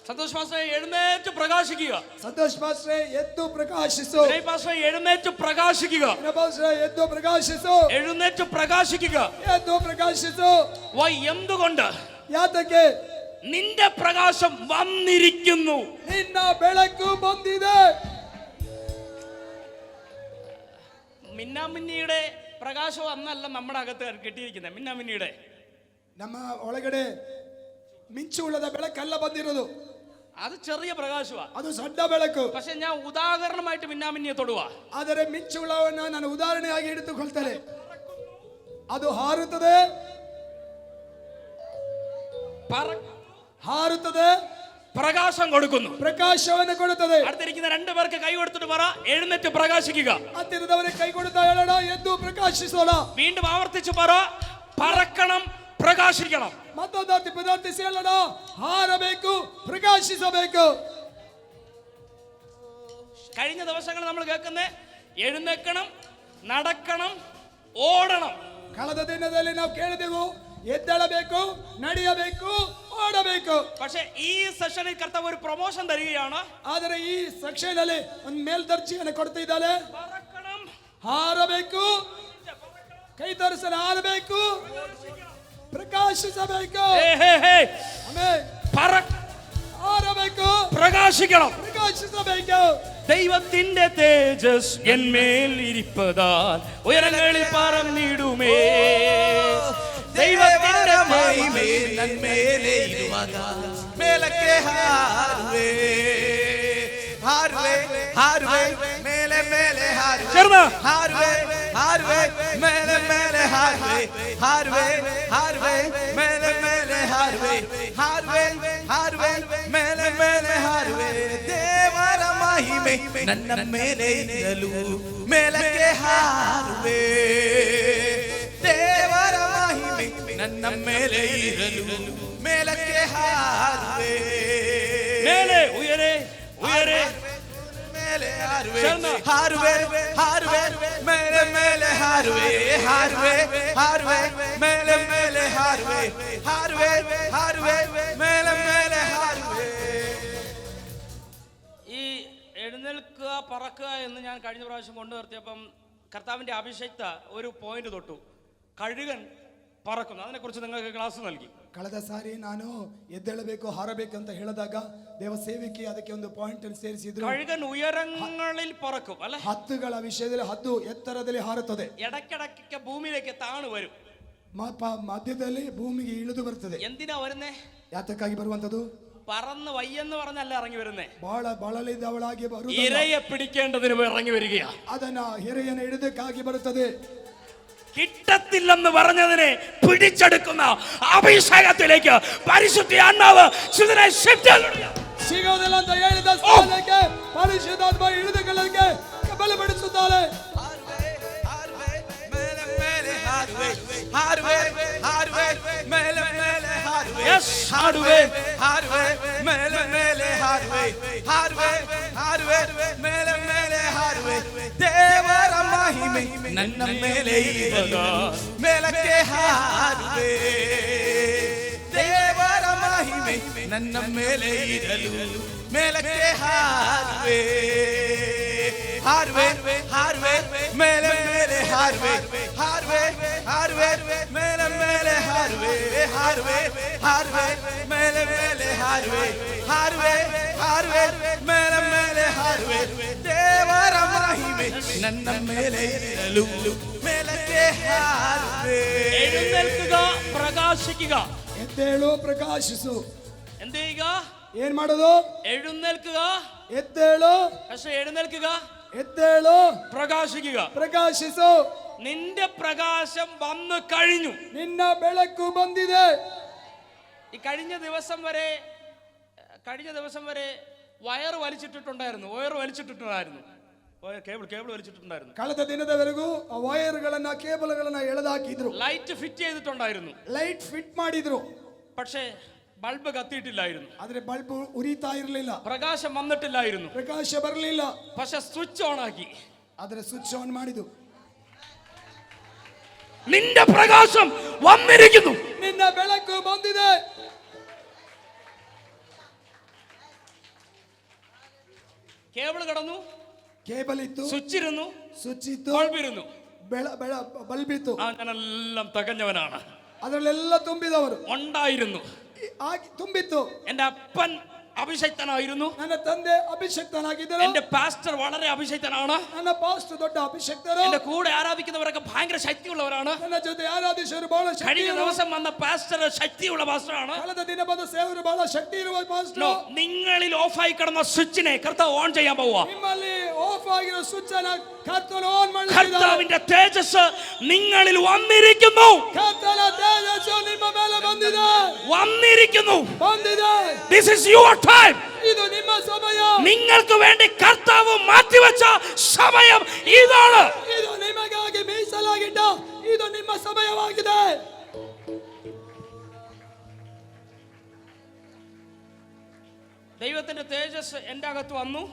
സന്തോഷ് പാസ്റ്ററെ എഴുന്നേറ്റ് പ്രകാശിക്കുക. ಸಂತೋಷ್ ಪಾಸ್ಟ್ರೆ ಎದ್ದು ಪ್ರಕಾಶಿಸು. വിനയ് പാസ്റ്ററെ എഴുന്നേറ്റ് പ്രകാശിക്കുക. ವಿನಯ್ ಪಾಸ್ಟ್ರೆ ಎದ್ದು ಪ್ರಕಾಶಿಸು. എഴുന്നേറ്റ് പ്രകാശിക്കുക. ಎದ್ದು ಪ್ರಕಾಶಿಸು. എന്തുകൊണ്ട്? ಯಾತಕ್ಕೆ? നിന്റെ പ്രകാശം വന്നിരിക്കുന്നു. ನಿನ್ನ ಬೆಳಕು ಬಂದಿದೆ. മിന്നാമിന്നിയുടെ പ്രകാശം അന്നല്ല നമ്മുടെ അകത്ത് കെട്ടിയിരിക്കുന്നത്. മിന്നാമിന്നിയുടെ ನಮ್ಮ ಒಳಗಡೆ ಮಿಂಚು ಉಳ್ಳದ ಬೆಳಕಲ್ಲ ಬಂದಿರೋದು, അത് ചെറിയ പ്രകാശമാണ്. ಅದು ಸಣ್ಣ ಬೆಳಕು. പക്ഷെ ഞാൻ ഉദാഹരണമായിട്ട് മിന്നാമിന്നിയെ തൊടുക. ಆದರೆ ಮಿಂಚುಳ್ಳವನ್ನ ನಾನು ಉದಾಹರಣೆಯಾಗಿ ಹಿಡಿದುಕೊಳ್ತೇನೆ. ಅದು ಹಾರುತ್ತದೆ, ಹಾರುತ್ತದೆ, പ്രകാശം കൊടുക്കുന്നു, ಪ್ರಕಾಶವನ್ನು ಕೊಡುತ್ತದೆ. അടുത്തിരിക്കുന്ന 2 പേർക്ക് കൈ കൊടുത്തിട്ട് പറ, എഴുന്നേറ്റ് പ്രകാശിക്കുക. ಹತ್ತಿರದವರಿಗೆ ಕೈ ಕೊಡುತ್ತಾ ಹೇಳೋಣ, ಎದ್ದು ಪ್ರಕಾಶಿಸೋಣ. വീണ്ടും ആവർത്തിച്ച് പറ, പറക്കണം, പ്രകാശിക്കണം. ಮತ್ತೊಂದು ಪದಾರ್ಥಿಸಿ ಹೇಳೋಣ, ಹಾರಬೇಕು, ಪ್ರಕಾಶಿಸಬೇಕು. കഴിഞ്ഞ ദിവസങ്ങൾ നമ്മൾ കേൾക്കുന്നേ എഴുന്നേക്കണം, നടക്കണം, ഓടണം. ಕಳೆದ ದಿನದಲ್ಲಿ ನಾವು ಕೇಳಿದೆವು, ಎದ್ದೇಳಬೇಕು, ನಡೆಯಬೇಕು, ಓಡಬೇಕು. പക്ഷെ ഈ സെഷനിൽ കർത്താവ് ഒരു പ്രൊമോഷൻ തരികയാണ്. ಆದರೆ ಈ ಸೆಕ್ಷನ್ ಅಲ್ಲಿ ಒಂದು ಮೇಲ್ದರ್ಜೆಯನ್ನು ಕೊಡ್ತಾ ಇದ್ದಾನೆ. പറക്കണം, ಹಾರಬೇಕು, ಕೈ ತೋರಿಸಲು ಹಾರಬೇಕು, ಪ್ರಕಾಶಿಸಬೇಕು. ಆಮೆನ್. ಹಾರಬೇಕು, പ്രകാശിക്കണം, ಪ್ರಕಾಶಿಸಬೇಕು. ദൈവത്തിന്റെ തേജസ് എന്മേൽ ഇരിപ്പതാൽ ഉയരങ്ങളിൽ പറന്നിടുമേ. ദൈവത്തിന്റെ മഹിമೆ നന്മേലെ ഇരുವಾಗ ಮೇಲಕ್ಕೆ ಹಾರುವೆ ಹಾರುವೆ ಹಾರುವೆ ಮೇಲೆ ಮೇಲೆ ಹಾರುವೆ ചേർന്ന് ಹಾರುವೆ ಹಾರುವೆ ಮೇಲೆ ಮೇಲೆ ಹಾರುವೆ ಹಾರುವೆ ಹಾರುವೆ ಮೇಲೆ ಮೇಲೆ ಹಾರುವೆ ಹಾರುವೆ ಹಾರುವೆ ಮೇಲೆ ಮೇಲೆ ಹಾರುವೆ ದೇವರ ಮಹಿಮೆ ನನ್ನ ಮೇಲೆ ಇರಲು ಮೇಲಕ್ಕೆ ಹಾರುವೆ ದೇವರ ಮಹಿಮೆ ನನ್ನ ಮೇಲೆ ಇರಲು ಮೇಲಕ್ಕೆ ಹಾರುವೆ മേലെ ഉയരെ ഉയരെ ಮೇಲೆ ಹಾರುವೆ ചേർന്ന് ಹಾರುವೆ ಹಾರುವೆ ಮೇಲೆ ಮೇಲೆ ಹಾರುವೆ ಹಾರುವೆ ಹಾರುವೆ ಮೇಲೆ ಮೇಲೆ ಹಾರುವೆ ಹಾರುವೆ ಹಾರುವೆ ಮೇಲೆ ಮೇಲೆ ಹಾರುವೆ. ഈ എഴുന്നേൽക്കുക പറക്കുക എന്ന് ഞാൻ കഴിഞ്ഞ പ്രാവശ്യം കൊണ്ടു നിർത്തിയപ്പം കർത്താവിൻ്റെ അഭിഷേക്ത ഒരു പോയിന്റ് തൊട്ടു, കഴുകൻ പറക്കുന്നു. അതിനെക്കുറിച്ച് നിങ്ങൾക്ക് ക്ലാസ് നൽകി. ಕಳೆದ ಸಾರಿ ನಾನು ಎದ್ದೇಳಬೇಕು, ಹಾರಬೇಕು ಅಂತ ಹೇಳಿದಾಗ ದೇವ ಸೇವಿಕೆ ಅದಕ್ಕೆ ಒಂದು ಪಾಯಿಂಟ್ ಅನ್ನು ಸೇರಿಸಿದ್ರು. കഴുകൻ ഉയരങ്ങളിൽ പറക്കും അല്ലെ? ಹತ್ತುಗಳ ವಿಷಯದಲ್ಲಿ ಹದ್ದು ಎತ್ತರದಲ್ಲಿ ಹಾರುತ್ತದೆ, ഇടയ്ക്കിടയ്ക്ക് ഭൂമിയിലേക്ക് താണു വരും. ಮಧ್ಯದಲ್ಲಿ ಭೂಮಿಗೆ ಇಳಿದು ಬರ್ತದೆ. എന്തിനാ വരുന്നേ? ಯಾತಕ್ಕಾಗಿ ಬರುವಂತದ್ದು? പറന്ന് വയ്യെന്ന് പറഞ്ഞല്ല ഇറങ്ങി വരുന്നേ, ಬಹಳ ಬಳಲಿದವಳಾಗಿ ಬರುವುದಲ್ಲ, ഇരയെ പിടിക്കേണ്ടതിന് ഇറങ്ങി വരികയാ. ಅದನ್ನ ಹಿರೆಯನ್ನು ಹಿಡಿದಕ್ಕಾಗಿ ಬರುತ್ತದೆ. കിട്ടത്തില്ലെന്ന് പറഞ്ഞതിനെ പിടിച്ചെടുക്കുന്ന അഭിഷേകത്തിലേക്ക് പരിശുദ്ധ ആത്മാവ് ശിവനെ ഷിഫ്റ്റ് ಸಿಗೋದಿಲ್ಲ ಅಂತ ಹೇಳಿದ ಸ್ಥಳಕ್ಕೆ ಪರಿಶುದ್ಧಾತ್ಮ ಹಿಡಿದುಕೊಳ್ಳಕ್ಕೆ ಬಲಪಡಿಸುತ್ತಾಳೆ. ಹಾರುವೆ ಹಾರುವೆ ಹಾರುವೆ ಮೇಲೆ ಮೇಲೆ ಹಾರುವೆ ಹಾಡುವೆ ಹಾರುವೆ ಮೇಲೆ ಮೇಲೆ ಹಾರುವೆ ಹಾರುವೆ ಹಾರುವೆ ಮೇಲೆ ಮೇಲೆ ಹಾರುವೆ ದೇವರ ಮಹಿಮೆ ನನ್ನ ಮೇಲೆ ಇವಾಗ ಮೇಲಕ್ಕೆ ಹಾರುವೆ ದೇವರ ಮಹಿಮೆ ನನ್ನ ಮೇಲೆ ಇರಲು ಮೇಲಕ್ಕೆ ಹಾರುವೆ ಹಾರುವೆ ಹಾರುವೆ ಮೇಲೆ ಮೇಲೆ ಹಾರುವೆ ಹಾರುವೆ ಹಾರುವೆ ಮೇಲೆ ಮೇಲೆ ಹಾರುವೆ ಹಾರುವೆ ಹಾರುವೆ ಮೇಲೆ ಮೇಲೆ ಹಾರುವೆ ಹಾರುವೆ ಹಾರುವೆ ಮೇಲೆ ಮೇಲೆ ಹಾರುವೆ ದೇವರ ಮಹಿಮೆ ನನ್ನ ಮೇಲೆ ಇರಲು ಮೇಲಕ್ಕೆ ಹಾರುವೆ എഴുന്നേൽക്കുക പ്രകാശിക്കുക ಎದ್ದೇಳು ಪ್ರಕಾಶಿಸು. എന്ത് ചെയ്യുക? ಏನ್ ಮಾಡೋದು? എഴുന്നേൽക്കുക. ಎದ್ದೇಳು, പക്ഷെ എഴുന്നേൽക്കുക, ಎದ್ದೇಳು, പ്രകാശിക്കുക. ಪ್ರಕಾಶಿಸು. നിന്റെ പ്രകാശം വന്നു കഴിഞ്ഞു. ನಿನ್ನ ಬೆಳಕು ಬಂದಿದೆ. ഈ കഴിഞ്ഞ ദിവസം വരെ വയർ വലിച്ചിട്ടിട്ടുണ്ടായിരുന്നു. കേബിൾ വലിച്ചിട്ടുണ്ടായിരുന്നു. ಕಳೆದ ದಿನದವರೆಗೂ ಆ ವೈರ್ಗಳನ್ನ ಕೇಬಲ್ಗಳನ್ನ ಎಳೆದಾಕಿದ್ರು. ലൈറ്റ് ഫിറ്റ് ചെയ്തിട്ടുണ്ടായിരുന്നു. ಲೈಟ್ ಫಿಟ್ ಮಾಡಿದ್ರು. പക്ഷേ ബൾബ് കത്തിയിട്ടില്ലായിരുന്നു. ಆದ್ರೆ ಬಲ್ಬ್ ಉರಿತಾ ಇರಲಿಲ್ಲ. പ്രകാശം വന്നിട്ടില്ലായിരുന്നു. ಪ್ರಕಾಶ ಬರಲಿಲ್ಲ. പക്ഷെ സ്വിച്ച് ഓൺ ആക്കി. ಆದ್ರೆ ಸ್ವಿಚ್ ಆನ್ ಮಾಡಿದ್ರು. നിന്റെ പ്രകാശം വന്നിരിക്കുന്നു. ನಿನ್ನ ಬೆಳಕು ಬಂದಿದೆ. കേബിൾ കടന്നു, ಕೇಬಲ್ ಇತ್ತು, സ്വിച്ച് ഇരുന്നു, ಸ್ವಿಚ್ ಇತ್ತು, ബൾബ് ഇരുന്നു. ಬಲ್ಬ್ ಇತ್ತು. ഞാനെല്ലാം തികഞ്ഞവനാണ്. ಅದರಲ್ಲೆಲ್ಲ ತುಂಬಿದವರು ഉണ്ടായിരുന്നു. ತುಂಬಿತ್ತು. എന്റെ അപ്പൻ അഭിഷക്തനായിരുന്നു. ನನ್ನ ತಂದೆ ಅಭಿಷಕ್ತನಾಗಿದ್ದರು. എന്റെ പാസ്റ്റർ വളരെ അഭിഷക്തനാണ്. ನನ್ನ ಪಾಸ್ಟರ್ ದೊಡ್ಡ ಅಭಿಷಕ್ತರು. എന്റെ കൂടെ ആരാധിക്കുന്നവരൊക്കെ ഭയങ്കര ശക്തിയുള്ളവരാണ്. ನನ್ನ ಜೊತೆ ಆರಾಧಿಸರು ಬಹಳ ಶಕ್ತಿ. കഴിഞ്ഞ ദിവസം വന്ന പാസ്റ്റർ ശക്തിയുള്ള പാസ്റ്ററാണ്. ಕಳೆದ ದಿನ ಬಂದ ಸೇವಕರು ಬಹಳ ಶಕ್ತಿ ಇರುವ ಪಾಸ್ಟರ್. നിങ്ങളിൽ ഓഫായി കിടന്ന സ്വിച്ചിനെ കർത്താവ് ഓൺ ചെയ്യാൻ പോവുക. ನಿಮ್ಮಲ್ಲಿ ಆಫ್ ಆಗಿರೋ ಸ್ವಿಚ್ ಅನ್ನು ಕರ್ತನು ಆನ್ ಮಾಡಿದ್ದಾನೆ. കർത്താവിന്റെ തേജസ് നിങ്ങളിൽ വന്നിരിക്കുന്നു. ಕರ್ತನ ತೇಜಸ್ಸು ನಿಮ್ಮ ಮೇಲೆ ಬಂದಿದೆ. വന്നിരിക്കുന്നു. ಬಂದಿದೆ. This is your time. ಇದು ನಿಮ್ಮ ಸಮಯ. നിങ്ങൾക്ക് വേണ്ടി കർത്താവ് മാറ്റിവെച്ച സമയം ഇതാണ്. ಇದು ನಿಮಗಾಗಿ ಮೀಸಲಾಗಿದ್ದ ಇದು ನಿಮ್ಮ ಸಮಯವಾಗಿದೆ. ദൈവത്തിന്റെ തേജസ് എന്റെ അകത്ത് വന്നു.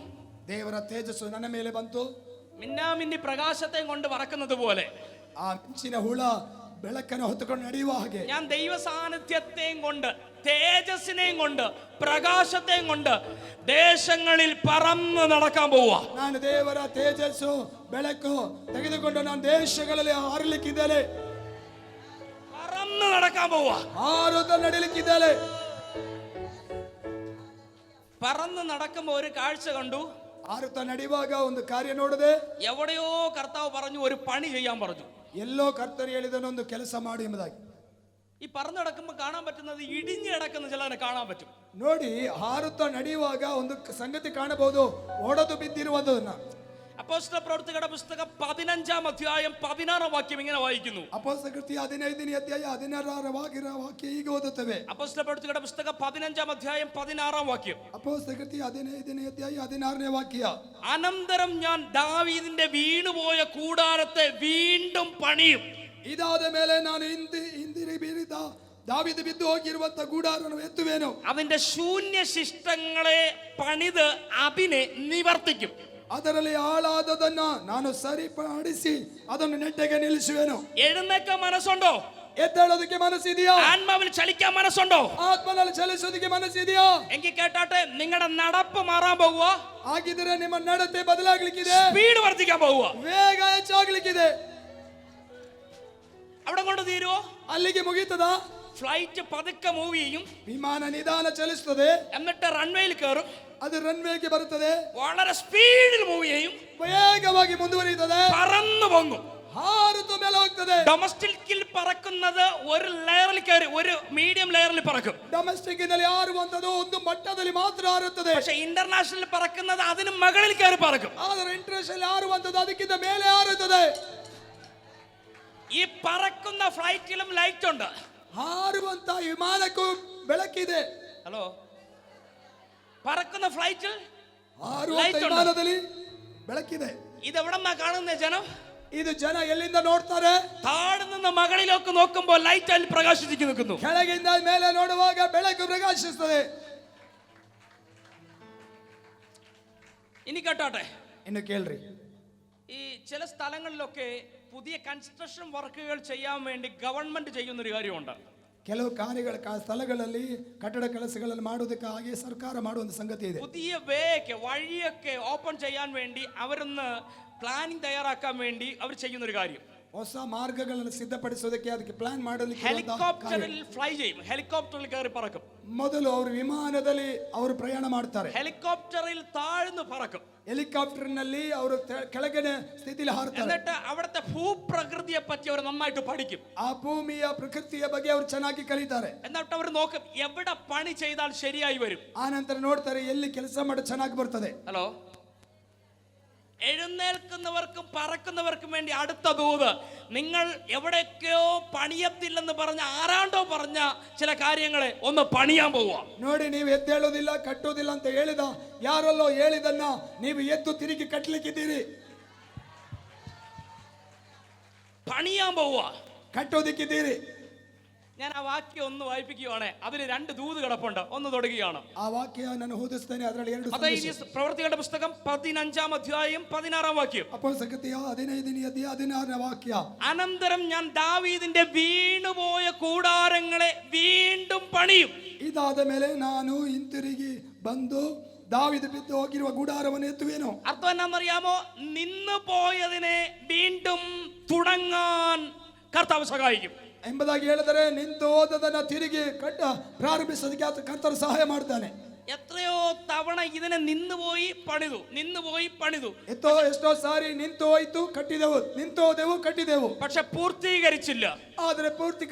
ದೇವರ ತೇಜಸ್ಸು ನನ್ನ ಮೇಲೆ ಬಂತು. മിന്നാമിന്നി പ്രകാശത്തെ കൊണ്ട് പറക്കുന്നത് പോലെ ಆ ಮಿಂಚಿನ ಹುಳ ಬೆಳಕನ್ನು ಹೊತ್ತುಕೊಂಡು ನಡೆಯುವ ಹಾಗೆ ഞാൻ ദൈവ സാന്നിധ്യത്തെയും കൊണ്ട് തേജസ്സിനെയും കൊണ്ട് പ്രകാശത്തെയും കൊണ്ട് ദേശങ്ങളിൽ പറന്ന് നടക്കാൻ പോവുക. ನಾನು ದೇವರ ತೇಜಸ್ಸು ಬೆಳಕು ತೆಗೆದುಕೊಂಡು ನಾನು ದೇಶಗಳಲ್ಲಿ ಹಾರಲಿಕ್ಕಿದ್ದೇನೆ. പറന്ന് നടക്കാൻ പോവുക. ಹಾರುತ್ತ ನಡೀಲಿಕ್ಕಿದ್ದೇನೆ. പറന്ന് നടക്കുമ്പോൾ ഒരു കാഴ്ച കണ്ടു. ಹಾರುತ್ತ ನಡೆಯುವಾಗ ಒಂದು ಕಾರ್ಯ ನೋಡಿದೆ. എവിടെയോ കർത്താവ് പറഞ്ഞു ഒരു പണി ചെയ്യാൻ പറഞ്ഞു. ಎಲ್ಲೋ ಕರ್ತರು ಹೇಳಿದನೊಂದು ಕೆಲಸ ಮಾಡಿ ಎಂಬುದಾಗಿ. ഈ പറന്ന് നടക്കുമ്പോൾ കാണാൻ പറ്റുന്നത് ഇടിഞ്ഞു കിടക്കുന്ന ചിലരെ കാണാൻ പറ്റും. ನೋಡಿ, ಹಾರುತ್ತ ನಡೆಯುವಾಗ ಒಂದು ಸಂಗತಿ ಕಾಣಬಹುದು, ಒಡೆದು ಬಿದ್ದಿರುವುದನ್ನ. അപ്പോസ്തല പ്രവൃത്തികളുടെ പുസ്തകം 15-ാം അധ്യായം 16-ാം വാക്യം ഇങ്ങനെ വായിക്കുന്നു. ಅಪೊಸ್ತಲ ಕೃತ್ಯ 15ನೇ ಅಧ್ಯಾಯ 16ರ ವಾಕ್ಯ ಹೀಗೆ ಓದುತ್ತೇವೆ. അപ്പോസ്തല പ്രവൃത്തികളുടെ പുസ്തകം 15-ാം അധ്യായം 16-ാം വാക്യം. ಅಪೊಸ್ತಲ ಕೃತ್ಯ 15ನೇ ಅಧ್ಯಾಯ 16ನೇ ವಾಕ್ಯ. അനന്തരം ഞാൻ ദാവീദിന്റെ വീണുപോയ കൂടാരത്തെ വീണ്ടും പണിയും. ಇದಾದ ಮೇಲೆ ನಾನು ಹಿಂದಿರಿ ಬೀರಿದ ದಾವೀದ ಬಿದ್ದು ಹೋಗಿರುವಂತ ಗೂಡಾರವನ್ನು ಎತ್ತುವೇನು. അതിന്റെ ശൂന്യ ശിഷ്ടങ്ങളെ പണിത് അതിനെ നിവർത്തിക്കും. ಅದರಲ್ಲಿ ಹಾಳಾದದನ್ನ ನಾನು ಸರಿಪಡಿಸಿ ಅದನ್ನು ನೆಟ್ಟಗೆ ನಿಲ್ಲಿಸುವೆನು. എഴുന്നേക്കാൻ മനസ്സുണ്ടോ? ಎದ್ದೇಳೋದಕ್ಕೆ ಮನಸ್ಸಿದೆಯಾ? ആത്മാവിൽ ചലിക്കാൻ മനസ്സുണ്ടോ? ಆತ್ಮನಲ್ಲಿ ಚಲಿಸೋದಕ್ಕೆ ಮನಸ್ಸಿದೆಯಾ? എങ്കിൽ കേട്ടാട്ടെ, നിങ്ങളുടെ നടപ്പ് മാറാൻ പോകുക. ಆಗಿದ್ರೆ ನಿಮ್ಮ ನಡತೆ ಬದಲಾಗಲಿಕ್ಕಿದೆ. സ്പീഡ് വർദ്ധിക്കാൻ പോകുക. ವೇಗ ಹೆಚ್ಚಾಗಲಿಕ್ಕಿದೆ. അവിടെ കൊണ്ട് തീരുവോ? ಅಲ್ಲಿಗೆ ಮುಗೀತದಾ? ഫ്ലൈറ്റ് പതുക്കെ മൂവ് ചെയ്യും. ವಿಮಾನ ನಿಧಾನ ಚಲಿಸುತ್ತದೆ. എന്നിട്ട് റൺവേയിൽ കയറും. ಅದು ರನ್ವೇಗೆ ಬರುತ್ತದೆ. വളരെ സ്പീഡിൽ മൂവ് ചെയ്യും. ವೇಗವಾಗಿ ಮುಂದುವರಿಯುತ್ತದೆ. പറന്നു പൊങ്ങും. ಹಾರುತ್ತ ಮೇಲೆ ಹೋಗ್ತದೆ. ഡൊമസ്റ്റിക്കിൽ പറക്കുന്നത് ഒരു ലെയറിൽ കയറി ഒരു മീഡിയം ലെയറിൽ പറക്കും. ಡೊಮೆಸ್ಟಿಕ್ ನಲ್ಲಿ ಹಾರುವಂತದ್ದು ಒಂದು ಮಟ್ಟದಲ್ಲಿ ಮಾತ್ರ ಹಾರುತ್ತದೆ. പക്ഷെ ഇന്റർനാഷണൽ പറക്കുന്നത് അതിന് മുകളിൽ കയറി പറക്കും. ಆದರೆ ಇಂಟರ್ನ್ಯಾಷನಲ್ ಹಾರುವಂತದ್ದು ಅದಕ್ಕಿಂತ ಮೇಲೆ ಹಾರುತ್ತದೆ. ഈ പറക്കുന്ന ഫ്ലൈറ്റിലും ലൈറ്റ് ഉണ്ട്. ಹಾರುವಂತ ವಿಮಾನಕ್ಕೂ ಬೆಳಕಿದೆ. ഹലോ, പറക്കുന്ന ഫ്ലൈറ്റിൽ ಹಾರುವಂತ ವಿಮಾನದಲ್ಲಿ ಬೆಳಕಿದೆ. ഇതെവിടെന്നാ കാണുന്ന ജനം? ಇದು ಜನ ಎಲ್ಲಿಂದ ನೋಡ್ತಾರೆ? താഴെ നിന്ന് മകളിലേക്ക് നോക്കുമ്പോൾ ലൈറ്റ് അതിൽ പ്രകാശിച്ചു നിൽക്കുന്നു. ಕೆಳಗಿಂದ ಮೇಲೆ ನೋಡುವಾಗ ಬೆಳಕು ಪ್ರಕಾಶಿಸುತ್ತದೆ. ഇനി കേട്ടോട്ടെ, ಇನ್ನು ಕೇಳ್ರಿ. ഈ ചില സ്ഥലങ്ങളിലൊക്കെ പുതിയ കൺസ്ട്രക്ഷൻ വർക്കുകൾ ചെയ്യാൻ വേണ്ടി ഗവൺമെന്റ് ചെയ്യുന്ന ഒരു കാര്യമുണ്ട്. ಕೆಲವು ಕಾರ್ಯಗಳ ಸ್ಥಳಗಳಲ್ಲಿ ಕಟ್ಟಡ ಕೆಲಸಗಳನ್ನು ಮಾಡುವುದಕ್ಕಾಗಿ ಸರ್ಕಾರ ಮಾಡುವಂತ ಸಂಗತಿ ಇದೆ. പുതിയ വഴിയൊക്കെ ഓപ്പൺ ചെയ്യാൻ വേണ്ടി അവരൊന്ന് പ്ലാനിങ് തയ്യാറാക്കാൻ വേണ്ടി അവർ ചെയ്യുന്ന ഒരു കാര്യം. ಹೊಸ ಮಾರ್ಗಗಳನ್ನು ಸಿದ್ಧಪಡಿಸೋದಕ್ಕೆ ಅದಕ್ಕೆ ಪ್ಲಾನ್ ಮಾಡಲಿಕ್ಕೆ ಹೆಲಿಕಾಪ್ಟರಿൽ ಫ್ಲೈ ചെയ്യും, ಹೆಲಿಕಾಪ್ಟറിൽ കയറി പറക്കും. ಮೊದಲು ಅವರು ವಿಮಾನದಲ್ಲಿ ಅವರು ಪ್ರಯಾಣ ಮಾಡ್ತಾರೆ, ಹೆಲಿಕಾಪ್ಟറിൽ താഴ്ന്നു പറക്കും, ಹೆಲಿಕಾಪ್ಟರ್ನಲ್ಲಿ ಅವರು ಕೆಳಗಿನ ಸ್ಥಿತಿಯಲ್ಲಿ ಹಾರುತ್ತಾರೆ. എന്നിട്ട് അവിടുത്തെ ഭൂപ്രകൃതിയെ പറ്റി അവർ നന്നായിട്ട് പഠിക്കും. ಆ ಭೂಮಿಯ ಪ್ರಕೃತಿಯ ಬಗ್ಗೆ ಅವರು ಚೆನ್ನಾಗಿ ಕಲಿತಾರೆ. എന്നിട്ട് അവർ നോക്കും എവിടെ പണി ചെയ്താൽ ശരിയായി വരും. ಆ ನಂತರ ನೋಡ್ತಾರೆ ಎಲ್ಲಿ ಕೆಲಸ ಮಾಡಿ ಚೆನ್ನಾಗಿ ಬರ್ತದೆ. ഹലോ, എഴുന്നേൽക്കുന്നവർക്കും പറക്കുന്നവർക്കും വേണ്ടി അടുത്ത ദൂത്, നിങ്ങൾ എവിടെയൊക്കെയോ പണിയത്തില്ലെന്ന് പറഞ്ഞ ആരാണ്ടോ പറഞ്ഞ ചില കാര്യങ്ങളെ ഒന്ന് പണിയാൻ പോവുക. ನೋಡಿ, ನೀವು ಎದ್ದೇಳೋದಿಲ್ಲ ಕಟ್ಟೋದಿಲ್ಲ ಅಂತ ಹೇಳಿದ ಯಾರಲ್ಲೋ ಹೇಳಿದನ್ನ ನೀವು ಎದ್ದು ತಿರುಗಿ ಕಟ್ಟಲಿಕ್ಕಿದ್ದೀರಿ, പണിയാൻ പോവുക, ಕಟ್ಟೋದಿಕ್ಕಿದ್ದೀರಿ. ഞാൻ ആ വാക്യം ഒന്ന് വായിപ്പിക്കുകയാണ്. അതിന് 2 ദൂത് കിടപ്പുണ്ട്, ഒന്ന് തുടങ്ങുകയാണ്. ಆ ವಾಕ್ಯ ನಾನು ಓದಿಸ್ತೇನೆ, ಅದರಲ್ಲಿ 2 അതായത് പ്രവൃത്തികളുടെ പുസ്തകം 15-ാം അധ്യായം 16-ാം വാക്യം. ಅಪೊಸ್ತಲಕೃತ್ಯ 15ನೇ ಅಧ್ಯಾಯ 16ನೇ ವಾಕ್ಯ. അനന്തരം ഞാൻ ദാവീദിന്റെ വീണുപോയ കൂടാരങ്ങളെ വീണ്ടും പണിയും. ಇದಾದ ಮೇಲೆ ನಾನು ಹಿಂತಿರುಗಿ ಬಂದು ದಾವೀದ ಬಿದ್ದು ಹೋಗಿರುವ ಗುಡಾರವನ್ನು ಎತ್ತುವೆನು. അർത്ഥം എന്നാണെന്നറിയാമോ? നിന്ന് പോയതിനെ വീണ്ടും തുടങ്ങാൻ കർത്താവ് സഹായിക്കും ಎಂಬುದಾಗಿ ಹೇಳಿದರೆ, ನಿಂತು ಹೋದದನ್ನ ತಿರುಗಿ ಪ್ರಾರಂಭಿಸೋದಕ್ಕೆ ಕರ್ತರು ಸಹಾಯ ಮಾಡ್ತಾನೆ. എത്രയോ തവണ ഇതിനെ നിന്നുപോയി പണിതു ಎಷ್ಟೋ ಸಾರಿ ನಿಂತು ಹೋಯ್ತು ಕಟ್ಟಿದೆವು, ನಿಂತು ಹೋದೆವು ಕಟ್ಟಿದೆವು, പക്ഷെ പൂർത്തീകരിച്ചില്ല. ಆದರೆ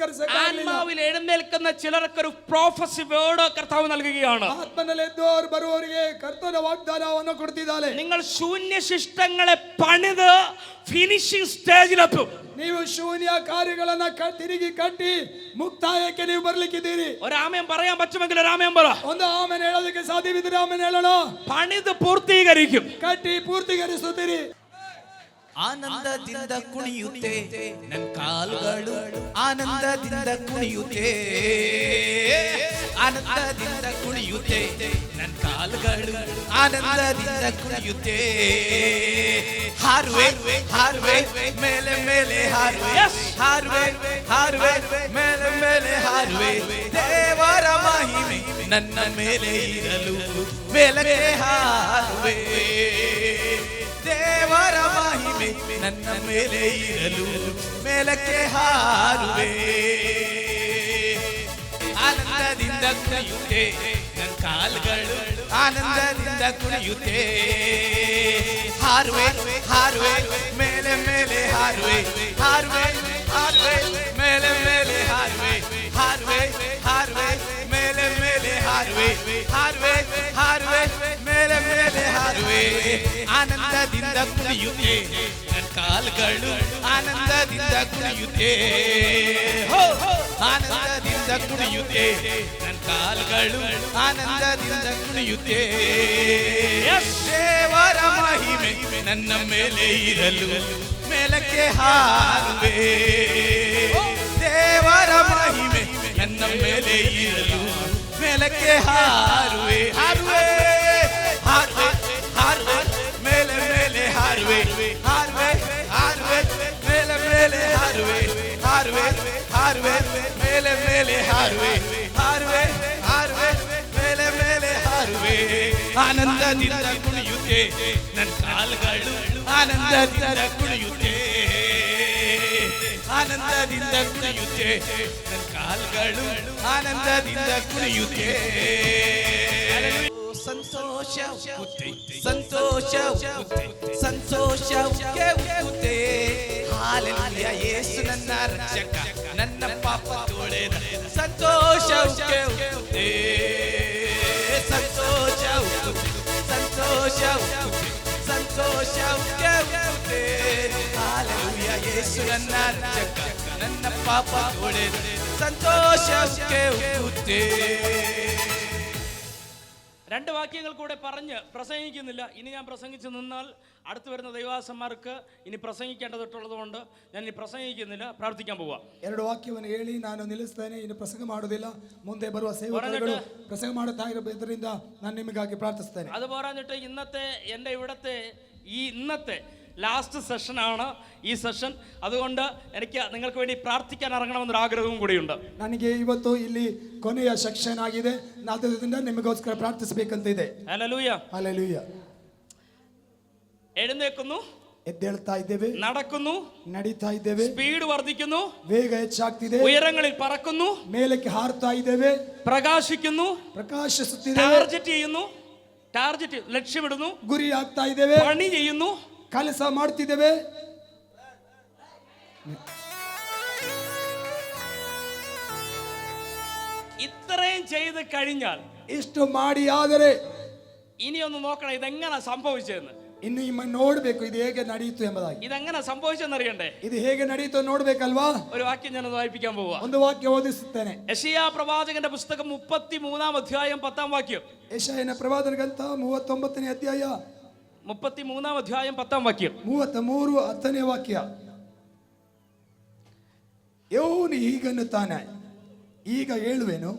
ആത്മാവിൽ എഴുന്നേൽക്കുന്ന ചിലർക്കൊരു പ്രൊഫസി വേർഡ് കർത്താവ് നൽകുകയാണ്. ಆತ್ಮನಲ್ಲಿ ಎದ್ದವರು ಬರುವವರಿಗೆ ಕರ್ತನ ವಾಗ್ದಾನವನ್ನು ಕೊಡ್ತಿದ್ದಾನೆ. നിങ്ങൾ ശൂന്യശിഷ്ടങ്ങളെ പണിത് ഫിനിഷിംഗ് സ്റ്റേജിലെത്തും. ನೀವು ಶೂನ್ಯ ಕಾರ್ಯಗಳನ್ನ ತಿರುಗಿ ಕಟ್ಟಿ ಮುಕ್ತಾಯಕ್ಕೆ ನೀವು ಬರ್ಲಿಕ್ಕಿದ್ದೀರಿ. ഒരാമേൻ പറയാൻ പറ്റുമെങ്കിൽ ഒരാമേൻ പറ. ಒಂದು ಆಮೆನ್ ಹೇಳೋದಕ್ಕೆ ಸಾಧ್ಯವಿದ್ರೆ ಆಮೆನ್ ಹೇಳೋಣ. പണിത് പൂർത്തീകരിക്കും, ಕಟ್ಟಿ ಪೂರ್ತಿಗರಿಸುತ್ತೀರಿ. ಆನಂದದಿಂದ ಕುಣಿಯುತ್ತೆ ನನ್ನ ಕಾಲುಗಳು, ಆನಂದದಿಂದ ಕುಣಿಯುತ್ತೆ, ಆನಂದದಿಂದ ಕುಣಿಯುತ್ತೆ ನನ್ನ ಕಾಲುಗಳು, ಆನಂದದಿಂದ ಕುಣಿಯುತ್ತೆ. ಹಾರುವೆ ಹಾರುವೆ ಮೇಲೆ ಮೇಲೆ ಹಾರುವೆ, ಹಾರುವೆ ಹಾರುವೆ ಮೇಲೆ ಮೇಲೆ ಹಾರುವೆ. ದೇವರ ಮಹಿಮೆ ನನ್ನ ಮೇಲೆ ಇರಲು ಮೇಲಕ್ಕೆ ಹಾರುವೆ. ದೇವರ ಮಹಿಮೆ ನನ್ನ ಮೇಲೆ ಇರಲು ಮೇಲಕ್ಕೆ ಹಾರುವೆ. ಆನಂದದಿಂದ ಕುಣಿಯುತ್ತೆ ನನ್ನ ಕಾಲುಗಳು, ಆನಂದದಿಂದ ಕುಣಿಯುತ್ತೆ. ಹಾರುವೆ ಹಾರುವೆ ಮೇಲೆ ಮೇಲೆ ಹಾರುವೆ, ಹಾರುವೆ ಹಾರುವೆ ಮೇಲೆ ಮೇಲೆ ಹಾರುವೆ, ಹಾರುವೆ ಹಾರುವೆ ಮೇಲೆ ಮೇಲೆ ಹಾರುವೆ, ಹಾರುವೆ ಹಾರುವೆ ಮೇಲೆ ಮೇಲೆ ಹಾರುವೆ. ಆನಂದದಿಂದ ಕುಣಿಯುತ್ತೆ ನನ್ನ ಕಾಲುಗಳು, ಆನಂದದಿಂದ ಕುಣಿಯುತ್ತೆ. ಆನಂದದಿಂದ ಕುಣಿಯುತ್ತೆ ನನ್ನ ಕಾಲುಗಳು, ಆನಂದದಿಂದ ಕುಣಿಯುತ್ತೆ. ದೇವರ ಮಹಿಮೆ ನನ್ನ ಮೇಲೆ ಇರಲು ಮೇಲಕ್ಕೆ ಹಾರುವೆ. ದೇವರ ಮಹಿಮೆ ನನ್ನ ಮೇಲೆ ಇರಲು ಮೇಲಕ್ಕೆ ಹಾರುವೆ. ಹಾರುವೆ ಹಾರುವೆ ಹಾರುವೆ ಮೇಲೆ ಮೇಲೆ ಹಾರುವೆ, ಹಾರುವೆ ಹಾರುವೆ ಮೇಲೆ ಮೇಲೆ ಹಾರುವೆ, ಹಾರುವೆ ಹಾರುವೆ ಮೇಲೆ ಮೇಲೆ ಹಾರುವೆ, ಹಾರುವೆ ಹಾರುವೆ ಮೇಲೆ ಮೇಲೆ ಹಾರುವೆ. ಆನಂದದಿಂದ ಕುಣಿಯುತ್ತೆ ನನ್ನ ಕಾಲುಗಳು, ಆನಂದದಿಂದ ಕುಣಿಯುತ್ತೆ, ಆನಂದದಿಂದ ಕುಣಿಯುತ್ತೆ ನನ್ನ ಕಾಲುಗಳು, ಆನಂದದಿಂದ ಕುಣಿಯುತ್ತೆ. ಸಂತೋಷ ಸಂತೋಷ ಸಂತೋಷ ಉಕ್ಕುತ್ತೆ. ಹಾಲೆಲೂಯಾ, ಯೇಸು ನನ್ನ ರಕ್ಷಕ, ನನ್ನ ಪಾಪ ತೊಳೆದ. ಸಂತೋಷ ಉಕ್ಕುತ್ತೆ, ಸಂತೋಷ ಉಕ್ಕುತ್ತೆ, ಸಂತೋಷ ಉಕ್ಕುತ್ತೆ, ಸಂತೋಷ ಉಕ್ಕುತ್ತೆ. ಹಾಲೆಲೂಯಾ, ಯೇಸು ನನ್ನ ರಕ್ಷಕ, ನನ್ನ ಪಾಪ ತೊಳೆದ. ಸಂತೋಷ ಉಕ್ಕುತ್ತೆ. 2 വാക്യങ്ങൾ കൂടെ പറഞ്ഞ് പ്രസംഗിക്കുന്നില്ല. ഇനി ഞാൻ പ്രസംഗിച്ചു നിന്നാൽ അടുത്ത് വരുന്ന ദൈവദാസന്മാർക്ക് ഇനി പ്രസംഗിക്കേണ്ടതുള്ളത് കൊണ്ട് ഞാൻ ഇനി പ്രസംഗിക്കുന്നില്ല, പ്രാർത്ഥിക്കാൻ പോവാ. 2 ವಾಕ್ಯವನ್ನು ಹೇಳಿ ನಾನು ನಿಲ್ಲಿಸ್ತೇನೆ, ಇನ್ನು ಪ್ರಸಂಗ ಮಾಡೋದಿಲ್ಲ. ಮುಂದೆ ಬರುವ ಸೇವಕರು ಪ್ರಸಂಗ ಮಾಡುತ್ತಾ ಇರಬೇಕರಿಂದ ನಾನು ನಿಮಗಾಗಿ ಪ್ರಾರ್ಥಿಸ್ತೇನೆ. അത് പറഞ്ഞിട്ട് ഇന്നത്തെ എൻ്റെ ഇവിടത്തെ ലാസ്റ്റ് സെഷനാണ് ഈ സെഷൻ. അതുകൊണ്ട് എനിക്ക് നിങ്ങൾക്ക് വേണ്ടി പ്രാർത്ഥിക്കാൻ ഇറങ്ങണമെന്നൊരു ആഗ്രഹവും കൂടിയുണ്ട്. ನನಗೆ ಇವತ್ತು ಇಲ್ಲಿ ಕೊನೆಯ ಸೆಕ್ಷನ್ ಆಗಿದೆ, ಆದ್ದರಿಂದ ನಿಮಗೋಸ್ಕರ ಪ್ರಾರ್ಥಿಸಬೇಕಂತ ಇದೆ. ഹല്ലേലൂയ. ಹಲ್ಲೆಲೂಯಾ. എഴുന്നേൽക്കുന്നു, ಎದ್ದೇಳ್ತಾ ಇದ್ದೇವೆ, നടക്കുന്നു, ನಡೀತಾ ಇದ್ದೇವೆ, സ്പീഡ് വർദ്ധിക്കുന്നു, ವೇಗ ಹೆಚ್ಚಾಗ್ತಿದೆ, ഉയരങ്ങളിൽ പറക്കുന്നു, ಮೇಲಕ್ಕೆ ಹಾರುತ್ತಾ ಇದ್ದೇವೆ, പ്രകാശിക്കുന്നു, ಪ್ರಕಾಶಿಸುತ್ತಿದ್ದೇವೆ, ടാർജറ്റ് ചെയ്യുന്നു, ടാർജറ്റ് ലക്ഷ്യമിടുന്നു, ಗುರಿ ಆಗ್ತಾ ಇದ್ದೇವೆ, പണി ചെയ്യുന്നു, ಕೆಲಸ ಮಾಡ್ತಿದ್ದೇವೆ. ഇത്രയും ചെയ്ത് കഴിഞ്ഞാൽ ಇಷ್ಟು ಮಾಡಿ ಆದರೆ ഇനി ഒന്ന് നോക്കണം ഇതെങ്ങനെ സംഭവിച്ചതെന്ന്. ಇನ್ನು ನೋಡ್ಬೇಕು ಇದು ಹೇಗೆ ನಡೆಯಿತು ಎಂಬುದಾಗಿ. ഇതെങ്ങനെ സംഭവിച്ചെന്ന് അറിയണ്ടേ? ಇದು ಹೇಗೆ ನಡೆಯಿತು ನೋಡ್ಬೇಕಲ್ವಾ? ഒരു വാക്യം ഞാൻ വായിപ്പിക്കാൻ പോവാ. ಒಂದು ವಾಕ್ಯ ಓದಿಸುತ್ತೇನೆ. യെശയ്യാ പ്രവാചകന്റെ പുസ്തകം 33-ാം അധ്യായം 10-ാം വാക്യം. ಯೆಶಾಯನ ಪ್ರವಾದನ ಗ್ರಂಥ 39ನೇ ಅಧ್ಯಾಯ 33-ാം അധ്യായം 10-ാം വാക്യം. 33 10ನೇ ವಾಕ್ಯ. ಯೆಹೋವನು ಹೀಗನ್ನುತ್ತಾನೆ, ಈಗ ಹೇಳುವೆನು,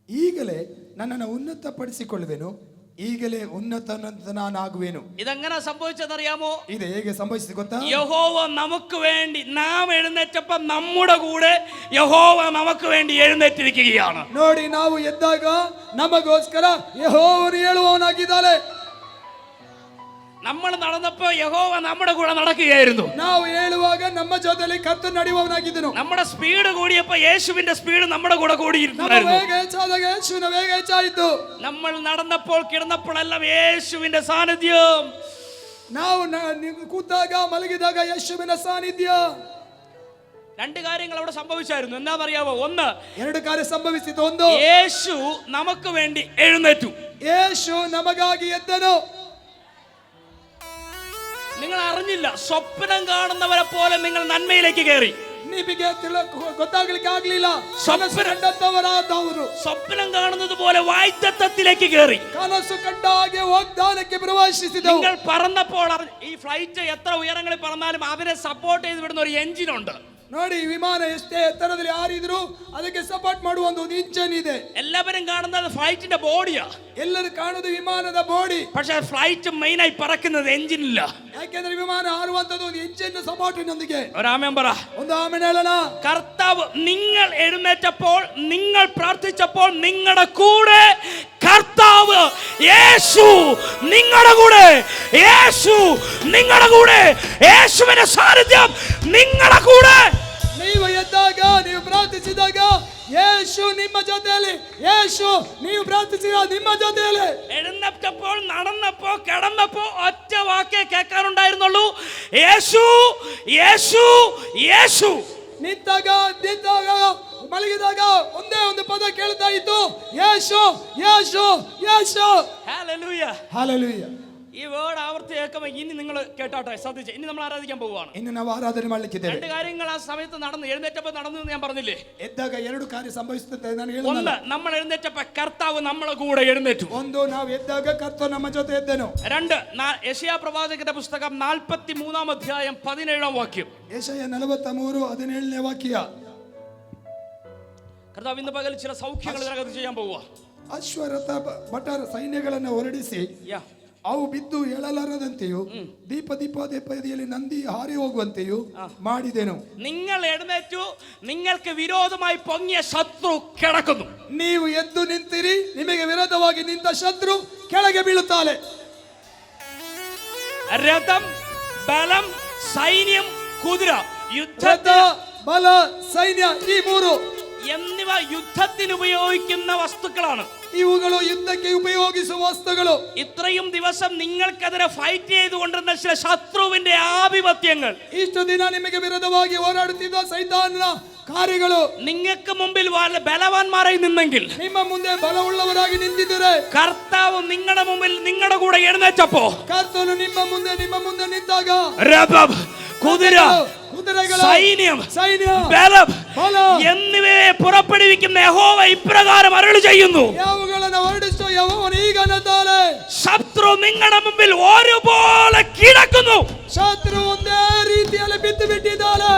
ಈಗಲೇ ನನ್ನನ್ನು ಉನ್ನತಪಡಿಸಿಕೊಳ್ಳುವೆನು, ಈಗಲೇ ഉന്നതനാകുവേനു. ഇതെങ്ങനെ സംഭവിച്ചെന്നറിയാമോ? ഇത് ಹೇಗೆ ಸಂಭವಿಸಿದೆ ಗೊತ್ತಾ? യഹോവ നമുക്ക് വേണ്ടി, നാം എഴുന്നേറ്റപ്പോൾ നമ്മുടെ കൂടെ യഹോവ നമുക്ക് വേണ്ടി എഴുന്നേറ്റിരിക്കുകയാണ്. ನೋಡಿ, ನಾವು ಎದ್ದಾಗ ನಮಗೋಸ್ಕರ ಯೆಹೋವನು ಹೇಳುವವನಾಗಿದ್ದಾನೆ. നമ്മൾ നടന്നപ്പോൾ യഹോവ നമ്മുടെ കൂടെ നടക്കുകയായിരുന്നു. ನಾವು ಹೇಳುವಾಗ ನಮ್ಮ ಜೊತೆಯಲ್ಲಿ ಕರ್ತನು ನಡೆಯುವವನಾಗಿದ್ದನು. നമ്മുടെ സ്പീഡ് കൂടിയപ്പോൾ യേശുവിന്റെ സ്പീഡ് നമ്മുടെ കൂടെ ನಮ್ಮ കൂടിയിരുന്നു. ವೇಗ ಹೆಚ್ಚಾದಾಗ ಯೇಸುವಿನ ವೇಗ ಹೆಚ್ಚಾಯಿತು. നമ്മൾ നടന്നപ്പോൾ കിടന്നപ്പോഴെല്ലാം യേശുവിന്റെ സാന്നിധ്യം. ನಾವು ಕೂತಾಗ ಮಲಗಿದಾಗ ಯೇಸುವಿನ ಸಾನ್ನಿಧ್ಯ. രണ്ട് കാര്യങ്ങൾ അവിടെ സംഭവിച്ചായിരുന്നു. എന്താണെന്നറിയാമോ? ഒന്ന്, ಎರಡು ಕಾರ್ಯ ಸಂಭವಿಸಿತು. ಒಂದು, യേശു നമുക്ക് വേണ്ടി എഴുന്നേറ്റു. ಯೇಸು ನಮಗಾಗಿ ಎದ್ದನು. നിങ്ങൾ അറിഞ്ഞില്ല, സ്വപ്നം കാണുന്നവരെ പോലെ നിങ്ങൾ നന്മയിലേക്ക് കയറി. ನಿಮಗೆ ಗೊತ್ತಾಗ್ಲಿಕ್ಕೆ ಆಗ್ಲಿಲ್ಲ, ಕನಸು ಕಂಡಂತವರಾದವರು സ്വപ്നം കാണുന്നത് പോലെ വാഗ്ദത്തത്തിലേക്ക് കയറി. ಕನಸು ಕಂಡ ಹಾಗೆ ವಾಗ್ದಾನಕ್ಕೆ ಪ್ರವೇಶಿಸಿದವು. നിങ്ങൾ പറന്നപ്പോൾ ഈ ഫ്ലൈറ്റ് എത്ര ഉയരങ്ങളിൽ പറന്നാലും അവരെ സപ്പോർട്ട് ചെയ്ത് വിടുന്ന ഒരു എഞ്ചിൻ ഉണ്ട്. ನೋಡಿ, ವಿಮಾನ ಎಷ್ಟೇ ಎತ್ತರದಲ್ಲಿ ಹಾರಿದ್ರು ಅದಕ್ಕೆ ಸಪೋರ್ಟ್ ಮಾಡುವ ಒಂದು ಇಂಜಿನ್ ಇದೆ. എല്ലാവരും കാണുന്നത് ഫ്ലൈറ്റിന്റെ ബോഡിയാ, ಎಲ್ಲರೂ ಕಾಣುವುದು ವಿಮಾನದ ಬಾಡಿ. പക്ഷെ ഫ്ലൈറ്റ് മെയിൻ ആയി പറക്കുന്നത് എഞ്ചിനില്ല. ಯಾಕೆಂದ್ರೆ ವಿಮಾನ ಹಾರುವಂತದ್ದು ಒಂದು ಇಂಜಿನ್ ಸಪೋರ್ಟಿನೊಂದಿಗೆ. ഒരാമേൻ പറ. ಒಂದು ಆಮೆನ್ ಹೇಳೋಣ. കർത്താവ് നിങ്ങൾ എഴുന്നേറ്റപ്പോൾ, നിങ്ങൾ പ്രാർത്ഥിച്ചപ്പോൾ നിങ്ങളുടെ കൂടെ കർത്താവ് യേശു നിങ്ങളുടെ കൂടെ, യേശു നിങ്ങളുടെ കൂടെ, യേശുവിന്റെ സാന്നിധ്യം നിങ്ങളുടെ കൂടെ. ನೀವು ಎದ್ದಾಗ, ನೀವು ಪ್ರಾರ್ಥಿಸಿದಾಗ യേശു ನಿಮ್ಮ ಜೊತೆಯಲ್ಲಿ, യേശു ನೀವು ಪ್ರಾರ್ಥಿಸಿದ ನಿಮ್ಮ ಜೊತೆಯಲ್ಲಿ. എഴുന്നേറ്റപ്പോൾ, നടന്നപ്പോ, കിടന്നപ്പോ ഒറ്റ വാക്കേ കേൾക്കാനുണ്ടായിരുന്നുള്ളൂ, യേശു യേശു യേശു. ನಿಂತಾಗ, ಮಲಗಿದಾಗ ಒಂದೇ ಒಂದು ಪದ ಕೇಳ್ತಾ ಇತ್ತು, ಯೇಸು ಯೇಸು ಯೇಸು. ഹല്ലേലൂയ. ಹಲ್ಲೆಲೂಯ. ഈ വേർഡ് ആവർത്തി കേൾക്കുമ്പോൾ ഇനി നിങ്ങൾ കേട്ടോട്ടെ, ശ്രദ്ധിച്ച്. ഇനി നമ്മൾ ആരാധിക്കാൻ പോവുകയാണ്. ಇನ್ನು ನಾವು ಆರಾಧನೆ ಮಾಡ್ಲಿಕ್ಕಿದ್ದೇವೆ. രണ്ട് കാര്യങ്ങൾ ആ സമയത്ത് നടന്നു, എഴുന്നേറ്റപ്പോൾ നടന്നു എന്ന് ഞാൻ പറഞ്ഞില്ലേ? ಎದ್ದಾಗ ಎರಡು ಕಾರ್ಯ ಸಂಭವಿಸುತ್ತದೆ ನಾನು ഒന്ന്, ಹೇಳಿಲ್ಲ. നമ്മൾ എഴുന്നേറ്റപ്പോൾ കർത്താവ് നമ്മളെ കൂടെ എഴുന്നേറ്റു. ಒಂದು, ನಾವು ಎದ್ದಾಗ ಕರ್ತನು ನಮ್ಮ ಜೊತೆ ಎದ್ದನು. രണ്ട്, യെശയ്യാ പ്രവാചകന്റെ പുസ്തകം 43-ാം അധ്യായം 17-ാം വാക്യം. ಯೆಶಾಯ 43 17ನೇ ವಾಕ್ಯ. കർത്താവ് ഇന്ന് പകൽ ചില സൗഖ്യങ്ങൾ ഇതിനകത്ത് ചെയ്യാൻ പോവുക. ಅಶ್ವರಥ ಭಟರ ಸೈನ್ಯಗಳನ್ನು ಹೊರಡಿಸಿ ಅವು ಬಿದ್ದು ಏಳಲಾರದಂತೆಯೂ ದೀಪದೀಪದಲ್ಲಿ ನಂದಿ ಹಾರಿ ಹೋಗುವಂತೆಯೂ ಮಾಡಿದೆನು. നിങ്ങൾ എഴുന്നേറ്റു, നിങ്ങൾക്ക് വിരോധമായി പൊങ്ങിയ ശത്രു കിടക്കുന്നു. ನೀವು ಎದ್ದು ನಿಂತಿರಿ, ನಿಮಗೆ ವಿರೋಧವಾಗಿ ನಿಂತ ಶತ್ರು ಕೆಳಗೆ ಬೀಳುತ್ತಾನೆ. രഥം, ബലം, സൈന്യം, കുതിര, ರಥ, ಬಲ, ಸೈನ್ಯ, ಈ ಮೂರು എന്നിവ യുദ്ധത്തിന് ഉപയോഗിക്കുന്ന വസ്തുക്കളാണ്. ಇವುಗಳು ಯುದ್ಧಕ್ಕೆ ಉಪಯೋಗಿಸುವ ವಸ್ತುಗಳು. ഇത്രയും ദിവസം നിങ്ങൾക്കെതിരെ ഫൈറ്റ് ചെയ്തുകൊണ്ടിരുന്ന ചില ശത്രുവിന്റെ ആധിപത്യങ്ങൾ, ಇಷ್ಟು ದಿನ ನಿಮಗೆ ವಿರೋಧವಾಗಿ ಹೋರಾಡುತ್ತಿದ್ದ ಸೈತಾನನ ಕಾರ್ಯಗಳು, നിങ്ങൾക്ക് മുമ്പിൽ ബലവാന്മാരായി നിന്നെങ്കിൽ, ನಿಮ್ಮ ಮುಂದೆ ಬಲವುಳ್ಳವರಾಗಿ ನಿಂತಿದ್ದರೆ, കർത്താവ് നിങ്ങളുടെ മുമ്പിൽ നിങ്ങളുടെ കൂടെ എഴുന്നേറ്റപ്പോ, ಕರ್ತನು ನಿಮ್ಮ ಮುಂದೆ ನಿಂತಾಗ, രഥം, കുതിര, ಕುದುರೆಗಳು, സൈന്യം, ಸೈನ್ಯ, ബലം ಬಲ എന്നിവയെ പുറപ്പെടുവിക്കുന്ന യഹോവ ഇപ്രകാരം അരുളി ചെയ്യുന്നു, ಯಾವುಗಳನ್ನು ಹೊರಡಿಸುವ ಯೆಹೋವನು ಈಗ ಅನ್ನುತ್ತಾನೆ, ശത്രു നിങ്ങളുടെ മുമ്പിൽ ഒരുപോലെ കിടക്കുന്നു. ಶತ್ರು ಒಂದೇ ರೀತಿಯಲ್ಲಿ ಬಿದ್ದು ಬಿಟ್ಟಿದ್ದಾನೆ.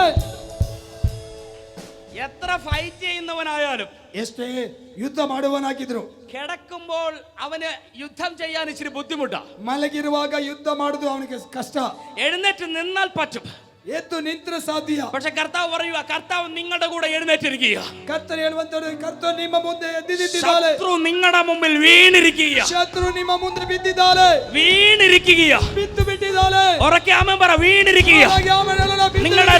എത്ര ഫൈറ്റ് ചെയ്യുന്നവനായാലും ಎಷ್ಟೇ ಯುದ್ಧ ಮಾಡುವನಾಗಿದ್ರು കിടക്കുമ്പോൾ അവന് യുദ്ധം ചെയ്യാൻ ഇച്ചിരി ബുദ്ധിമുട്ടാ. ಮಲಗಿರುವಾಗ ಯುದ್ಧ ಮಾಡುದು ಅವನಿಗೆ ಕಷ್ಟ. എഴുന്നേറ്റ് നിന്നാൽ പറ്റും, ಎದ್ದು ನಿಂತ್ರೆ ಸಾಧ್ಯ. പക്ഷെ കർത്താവ് പറയുക, കർത്താവ് നിങ്ങളുടെ കൂടെ എഴുന്നേറ്റിരിക്കുക. ಕರ್ತನು ಹೇಳುವಂತದ್ದು, ಕರ್ತನು ನಿಮ್ಮ ಮುಂದೆ ಎದ್ದಿದ್ದಾನೆ. ശത്രു നിങ്ങളുടെ മുമ്പിൽ വീണിരിക്കുക. ಶತ್ರು ನಿಮ್ಮ ಮುಂದೆ ಬಿದ್ದಿದ್ದಾನೆ. വീണിരിക്കുക. ಬಿದ್ದು ಬಿಟ್ಟಿದ್ದಾನೆ. ഉറക്കെ ആമേൻ പറ. വീണിരിക്കുക. ಹಾಗೆ ಆಮೆನ್ ಹೇಳೋಣ. നിങ്ങളുടെ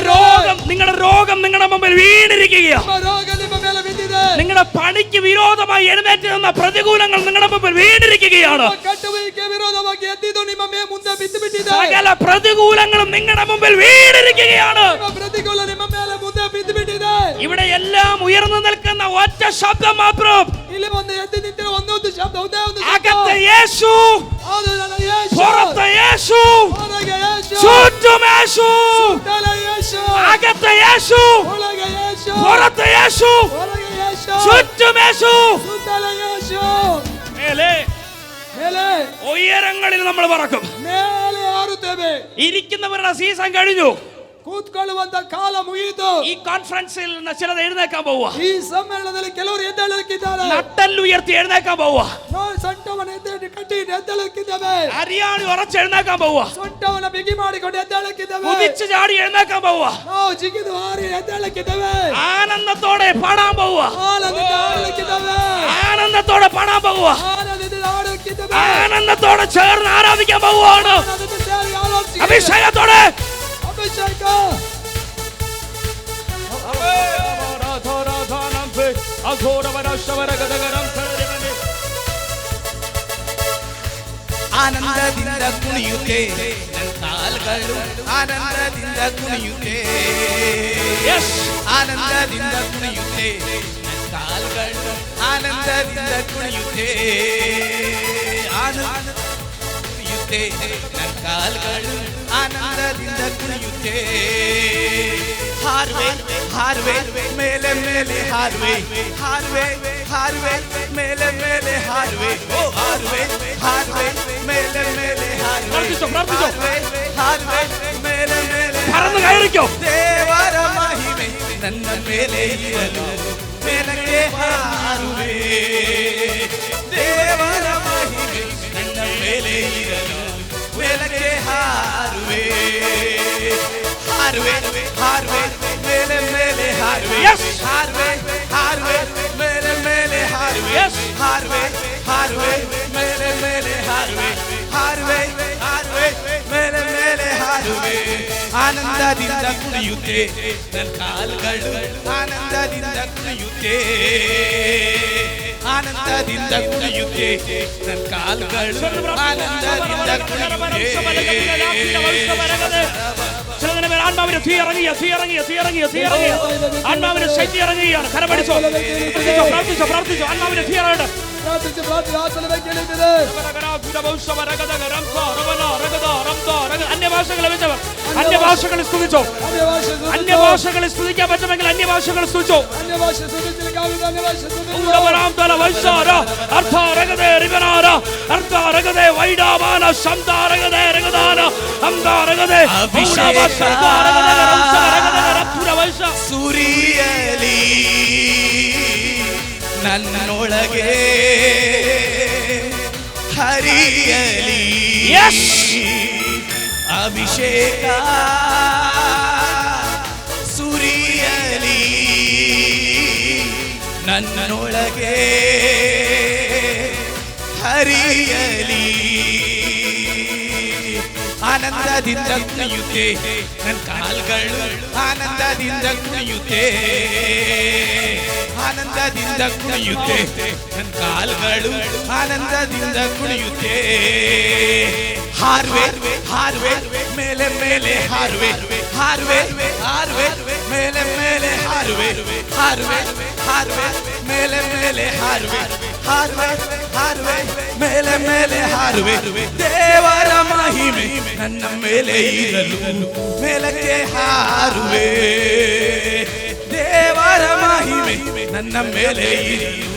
രോഗം നിങ്ങളുടെ മുമ്പിൽ വീണിരിക്കുക. ನಿಮ್ಮ ರೋಗ ನಿಮ್ಮ ಮೇಲೆ ಬಿದ್ದಿದೆ. നിങ്ങളുടെ പണിക്ക് വിരോധമായി എഴുന്നേറ്റ് നിന്ന പ്രതികൂലങ്ങൾ നിങ്ങളുടെ മുമ്പിൽ വീണിരിക്കുകയാണ്. ಕಟ್ಟುವಿಕೆ ವಿರೋಧವಾಗಿ ಎದ್ದಿದ್ದು ನಿಮ್ಮ ಮುಂದೆ ಬಿದ್ದು ಬಿಟ್ಟಿದೆ. സകല പ്രതികൂലങ്ങളും നിങ്ങളുടെ മുമ്പിൽ വീണിരിക്കുകയാണ്. പ്രതികൂല ನಿಮ್ಮ ಮೇಲೆ ಮುಂದೆ ಬಿದ್ದು ಬಿಟ್ಟಿದೆ. ഇവിടെ എല്ലാം ഉയർന്നു നിൽക്കുന്ന ഒറ്റ ശബ്ദം മാത്രം. ಇಲ್ಲಿ ಒಂದು ಎದ್ದು ನಿಂತಿರೋ ಒಂದೊಂದು ಶಬ್ದ, ಒಂದೇ ಒಂದು ಶಬ್ದ. അകത്ത് യേശു, ಅದು ನನ್ನ ಯೇಸು. പുറത്ത് യേശു, ಹೊರಗೆ ಯೇಸು. ചുറ്റും യേശു. ಸುತ್ತಲೂ ಯೇಸು. അകത്ത് യേശു, ಒಳಗೆ ಯೇಸು. പുറത്ത് യേശു, ಹೊರಗೆ ಯೇಸು. ചുറ്റും യേശു. ಸುತ್ತಲೂ ಯೇಸು. മേലെ ಮೇಲೆ ഉയരങ്ങളിൽ നമ്മൾ പറക്കും. ಮೇಲೆ ಹಾರುತ್ತೇವೆ. ഇരിക്കുന്നവരുടെ സീസൺ കഴിഞ്ഞു. ಕೂತ್ಕೊಳ್ಳುವಂತ ಕಾಲ ಮುಗಿಯಿತು. ഈ കോൺഫറൻസിൽ ചിലത് എഴുന്നേക്കാൻ പോവുക. ಈ ಸಮ್ಮೇಳನದಲ್ಲಿ ಕೆಲವರು ಎದ್ದೇಳಲಿಕ್ಕಿದ್ದಾರೆ. നട്ടെല്ല് ഉയർത്തി എഴുന്നേക്കാൻ പോവുക. ನಾವು ಸೊಂಟವನ್ನು ಕಟ್ಟಿ ಎದ್ದೇಳಲಿಕ್ಕಿದ್ದೇವೆ. അരിയാണി ഉറച്ച് എഴുന്നേക്കാൻ പോവുക. ಸೊಂಟವನ್ನು ಬಿಗಿ ಮಾಡಿಕೊಂಡು ಎದ್ದೇಳಲಿಕ್ಕಿದ್ದೇವೆ. കുതിച്ചു ചാടി എഴുന്നേക്കാൻ പോവുക. ನಾವು ಜಿಗಿದು ಹಾರಿ ಎದ್ದೇಳಲಿಕ್ಕಿದ್ದೇವೆ. ആനന്ദത്തോടെ പാടാൻ പോവുക. ಆನಂದದಿಂದ ಹಾಡಲಿಕ್ಕಿದ್ದೇವೆ. ആനന്ദത്തോടെ പാടാൻ പോവുക. ಆನಂದದಿಂದ ಹಾಡಲಿಕ್ಕಿದ್ದೇವೆ. ആനന്ദത്തോടെ ചേർന്ന് ആരാധിക്കാൻ പോവുകയാണ്. ಆನಂದದಿಂದ ಸೇರಿ ಆರಾಧಿಸಿ. അഭിഷേകത്തോടെ ಅಭಿಷೇಕ. ആനന്ദದಿಂದ ಕುಣಿಯುತ್ತೆ ನನ್ನ ಕಾಲ್ಗಳು, ಆನಂದದಿಂದ ಕುಣಿಯುತ್ತೆ. ಆನಂದದಿಂದ ಕುಣಿಯುತ್ತೆ ನನ್ನ ಕಾಲ್ಗಳು, ಆನಂದದಿಂದ ಕುಣಿಯುತ್ತೆ. ಆನಂದ ಕುಣಿಯುತ್ತೆ ನನ್ನ ಕಾಲ್ಗಳು, ಆನಂದದಿಂದ ಕುಣಿಯುತ್ತೆ. ಹಾರುವೆ ಹಾರುವೆ ಮೇಲೆ ಮೇಲೆ ಹಾರುವೆ, ಹಾರುವೆ ಹಾರುವೆ ಮೇಲೆ ಮೇಲೆ ಹಾರುವೆ. ಓ ಹಾರುವೆ ಹಾರುವೆ ಮೇಲೆ ಮೇಲೆ ಹಾರುವೆ, ಹಾರುವೆ ಮೇಲೆ ಮೇಲೆ പറന്ന് കയറിക്കോ. ದೇವರ ಮಹಿಮೆ ನನ್ನ ಮೇಲೆ ಇರಲು ಮೇಲಕ್ಕೆ ಹಾರುವೆ. ದೇವರ ಮಹಿಮೆ ನನ್ನ ಮೇಲೆ ಇರಲು ಮೇಲಕ್ಕೆ ಹಾರುವೆ. ಹಾರುವೆ ಹಾರುವೆ ಮೇಲೆ ಮೇಲೆ ಹಾರುವೆ, ಹಾರುವೆ ಹಾರುವೆ ಮೇಲೆ ಮೇಲೆ ಹಾರುವೆ, ಹಾರುವೆ ಹಾರುವೆ ಮೇಲೆ ಮೇಲೆ ಹಾರುವೆ, ಹಾರುವೆ ಹಾರುವೆ ಮೇಲೆ ಮೇಲೆ ಹಾರುವೆ. ಆನಂದದಿಂದ ಕುಣಿಯುತ್ತೆ ನನ್ನ ಕಾಲ್ಗಳು, ಆನಂದದಿಂದ ಕುಣಿಯುತ್ತೆ. ಆನಂದದಿಂದ ಕುಣಿಯುತ್ತೆ ನನ್ನ ಕಾಲ್ಗಳು, ಆನಂದದಿಂದ ಕುಣಿಯುತ್ತೆ. ആത്മാവിനെ തീ ഇറങ്ങിയ ആത്മാവിനെ ശക്തി ഇറങ്ങുകയാണ്. കരമടിച്ചോ, പ്രാർത്ഥിച്ചോ. ആത്മാവിനെ തീ ഇറങ്ങട്ടെ. അന്യഭാഷകളെ വെച്ചവർ അന്യഭാഷകളെ സ്തുതിച്ചോ. അന്യഭാഷകളെ സ്തുതിക്കാൻ പറ്റുമെങ്കിൽ അന്യഭാഷകളെ സ്തുതിച്ചോ. ಸುರಿಯಲಿ ನನ್ನೊಳಗೆ ಹರಿಯಲಿ ಅಭಿಷೇಕ. ಸುರಿಯಲಿ ನನ್ನೊಳಗೆ ಹರಿಯಲಿ. ಆನಂದದಿಂದ ಕುಣಿಯುತ್ತೆ ನನ್ನ ಕಾಲ್ಗಳು, ಆನಂದದಿಂದ ಕುಣಿಯುತ್ತೆ. ಆನಂದದಿಂದ ಕುಣಿಯುತ್ತೆ ನನ್ನ ಕಾಲ್ಗಳು, ಆನಂದದಿಂದ ಕುಣಿಯುತ್ತೆ. ಹಾರುವೆ ಹಾರುವೆ ಮೇಲೆ ಮೇಲೆ ಹಾರುವೆ, ಹಾರುವೆ ಹಾರುವೆ ಮೇಲೆ ಮೇಲೆ ಹಾರುವೆ, ಹಾರುವೆ ಹಾರುವೆ ಮೇಲೆ ಮೇಲೆ ಹಾರುವೆ, ಹಾರುವೆ ಹಾರುವೆ ಮೇಲೆ ಮೇಲೆ ಹಾರುವೆ. ದೇವರ ಮಹಿಮೆ ನನ್ನ ಮೇಲೆ ಇರಲು ಮೇಲಕ್ಕೆ ಹಾರುವೆ. ದೇವರ ಮಹಿಮೆ ನನ್ನ ಮೇಲೆ ಇರಲು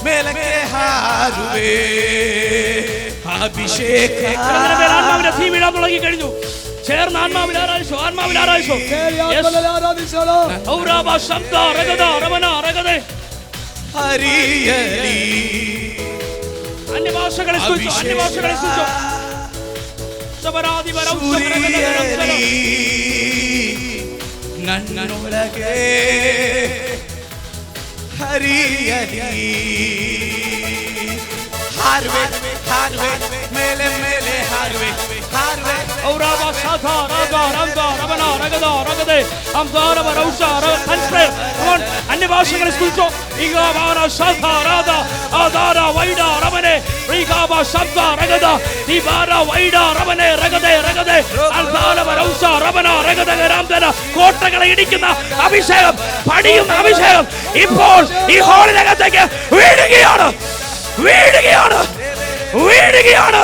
ಮೇಲಕ್ಕೆ ಹಾರುವೆ. അഭിഷേക തീ വീഴാൻ തുടങ്ങി കഴിഞ്ഞു. ചേർന്ന് ആത്മാവിൽ ആരാധിച്ചു, ആത്മാവിൽ ആരാധിച്ചു. ಸೇರಿ Yes. ಆತ್ಮದಲ್ಲಿ ಆರಾಧಿಸೋಣ. ഔറാബ ശബ്ദ രഗദ രമന രഗദേ. ഹരിയലി അന്യഭാഷകളെ സ്തുതിച്ചു, അന്യഭാഷകളെ സ്തുതിച്ചു. ശബരാദി വരൗ സൂര്യലി നന്നൊളകെ ഹരിയലി ഹാർവേ ഹാർവേ മേലെ മേലെ ഹാർവേ ഹാർവേ ഔറാബ ശാഖ രാഗ രംഗ രമന രഗദ രഗദേ അംസാര വരൗഷ തൻസ്പ്രേ. അന്യഭാഷകളെ സ്തുതിച്ചു. ഇഗാബാന ശാഖ രാഗ ആദാര വൈഡ രമനെ റിഗാബ ശബ്ദ രഗദ ദിബാര വൈഡ രമനെ രഗദേ രഗദേ അൽസാര വരൗഷ രമന രഗദ രാംദന. കോട്ടകളെ ഇടിക്കുന്ന അഭിഷേകം, പടിയുന്ന അഭിഷേകം ഇപ്പോൾ ഈ ഹോളിനകത്തേക്ക് വീഴുകയാണ്, വീഴുകയാണ്, വീഴുകയാണ്,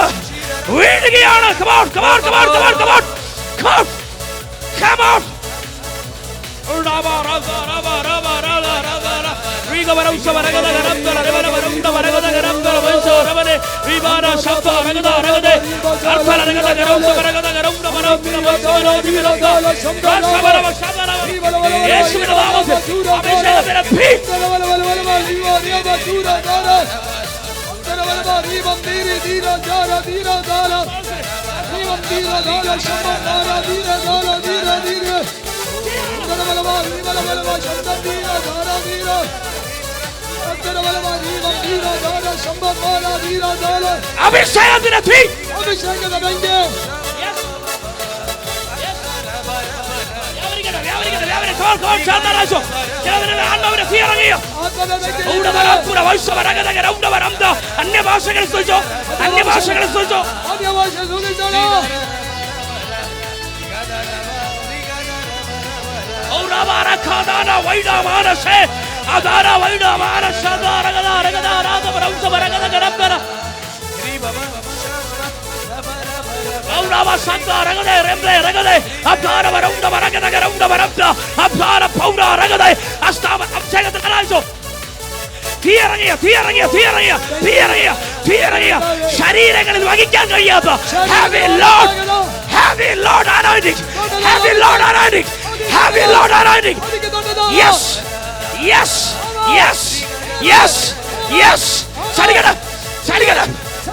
വീഴുകയാണ്. Come on, come on, come on, come on, come on, come on, come on. Raba raga raba raba raga raga raga. Riga varausa varagada garamdala revana varunda varagada garamdala vanso ravane ribana shabda varagada ragade arthala ragada garunda varagada garunda varunda vanso rodi virunda shabara shabara Yeshuvina naamathil abhishekam etti. അഭിഷേകത്തിനെത്തി. അന്യഭാഷകളെ സ്തുതിച്ചോ, അന്യഭാഷകളെ സ്തുതിച്ചോ. Adara vaida mara shadara gadara gadara gadara gadara gadara Aurava santa ragade remble ragade abdara varunda varagada garunda varabda abdara paura ragade astava absegada kalajo തീയറങ്ങിയ തീയറങ്ങിയ തീയറങ്ങിയ തീയറങ്ങിയ തീയറങ്ങിയ ശരീരങ്ങളിൽ വഹിക്കാൻ കഴിയാത്ത heavy load heavy load anointing heavy load anointing heavy load anointing yes yes yes yes yes ചലിക്കട ചലിക്കട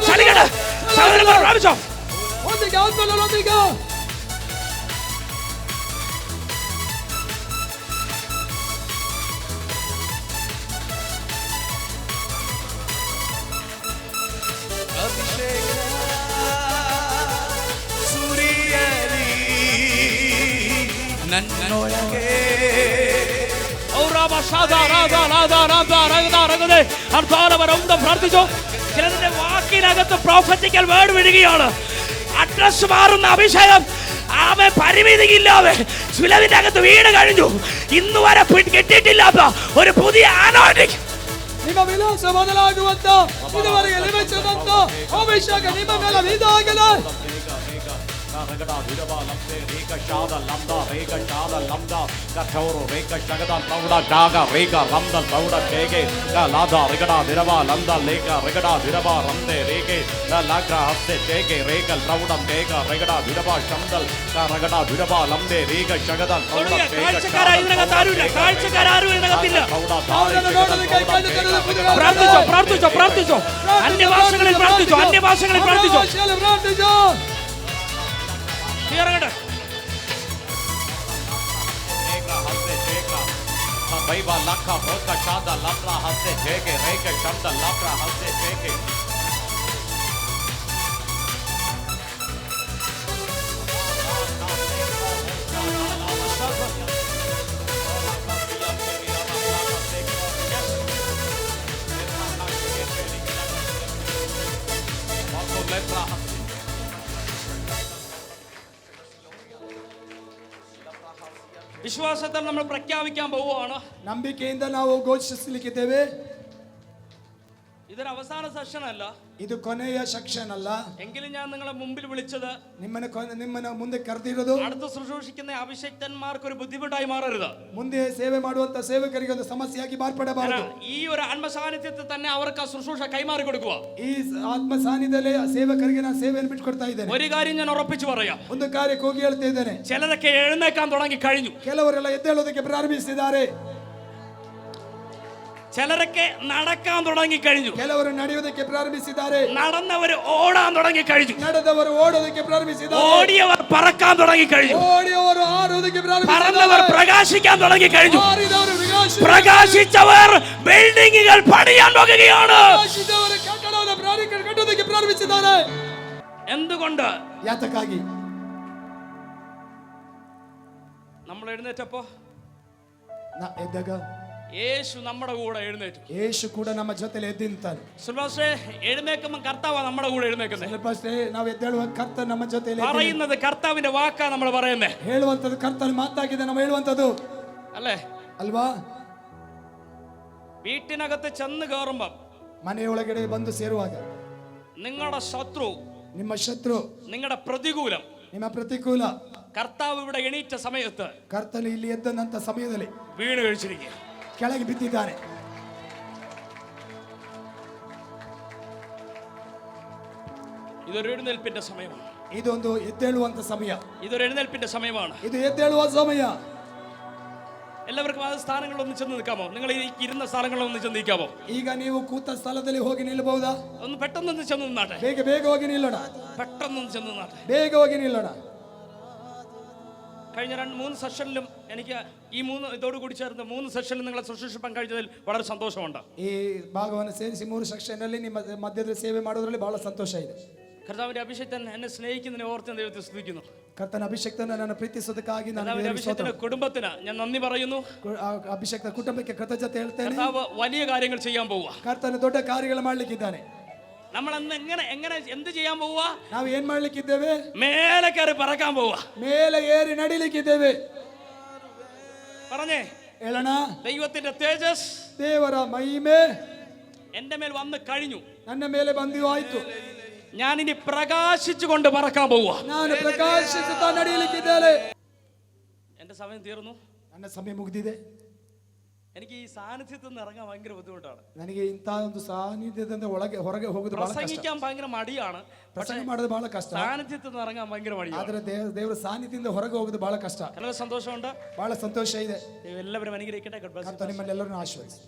ചലിക്കട സഹോദരന്മാർ പ്രാപിച്ചോ പ്രാർത്ഥിച്ചോ. ചിലതിന്റെ വാക്കിനകത്ത് prophetical word വിടുകയാണ്. Address മാറുന്ന അഭിഷേകം ആമേ പരിമിതിയില്ലാതെ ചിലതിന്റെ അകത്ത് വീണ് കഴിഞ്ഞു. ഇന്ന് വരെ കിട്ടിയിട്ടില്ലാത്ത ഒരു പുതിയ anointing ನಿಮ್ಮ ವಿಲಾಸ ಬದಲಾಗುವಂತ ಇದುವರೆಗೆ ಲಭಿಸದಂತ ಅಭಿಷೇಕ ನಿಮ್ಮ ಮೇಲೆ ಇದಾಗಲಿ. Ragada Vidava Lamde Reka Shada Lamda Reka Shada Lamda Katoro Reka Shagada Pauda Daga Reka Ramda Pauda Kege Lada Ragada Vidava Lamda Leka Ragada Vidava Ramde Reke Lagra Haste Kege Reka Pauda Kega Ragada Vidava Shamdal Ragada Vidava Lamde Reka Shagada Pauda Kega പ്രാർത്ഥിച്ചോ പ്രാർത്ഥിച്ചോ പ്രാർത്ഥിച്ചോ അന്യഭാഷകളിൽ പ്രാർത്ഥിച്ചോ അന്യഭാഷകളിൽ പ്രാർത്ഥിച്ചോ തീയറങ്ങട്ടെ Baiba Lakha Roka Shada Labra Haste Kege Reka Shamda Labra Haste Kege വിശ്വാസത്താൽ നമ്മൾ പ്രഖ്യാപിക്കാൻ പോവുകയാണ്. ನಂಬಿಕೆಯಿಂದ ನಾವು ಘೋಷಿಸಲಿಕ್ಕಿದ್ದೇವೆ. ഇതൊരു അവസാന session അല്ല, ಇದು ಕೊನೆಯ ಸೆಕ್ಷನ್ ಅಲ್ಲ. എങ്കിലും ഞാൻ നിങ്ങളെ മുമ്പിൽ വിളിച്ചത് ನಿಮ್ಮನ್ನ ಮುಂದೆ ಕರೆದಿರೋದು അടുത്ത ശുശ്രൂഷിക്കുന്ന അഭിഷക്തന്മാർക്ക് ഒരു ബുദ്ധിമുട്ടായി മാറരുത്. ಮುಂದೆ ಸೇವೆ ಮಾಡುವಂತ ಸೇವಕರಿಗೆ ಒಂದು ಸಮಸ್ಯೆಯಾಗಿ ಮಾರ್ಪಡಬಾರದು. ഈ ഒരു ആത്മസാന്നിധ്യത്തിൽ തന്നെ അവർക്ക് ആ ശുശ്രൂഷ കൈമാറി കൊടുക്കുക. ಈ ಆತ್ಮ ಸಾನ್ನಿಧ್ಯದಲ್ಲಿ ಸೇವಕರಿಗೆ ನಾನು ಸೇವೆಯನ್ನು ಬಿಟ್ಟುಕೊಡ್ತಾ ಇದ್ದೇನೆ. ഒരു കാര്യം ഞാൻ ഉറപ്പിച്ചു പറയാം, ಒಂದು ಕಾರ್ಯಕ್ಕೆ ಹೋಗಿ ಹೇಳ್ತಾ ಇದ್ದೇನೆ, ചിലരൊക്കെ എഴുന്നേക്കാൻ തുടങ്ങി കഴിഞ്ഞു, ಕೆಲವರೆಲ್ಲ ಎದ್ದೇಳೋದಕ್ಕೆ ಪ್ರಾರಂಭಿಸಿದ್ದಾರೆ, ചിലരൊക്കെ നടക്കാൻ തുടങ്ങി കഴിഞ്ഞു, ಕೆಲವರು ನಡೆಯೋದಕ್ಕೆ ಪ್ರಾರಂಭಿಸಿದ್ದಾರೆ, നടന്നവർ ഓടാൻ തുടങ്ങി കഴിഞ്ഞു, ನಡೆದವರು ಓಡೋದಕ್ಕೆ ಪ್ರಾರಂಭಿಸಿದ್ದಾರೆ, ഓടിയവർ പറക്കാൻ തുടങ്ങി കഴിഞ്ഞു, ಓಡಿಯವರು ಆಡೋದಕ್ಕೆ പറന്നവർ ಪ್ರಾರಂಭಿಸಿದ್ದಾರೆ, പ്രകാശിക്കാൻ തുടങ്ങി കഴിഞ്ഞു, ಹಾರಿದವರು പ്രകാശിച്ചവർ ബിൽഡിങ്ങുകൾ പണിയാൻ പോകുകയാണ്. ಪ್ರಕಾಶಿಸಿದವರು ಕಟ್ಟಡವನ್ನು ಕಟ್ಟೋದಕ್ಕೆ ಪ್ರಾರಂಭಿಸಿದ್ದಾರೆ. എന്തുകൊണ്ട്? ಯಾತಕ್ಕಾಗಿ? നമ്മൾ എഴുന്നേറ്റപ്പോ ಎದ್ದಾಗ യേശു നമ്മുടെ കൂടെ എഴുന്നേറ്റു. ಯೇಸು ಕೂಡ ನಮ್ಮ ಜೊತೆಲಿ ಎದ್ದಿಂತಾನೆ. സുൽഭാഷേ, എഴുന്നേക്കുമ്പോൾ കർത്താവാ നമ്മുടെ കൂടെ എഴുന്നേക്കുന്നത്. ಸ್ವಲ್ಪಷ್ಟೇ ನಾವು ಎದ್ದೇಳುವ ಕರ್ತ ನಮ್ಮ ಜೊತೆಲಿ പറയുന്നത് കർത്താവിന്റെ വാക്കാ നമ്മൾ പറയുന്നേ, ಹೇಳುವಂತದ್ದು ಕರ್ತನ ಮಾತಾಗಿದೆ ನಾವು ಹೇಳುವಂತದ್ದು അല്ലേ? ಅಲ್ವಾ? വീട്ടിനകത്ത് ചെന്ന് കയറുമ്പം ಮನೆಯೊಳಗಡೆ ಬಂದು ಸೇರುವಾಗ നിങ്ങളുടെ ശത്രു, ನಿಮ್ಮ ಶತ್ರು, നിങ്ങളുടെ പ്രതികൂലം, ನಿಮ್ಮ ಪ್ರತಿಕೂಲ കർത്താവ് ഇവിടെ എണീറ്റ സമയത്ത് ಕರ್ತನು ಇಲ್ಲಿ ಎದ್ದಂತ ಸಮಯದಲ್ಲಿ വീണ് കഴിച്ചിരിക്കുക. ಕೆಳಗೆ ಬಿದ್ದಿದ್ದಾನೆ. ഇതൊരു എഴുന്നേൽപ്പിന്റെ സമയമാണ്. ಇದೊಂದು ಎದ್ದೇಳುವಂತ ಸಮಯ. ഇതൊരു എഴുന്നേൽപ്പിന്റെ സമയമാണ്. ಇದು ಎದ್ದೇಳುವ ಸಮಯ. എല്ലാവർക്കും ആ സ്ഥാനങ്ങളൊന്ന് ചെന്ന് നിൽക്കാമോ? നിങ്ങൾ ഈ ഇരുന്ന സ്ഥാനങ്ങളൊന്ന് ചെന്ന് നിൽക്കാമോ? ಈಗ ನೀವು ಕೂತ ಸ್ಥಳದಲ್ಲಿ ಹೋಗಿ ನಿಲ್ಲಬಹುದಾ? ഒന്ന് പെട്ടെന്നൊന്ന് ചെന്ന് നിന്നാട്ടെ. ಬೇಗ ಬೇಗ ಹೋಗಿ ನಿಲ್ಲೋಣ. പെട്ടെന്നൊന്ന് ചെന്ന് നിന്നാട്ടെ. ಬೇಗ ಹೋಗಿ ನಿಲ್ಲೋಣ. കഴിഞ്ഞ 2-3 സെഷനിലും എനിക്ക് ഈ ഇതോടുകൂടി ചേർന്ന് 3 സെഷനിലും നിങ്ങളെ ശുശ്രൂഷിപ്പാൻ കഴിഞ്ഞതിൽ വളരെ സന്തോഷമുണ്ട്. ಈ ಭಾಗವನ್ನು ಸೇರಿಸಿ 3 ಸೆಕ್ಷನ್ ಅಲ್ಲಿ ನಿಮ್ಮ ಮಧ್ಯದಲ್ಲಿ ಸೇವೆ ಮಾಡೋದ್ರಲ್ಲಿ ಬಹಳ ಸಂತೋಷ ಇದೆ. കർത്താവിന്റെ അഭിഷേകൻ എന്നെ സ്നേഹിക്കുന്നതിനെ ഓർത്ത് ഞാൻ ദൈവത്തെ സ്തുതിക്കുന്നു. ಕರ್ತನ ಅಭಿಷೇಕನ ನನ್ನ ಪ್ರೀತಿಸೋದಕ್ಕಾಗಿ ನಾನು കർത്താവിന്റെ അഭിഷേകത്തിന്റെ കുടുംബത്തിന് ഞാൻ നന്ദി പറയുന്നു. ಅಭಿಷೇಕನ ಕುಟುಂಬಕ್ಕೆ ಕೃತಜ್ಞತೆ ಹೇಳ್ತೇನೆ. കർത്താവ് വലിയ കാര്യങ്ങൾ ചെയ്യാൻ പോവുക. ಕರ್ತನ ದೊಡ್ಡ ಕಾರ್ಯಗಳು ಮಾಡ್ಲಿಕ್ಕಿದ್ದಾನೆ. നമ്മൾ അന്ന് എങ്ങനെ എന്ത് ചെയ്യാൻ പോവുക? ನಾವು ಏನ್ ಮಾಡ್ಲಿಕ್ಕಿದ್ದೇವೆ? മേലെ കയറി പറക്കാൻ പോവുക. ಮೇಲೆ ಏರಿ ನಡಿಲಿಕ್ಕಿದ್ದೇವೆ. പറഞ്ഞേ, ಹೇಳೋಣ. ദൈവത്തിന്റെ തേജസ്, ದೇವರ ಮಹಿಮೆ എന്റെ മേൽ വന്ന് കഴിഞ്ഞു. ನನ್ನ ಮೇಲೆ ಬಂದು ಆಯ್ತು. ഞാൻ ഇനി പ്രകാശിച്ചുകൊണ്ട് പറക്കാൻ പോവുക. ನಾನು ಪ್ರಕಾಶಿಸುತ್ತಾ ನಡೆಯಲಿಕ್ಕಿದ್ದೇನೆ. എന്റെ സമയം തീർന്നു. ನನ್ನ ಸಮಯ ಮುಗಿದಿದೆ. എനിക്ക് ഈ സാന്നിധ്യത്തിൽ നിന്ന് ഇറങ്ങാൻ ഭയങ്കര ബുദ്ധിമുട്ടാണ്. ನನಗೆ ಇಂಥ ಒಂದು ಸಾನ್ನಿಧ್ಯದಿಂದ ಹೊರಗೆ ಹೋಗೋದು ಬಹಳ ಕಷ್ಟ. പ്രസംഗിക്കാൻ ഭയങ്കര മടിയാണ്. ಪ್ರಸಂಗ ಮಾಡೋದು ಬಹಳ ಕಷ್ಟ. സാന്നിധ്യത്തിൽ നിന്ന് ഇറങ്ങാൻ ഭയങ്കര മടിയാണ്. ಆದ್ರೆ ದೇವರ ಸಾನ್ನಿಧ್ಯದಿಂದ ಹೊರಗೆ ಹೋಗೋದು ಬಹಳ ಕಷ್ಟ. നല്ല സന്തോഷമുണ്ട്. ಬಹಳ ಸಂತೋಷ ಇದೆ. എല്ലാവരും അനുഗ്രഹിക്കട്ടെ. ಕರ್ತನು ನಿಮ್ಮನ್ನೆಲ್ಲರನ್ನು ಆಶೀರ್ವದಿಸಲಿ.